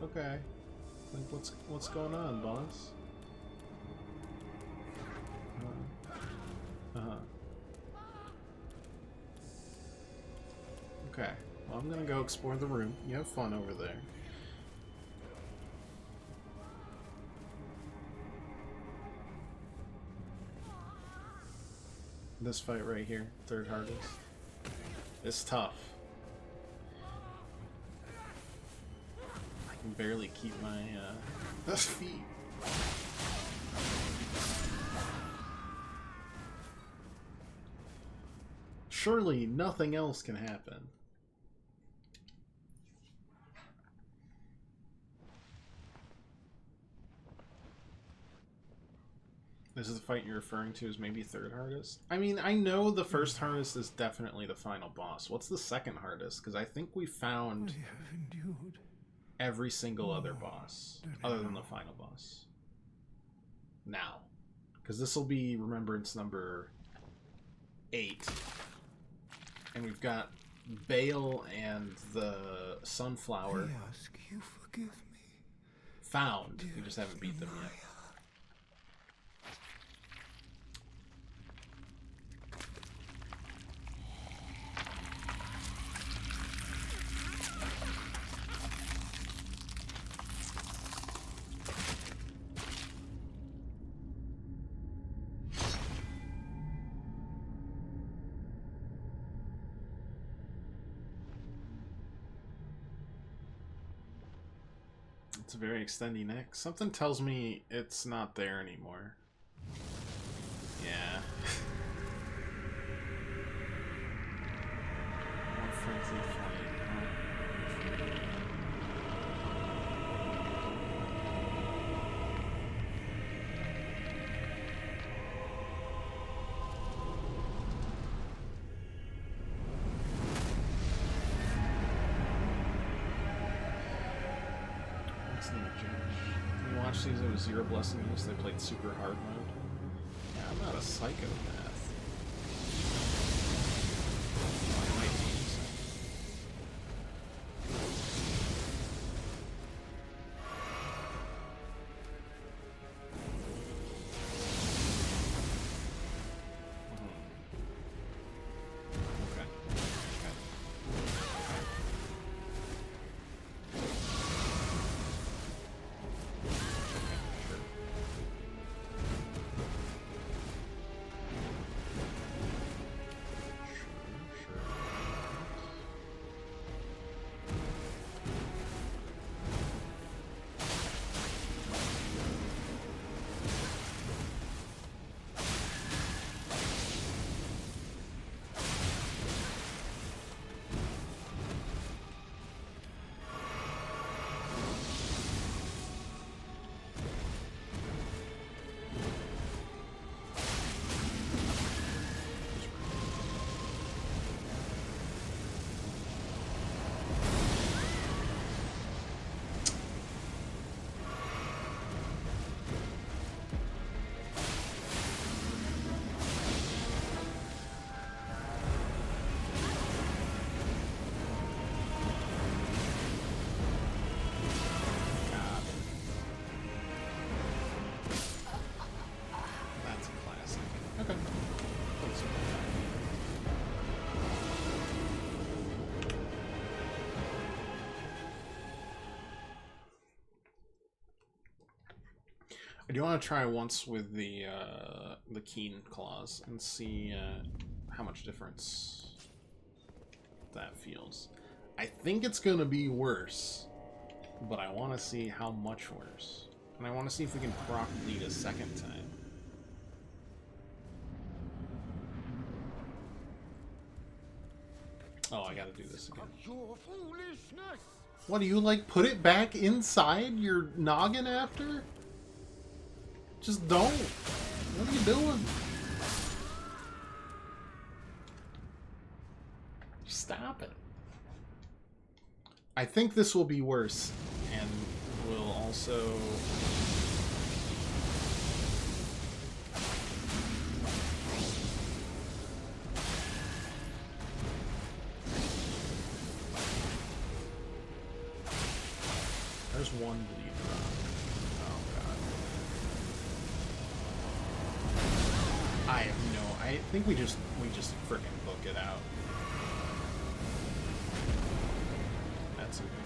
Speaker 1: Okay. Like, what's going on, boss? Okay. Well, I'm gonna go explore the room. You have fun over there. This fight right here, third hardest. It's tough. I can barely keep my feet. Surely nothing else can happen. This is the fight you're referring to as maybe third hardest? I mean, I know the first hardest is definitely the final boss. What's the second hardest? Because I think we found every single other boss, other than the final boss. Now. Because this will be Remembrance number 8. And we've got Bale and the Sunflower
Speaker 5: I ask you forgive me.
Speaker 1: found. We just haven't beat them yet. It's a very extending neck. Something tells me it's not there anymore. Yeah. More friendly fight. Can you watch these? It was Zero Blessing Use. They played super hard mode. Yeah, I'm not a psychopath. I might be insane. Okay. I do want to try once with the keen claws and see how much difference that feels. I think it's gonna be worse, but I want to see how much worse, and I want to see if we can proc bleed a second time. Oh, I gotta do this again. What do you like? Put it back inside your noggin after? Just don't. What are you doing? Stop it. I think this will be worse, and will also... There's one bleed rock. Oh god. I have no... I think we just freaking book it out. That's a good one.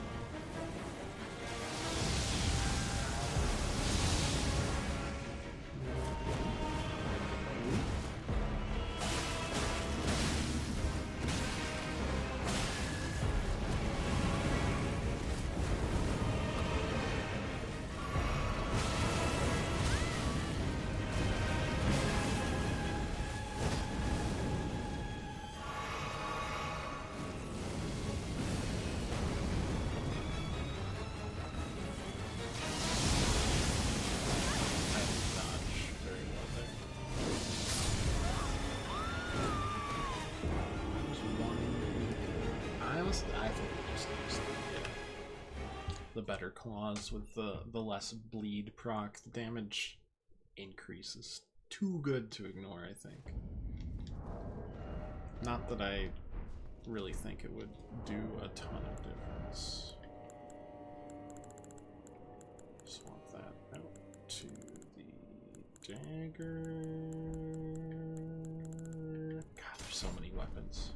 Speaker 1: I think we just use the better claws with the less bleed proc. The damage increase is too good to ignore, I think. Not that I really think it would do a ton of difference. Swap that out to the dagger. God, there's so many weapons.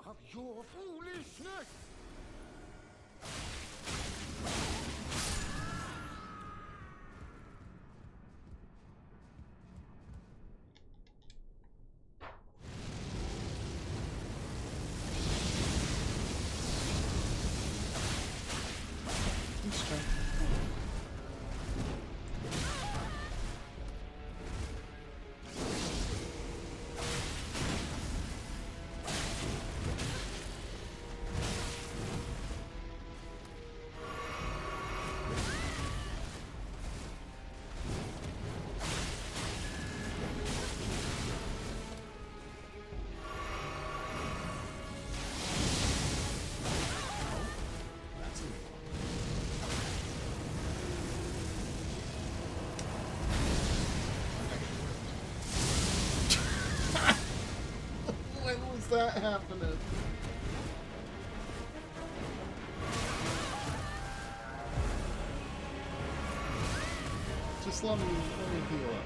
Speaker 5: Of your foolishness!
Speaker 1: Let's try. That happening? Just let me heal up.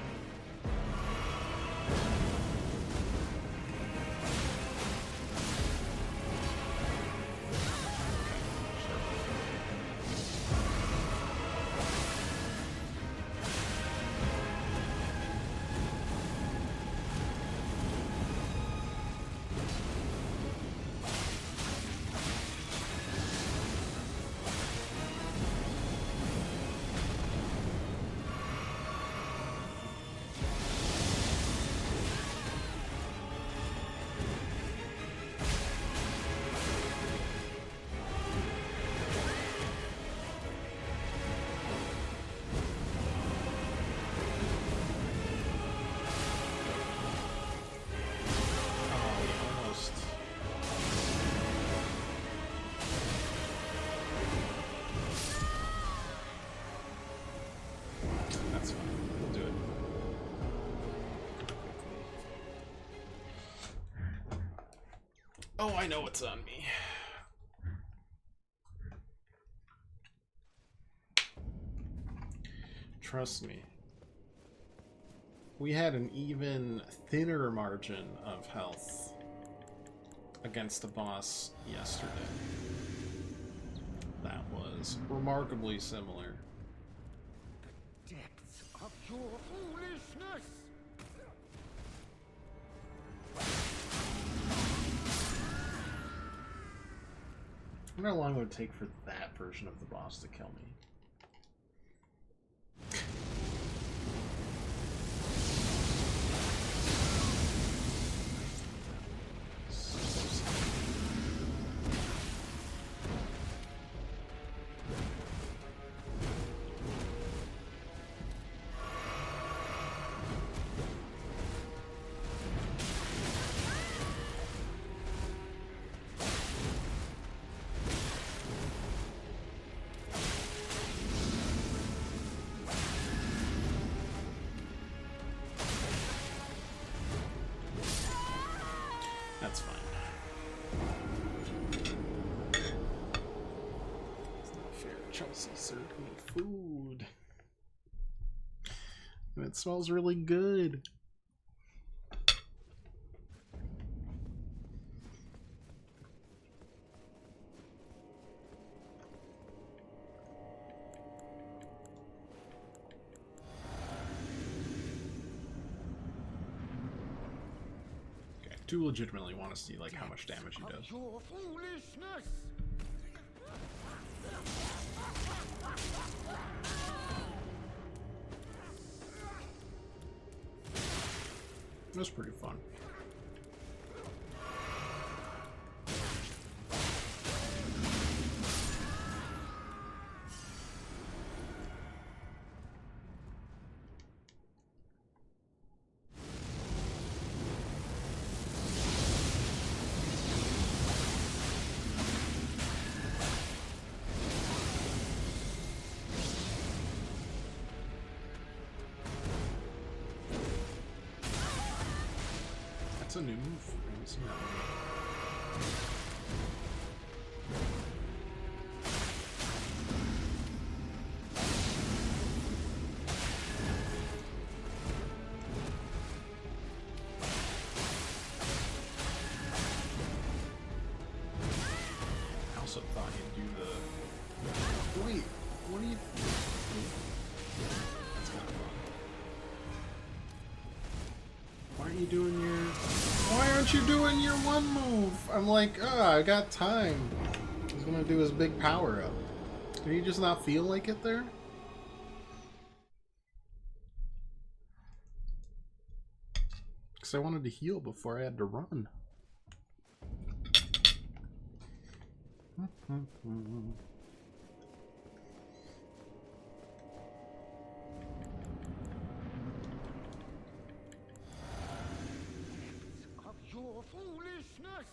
Speaker 1: Oh, I know what's on me. Trust me. We had an even thinner margin of health against the boss yesterday. That was remarkably similar.
Speaker 5: The depths of your foolishness!
Speaker 1: I wonder how long it would take for that version of the boss to kill me. That's fine. It's not fair. Chelsea served me food. And it smells really good. I do legitimately want to see like how much damage he does.
Speaker 5: Your foolishness!
Speaker 1: It was pretty fun. That's a new move. I haven't seen that one. I also thought he'd do the... Wait, what do you... That's kind of fun. Why aren't you doing your... Why aren't you doing your one move? I'm like, I got time. He's gonna do his big power up. Did he just not feel like it there? Because I wanted to heal before I had to run.
Speaker 5: Of your foolishness!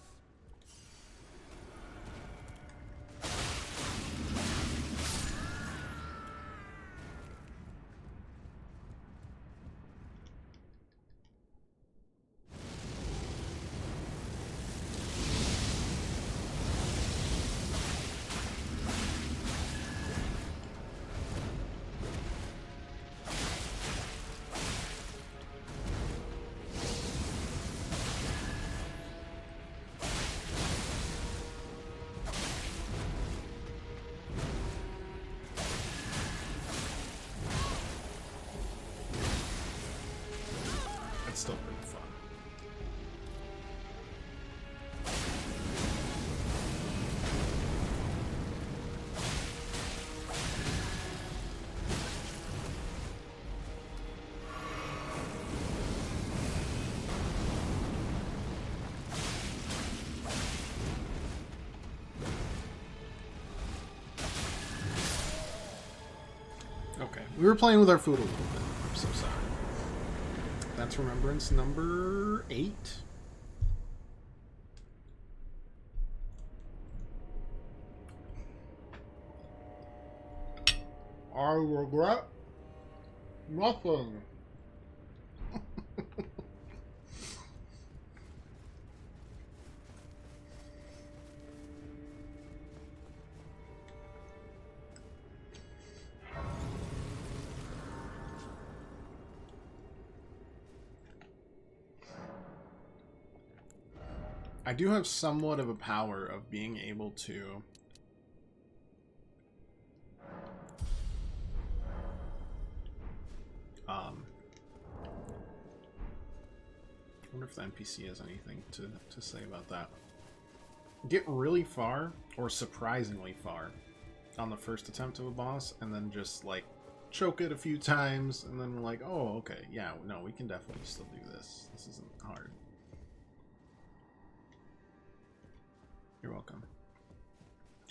Speaker 1: It's still pretty fun. Okay, we were playing with our food a little bit. I'm so sorry. That's remembrance number 8. I regret nothing. I do have somewhat of a power of being able to I wonder if the NPC has anything to say about that. Get really far, or surprisingly far, on the first attempt of a boss, and then just, like, choke it a few times, and then we're like, oh, okay, yeah, no, we can definitely still do this. This isn't hard. You're welcome.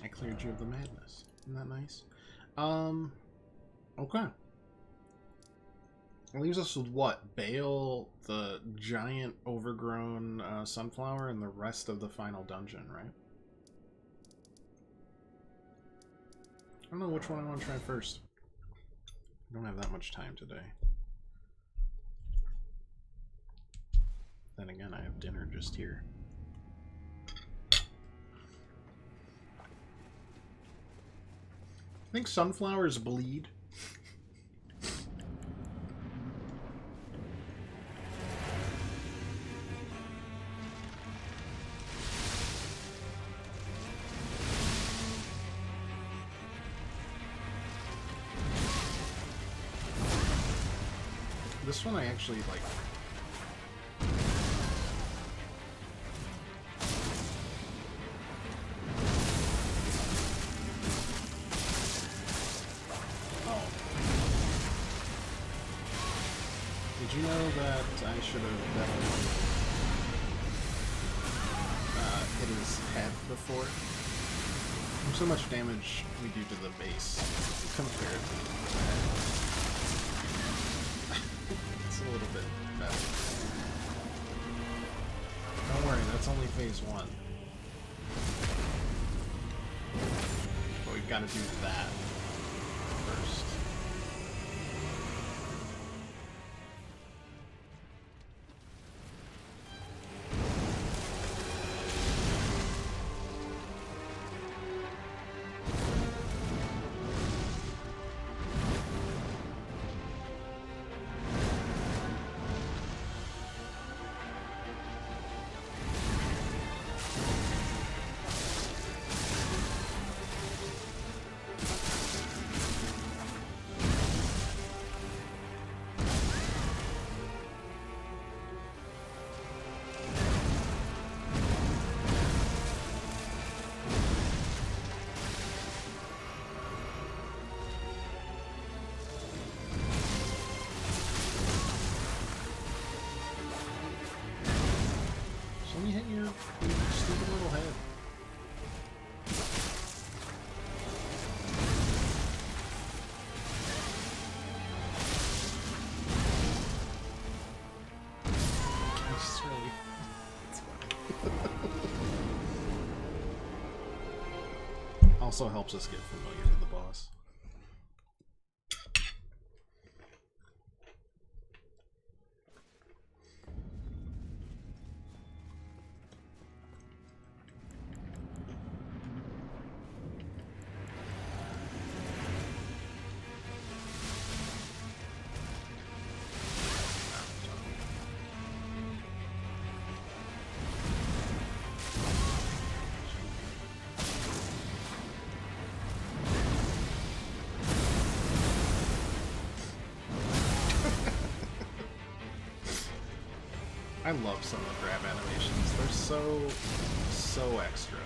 Speaker 1: I cleared you of the madness. Isn't that nice? Okay. It leaves us with what? Bale, the giant overgrown sunflower, and the rest of the final dungeon, right? I don't know which one I want to try first. I don't have that much time today. Then again, I have dinner just here. I think sunflowers bleed. This one I actually like. Oh. Did you know that I should have definitely hit his head before? There's so much damage we do to the base compared to the head. A little bit better. Don't worry, that's only phase 1. But we've got to do that first. Let me hit your stupid little head. It's really... It's funny. Also helps us get familiar with the boss. I love some of the grab animations. They're so extra.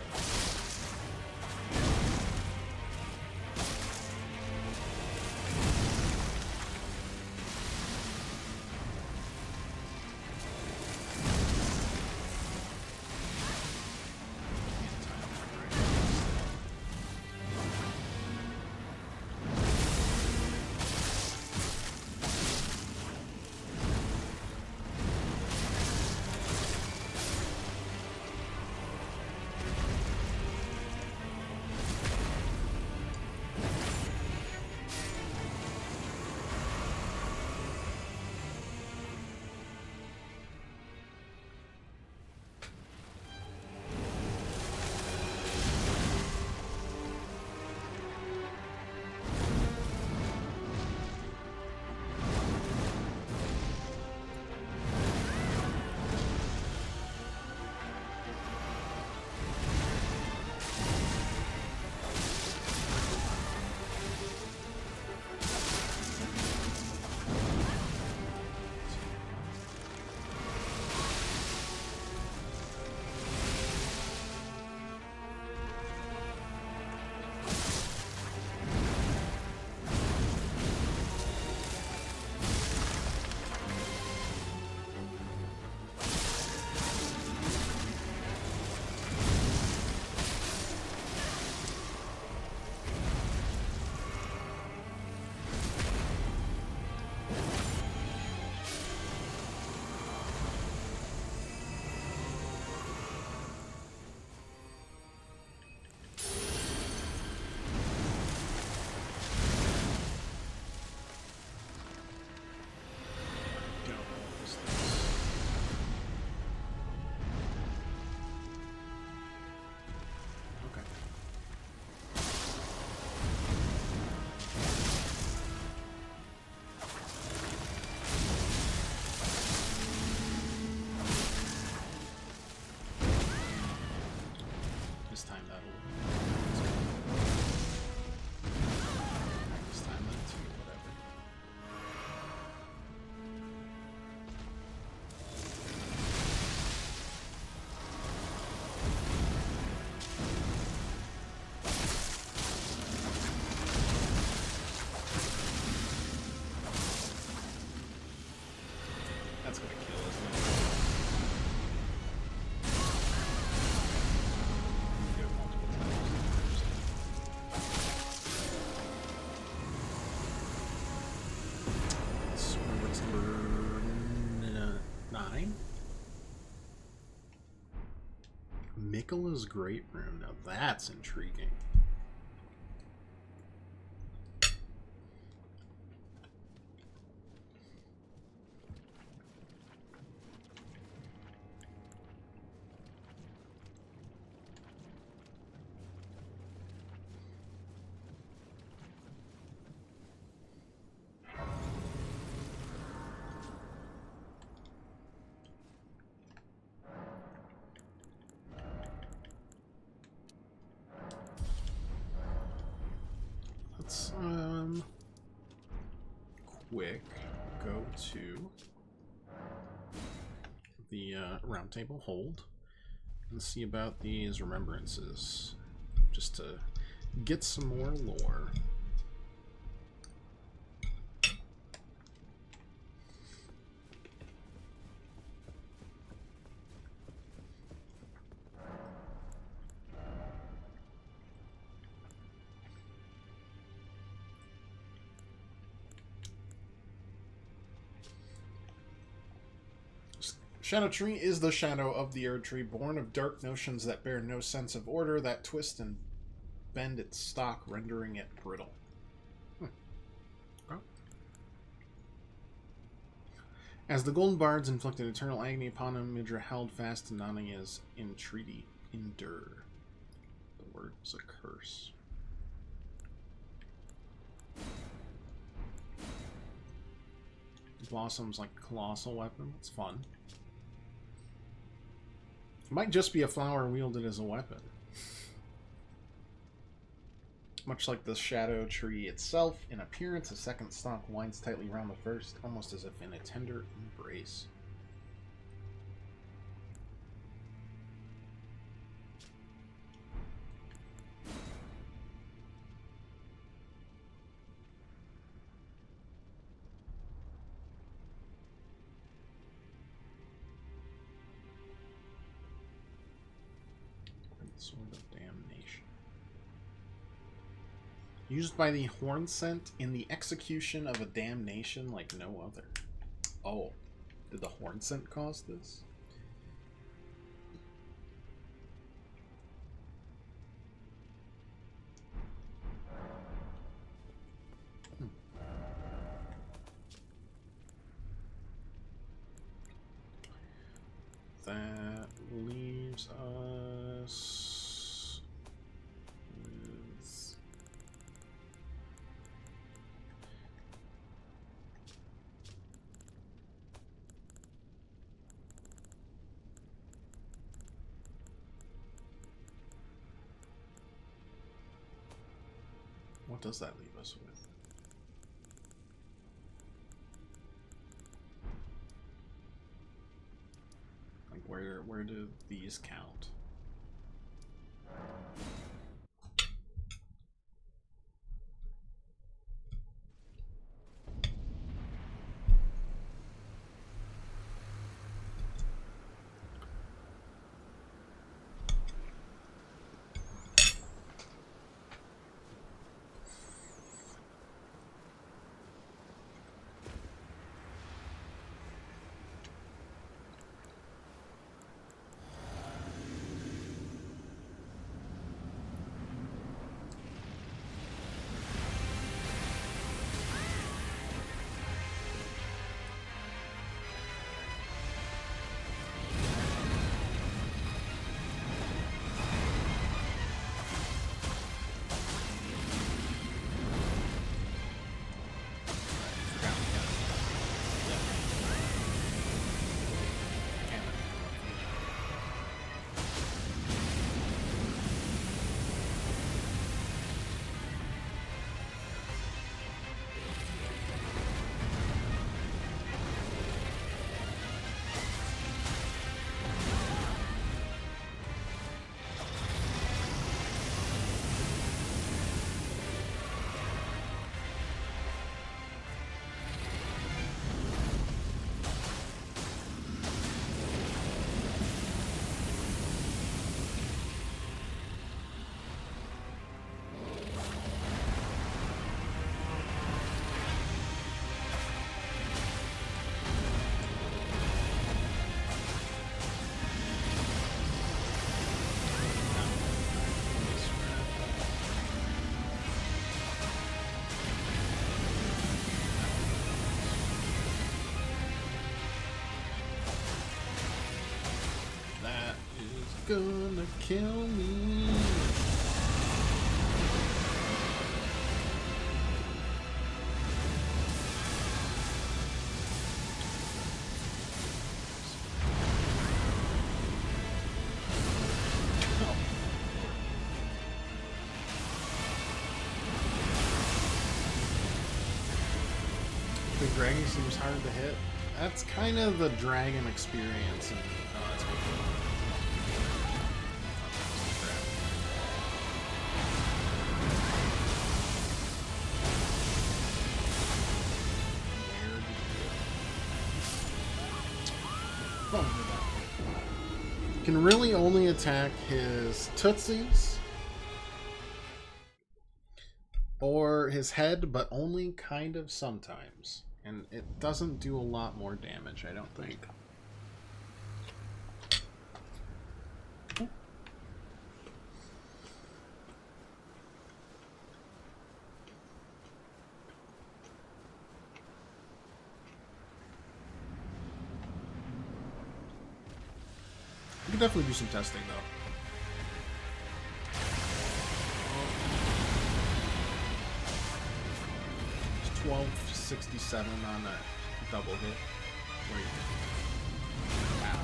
Speaker 1: Miquella's Great Rune. Now that's intriguing. Let's quick go to the round table hold and see about these remembrances, just to get some more lore. Shadow Tree is the shadow of the Erdtree, born of dark notions that bear no sense of order, that twist and bend its stock, rendering it brittle. Okay. As the Golden Bards inflicted eternal agony upon him, Midra held fast to Nania's entreaty. Endure. The word was a curse. Blossoms like a colossal weapon. That's fun. It might just be a flower wielded as a weapon. Much like the Shadow Tree itself, in appearance, a second stalk winds tightly around the first, almost as if in a tender embrace. Sword of Damnation. Used by the Horn Scent in the execution of a damnation like no other. Oh, did the Horn Scent cause this? That leaves us with what does that leave us with? Where do these count? gonna kill me. The dragon seems hard to hit. That's kind of the dragon experience. And, oh, that's good. Can really only attack his tootsies or his head, but only kind of sometimes. And it doesn't do a lot more damage, I don't think. We could definitely do some testing, though. 1267 on that double hit. Wow.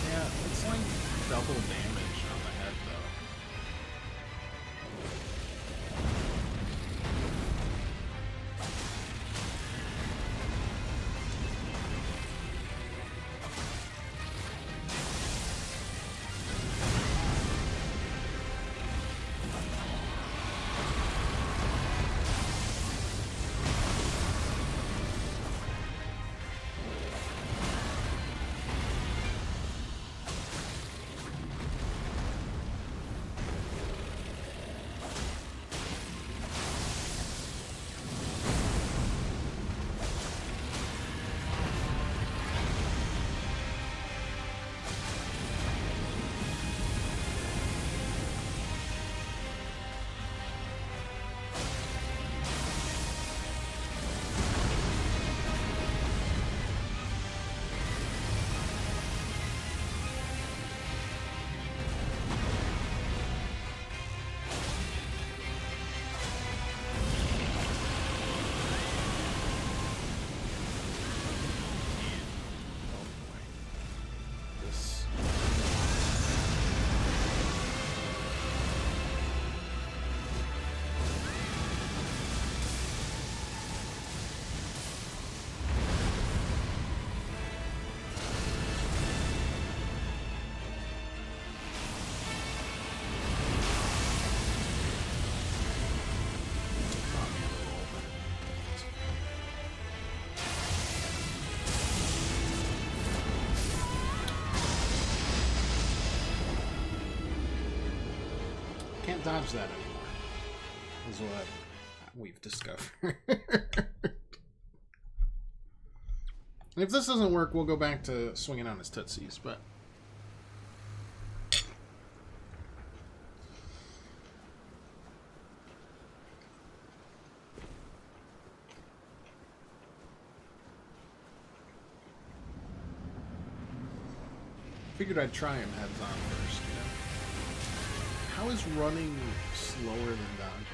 Speaker 1: Yeah, it's like double damage on the head, though. Can't dodge that anymore, is what we've discovered. If this doesn't work, we'll go back to swinging on his tootsies, but... Figured I'd try him heads on first, you know? How is running slower than dodging?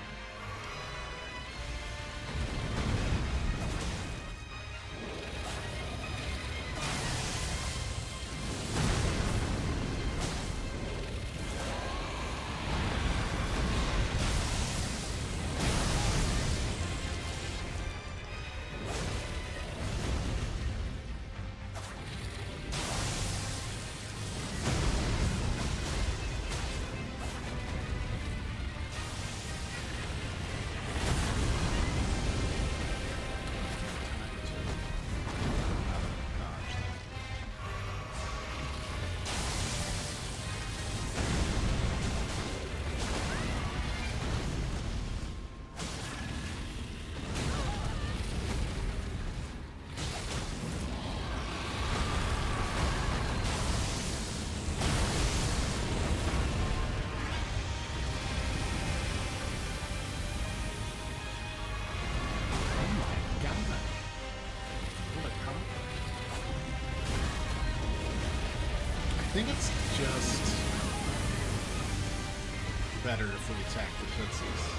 Speaker 1: think it's just better if we attack the Tootsies.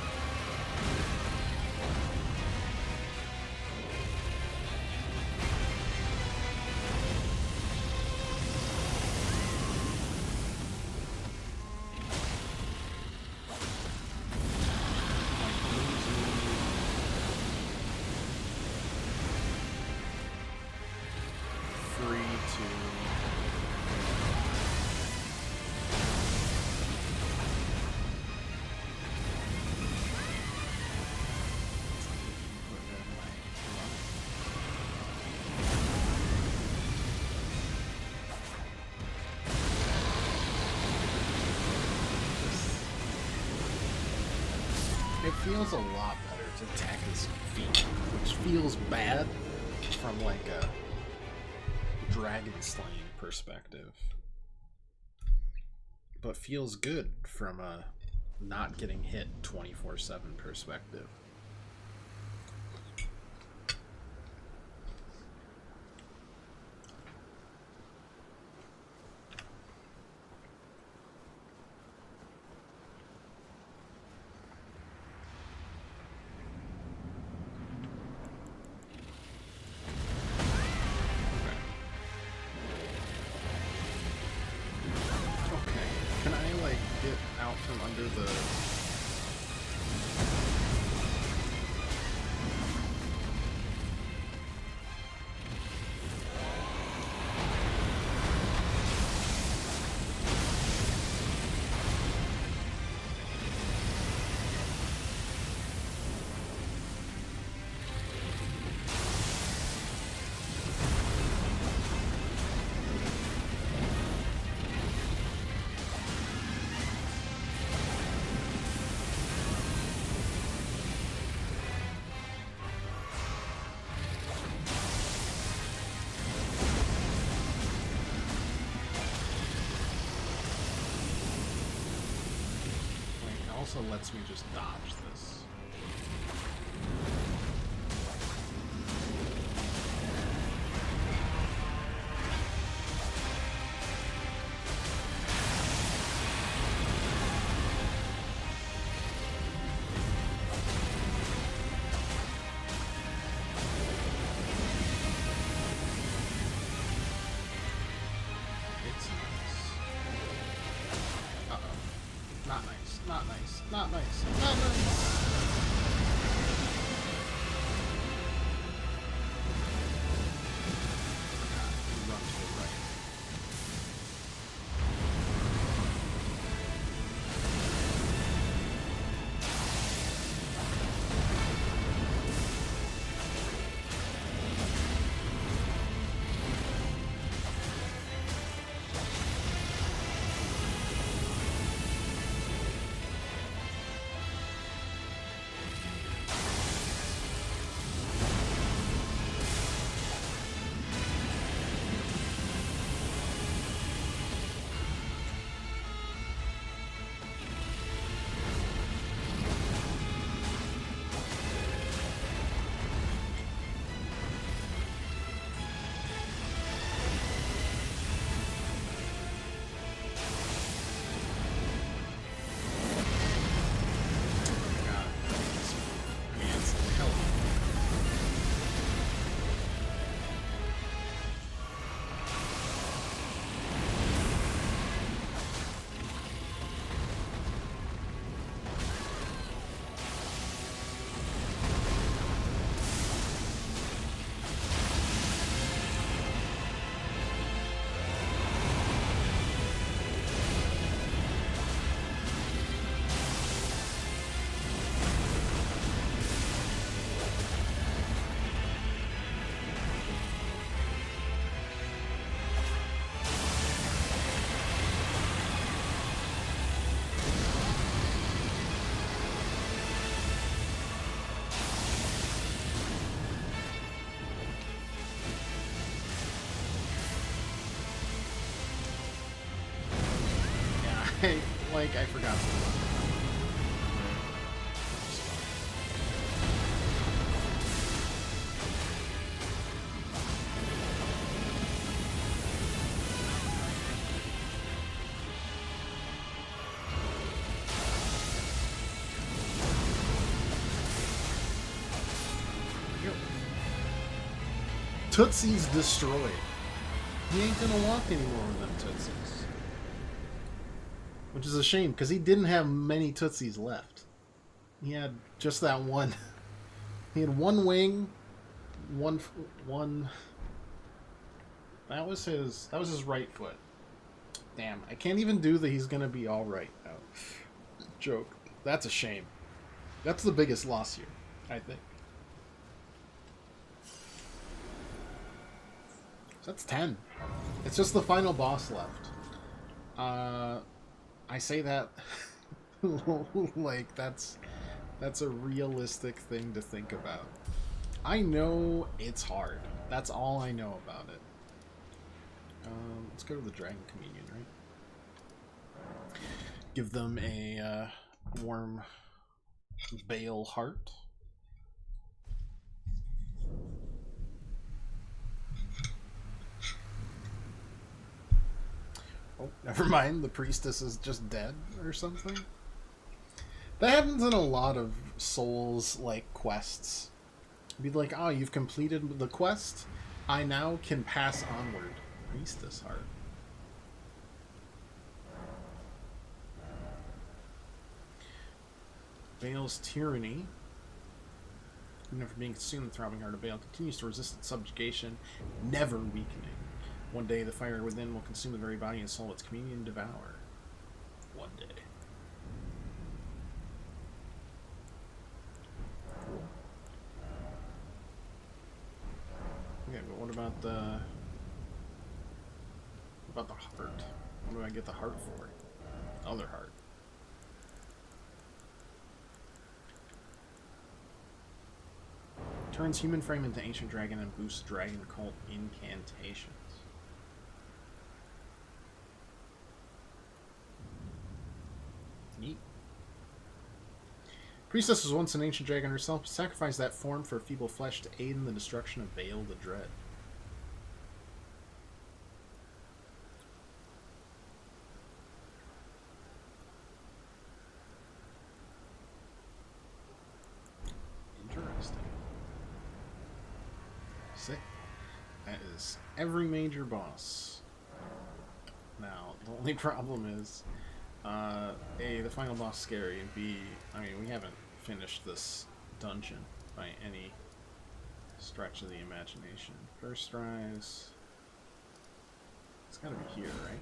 Speaker 1: It feels a lot better to attack his feet, which feels bad from like a dragon slaying perspective, but feels good from a not getting hit 24/7 perspective. From under the... also lets me just dodge this. Not nice. Not nice. Run to the right. I forgot something. Tootsie's destroyed. He ain't gonna walk anymore with them Tootsies. Which is a shame, because he didn't have many Tootsies left. He had just that one. He had one wing, one. That was his right foot. Damn, I can't even do the he's gonna be alright now joke. That's a shame. That's the biggest loss here, I think. So that's 10. It's just the final boss left. I say that like that's a realistic thing to think about. I know it's hard. That's all I know about it. Let's go to the Dragon Communion, right? Give them a warm bale heart. Oh, never mind. The priestess is just dead or something. That happens in a lot of Souls-like quests. Be like, oh, you've completed the quest. I now can pass onward. Priestess heart. Bale's tyranny. Even after being consumed, the throbbing heart of Bale continues to resist its subjugation, never weakening. One day, the fire within will consume the very body and soul its communion devour. One day. Cool. Okay, but what about the heart? What do I get the heart for? Other heart. Turns human frame into ancient dragon and boosts dragon cult incantations. Neat. Priestess was once an ancient dragon herself. Sacrificed that form for feeble flesh to aid in the destruction of Bale the Dread. Interesting. Sick. That is every major boss. Now, the only problem is, A, the final boss is scary, and B, I mean, we haven't finished this dungeon by any stretch of the imagination. First rise. It's gotta be here, right?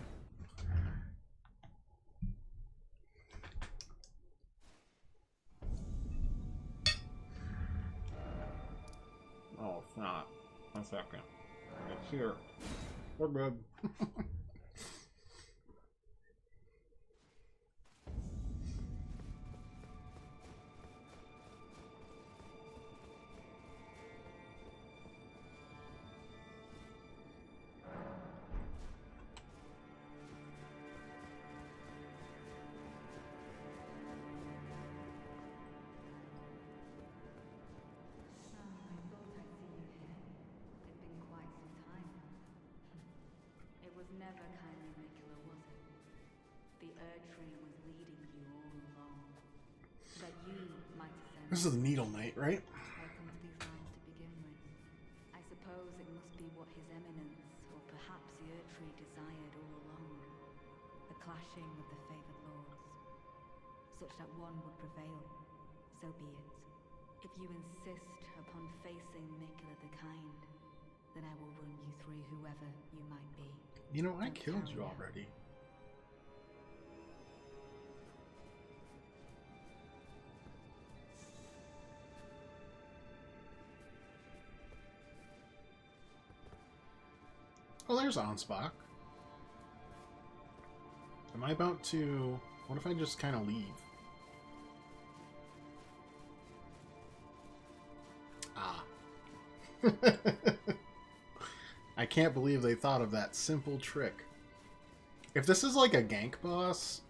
Speaker 1: Oh, it's not. 1 second. It's here. We're good.
Speaker 6: Never kindly Nicola, was it? The Erdtree was leading you all along. But you might have sent
Speaker 1: This is the Needle Knight, right?
Speaker 6: welcome to these lands to begin with. I suppose it must be what His Eminence, or perhaps the Erdtree, desired all along. The clashing of the favoured lords. Such that one would prevail. So be it. If you insist upon facing Nicola the Kind, then I will run you through whoever you might be.
Speaker 1: You know, I killed you already. Oh, there's Ansbach. Am I about to... What if I just kind of leave? Ah. I can't believe they thought of that simple trick. If this is like a gank boss...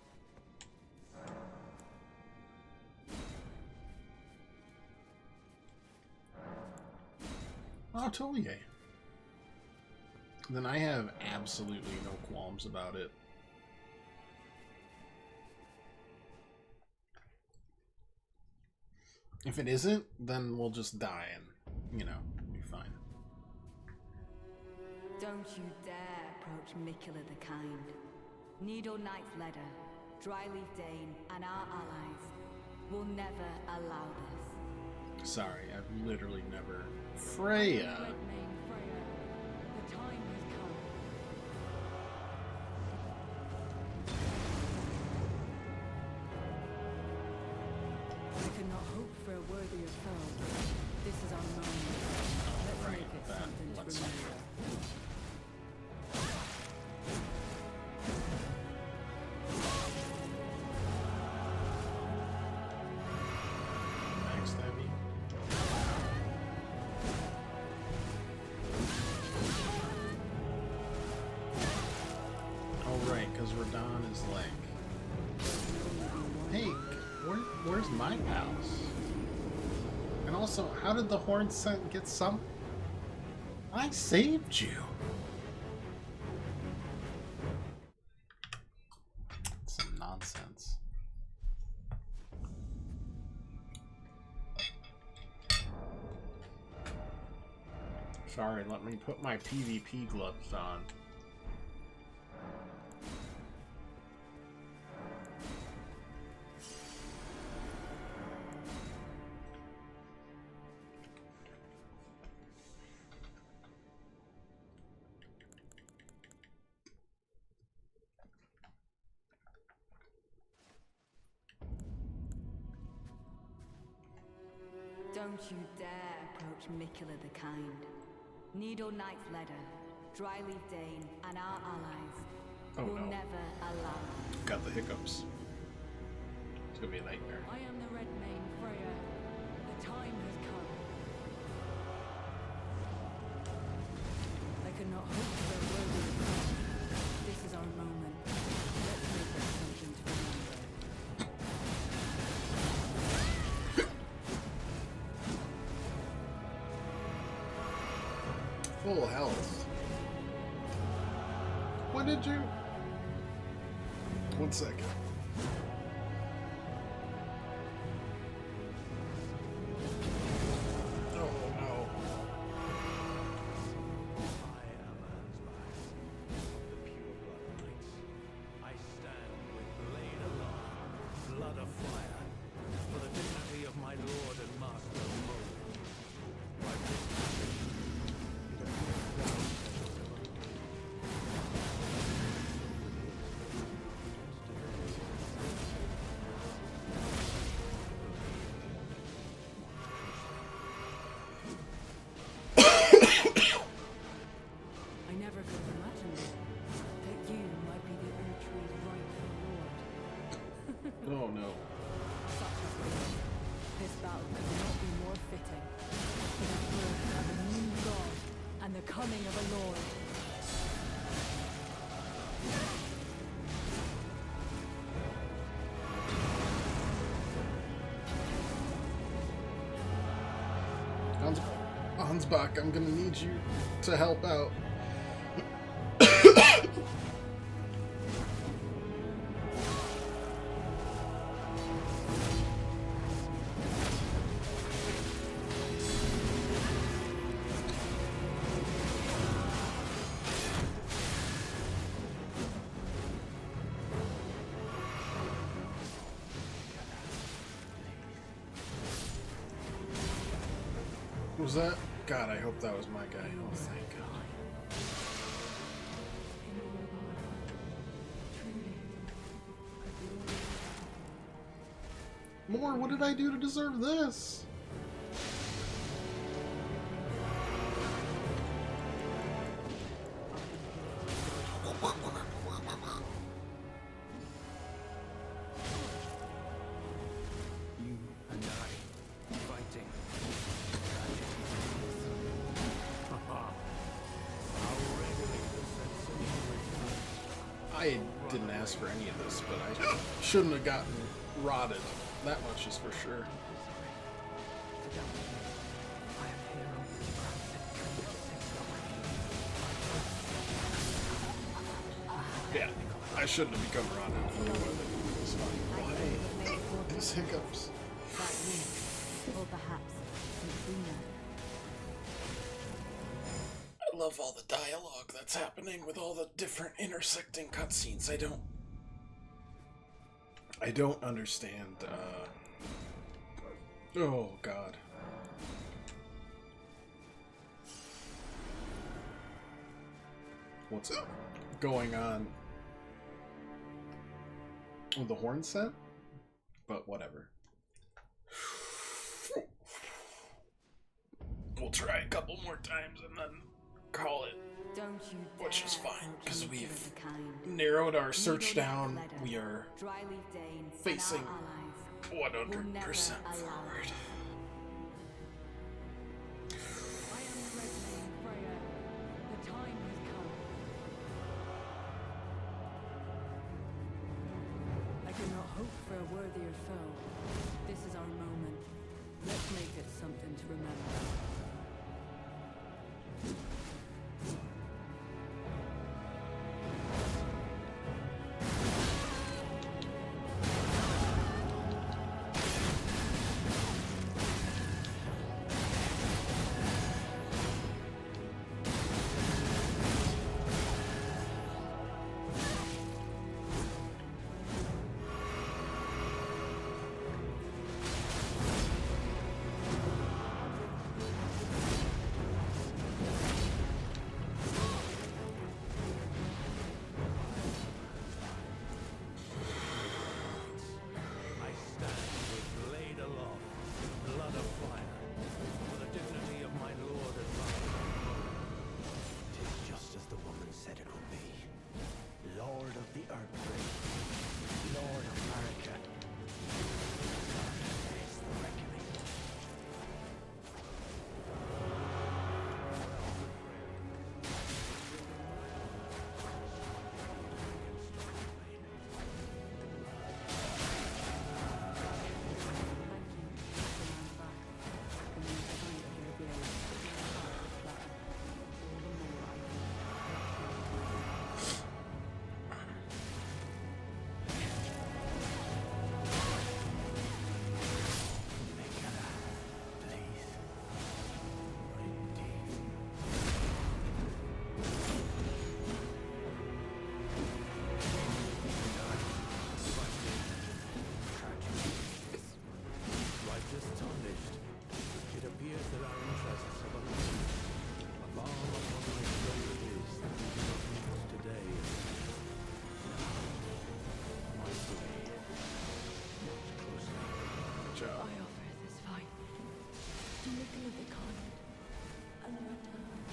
Speaker 1: Oh, totally. Then I have absolutely no qualms about it. If it isn't, then we'll just die and, you know, be fine.
Speaker 6: Don't you dare approach Mikula the Kind. Needle Knight's leader, Dryleaf Dane, and our allies will never allow this.
Speaker 1: Sorry, I've literally never. Freya!
Speaker 2: Redmane Freya, the time has come.
Speaker 4: We could not hope for a worthier foe. This is our moment. Let's
Speaker 1: Right,
Speaker 4: make it
Speaker 1: that-
Speaker 4: something to
Speaker 1: let's-
Speaker 4: remember.
Speaker 1: Backstab me. Oh right, because Radon is like, hey, where's my pals? And also, how did the Horn Scent get some? I saved you. Some nonsense. Sorry, let me put my PvP gloves on.
Speaker 6: Don't you dare approach Mikula the Kind. Needle Knight's leader, Dryleaf Dane, and our allies
Speaker 1: Oh
Speaker 6: will
Speaker 1: no.
Speaker 6: never allow this.
Speaker 1: Got the hiccups. It's gonna be a nightmare.
Speaker 2: I am the Redmane Freya. The time has come.
Speaker 4: I could not hope for a worthier foe. This is our moment. Let's make it something to remember.
Speaker 1: Full health. What did you? 1 second. Oh no.
Speaker 5: I am Erdtree, of the pure blood knights. I stand with blade aloft, blood of fire, for the dignity of my lord and master Mold. My
Speaker 4: I never could have imagined that you might be the Erdtree's rightful lord.
Speaker 1: Oh no.
Speaker 4: Such is life. This battle could not be more fitting for the birth of a new god and the coming of a lord.
Speaker 1: Hansbach, I'm gonna need you to help out. Was that? God, I hope that was my guy. Oh, thank God. More, what did I do to deserve this?
Speaker 5: You and I fighting.
Speaker 1: I didn't ask for any of this, but I shouldn't have gotten rotted. That much is for sure. Yeah, I shouldn't have become rotted. I don't know why it's fine. Why? These hiccups.
Speaker 6: That you, or perhaps Mitrina.
Speaker 1: I love all the dialogue that's happening with all the different intersecting cutscenes. I don't understand, oh, God. What's going on with the horn set? But whatever. We'll try a couple more times and then call it.
Speaker 6: Don't you
Speaker 1: Which is
Speaker 6: dare
Speaker 1: fine,
Speaker 6: approach
Speaker 1: because
Speaker 6: me,
Speaker 1: we've
Speaker 6: killers of kind.
Speaker 1: narrowed our
Speaker 6: Needle
Speaker 1: search
Speaker 6: neck
Speaker 1: down.
Speaker 6: letter,
Speaker 1: We are
Speaker 6: Dryleaf Danes, and
Speaker 1: facing
Speaker 6: our allies.
Speaker 1: 100%
Speaker 6: allow
Speaker 1: forward.
Speaker 4: I am ready, Freya. The time has come. I cannot hope for a worthier foe. This is our moment. Let's make it something to remember.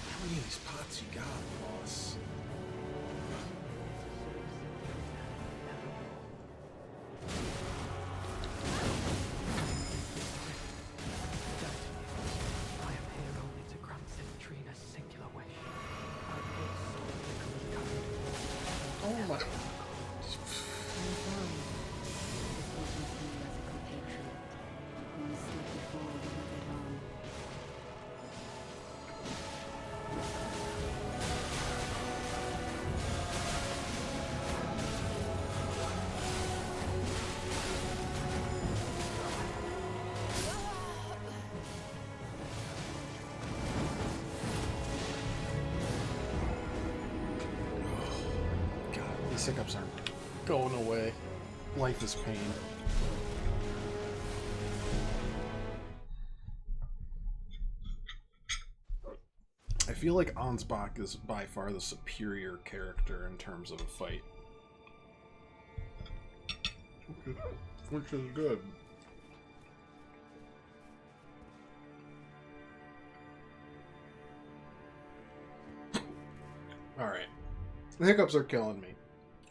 Speaker 1: How many of these pots you got, boss?
Speaker 2: I am here only to grant Trina's singular wish.
Speaker 1: Oh my. These hiccups aren't going away. Life is pain. I feel like Ansbach is by far the superior character in terms of a fight. Which is good. Alright. The hiccups are killing me.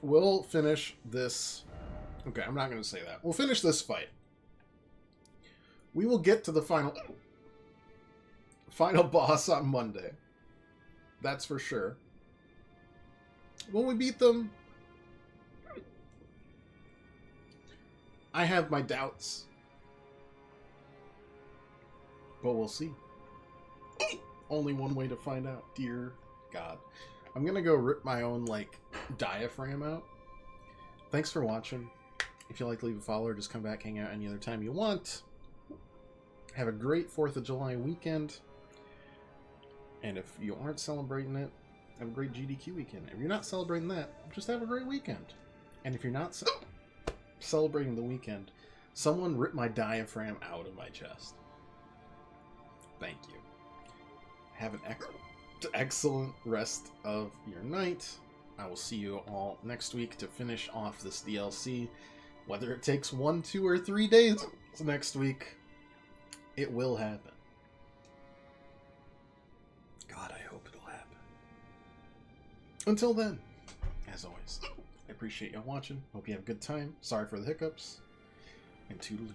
Speaker 1: We'll finish this... Okay, I'm not going to say that. We'll finish this fight. We will get to the final boss on Monday. That's for sure. When we beat them, I have my doubts. But we'll see. Only one way to find out. Dear God. I'm gonna go rip my own, like, diaphragm out. Thanks for watching. If you like, leave a follow or just come back, hang out any other time you want. Have a great 4th of July weekend. And if you aren't celebrating it, have a great GDQ weekend. If you're not celebrating that, just have a great weekend. And if you're not celebrating the weekend, someone ripped my diaphragm out of my chest. Thank you. Have an excellent rest of your night. I will see you all next week to finish off this DLC. Whether it takes 1, 2, or 3 days next week, it will happen. God, I hope it'll happen. Until then, as always, I appreciate y'all watching. Hope you have a good time. Sorry for the hiccups. And toodaloo.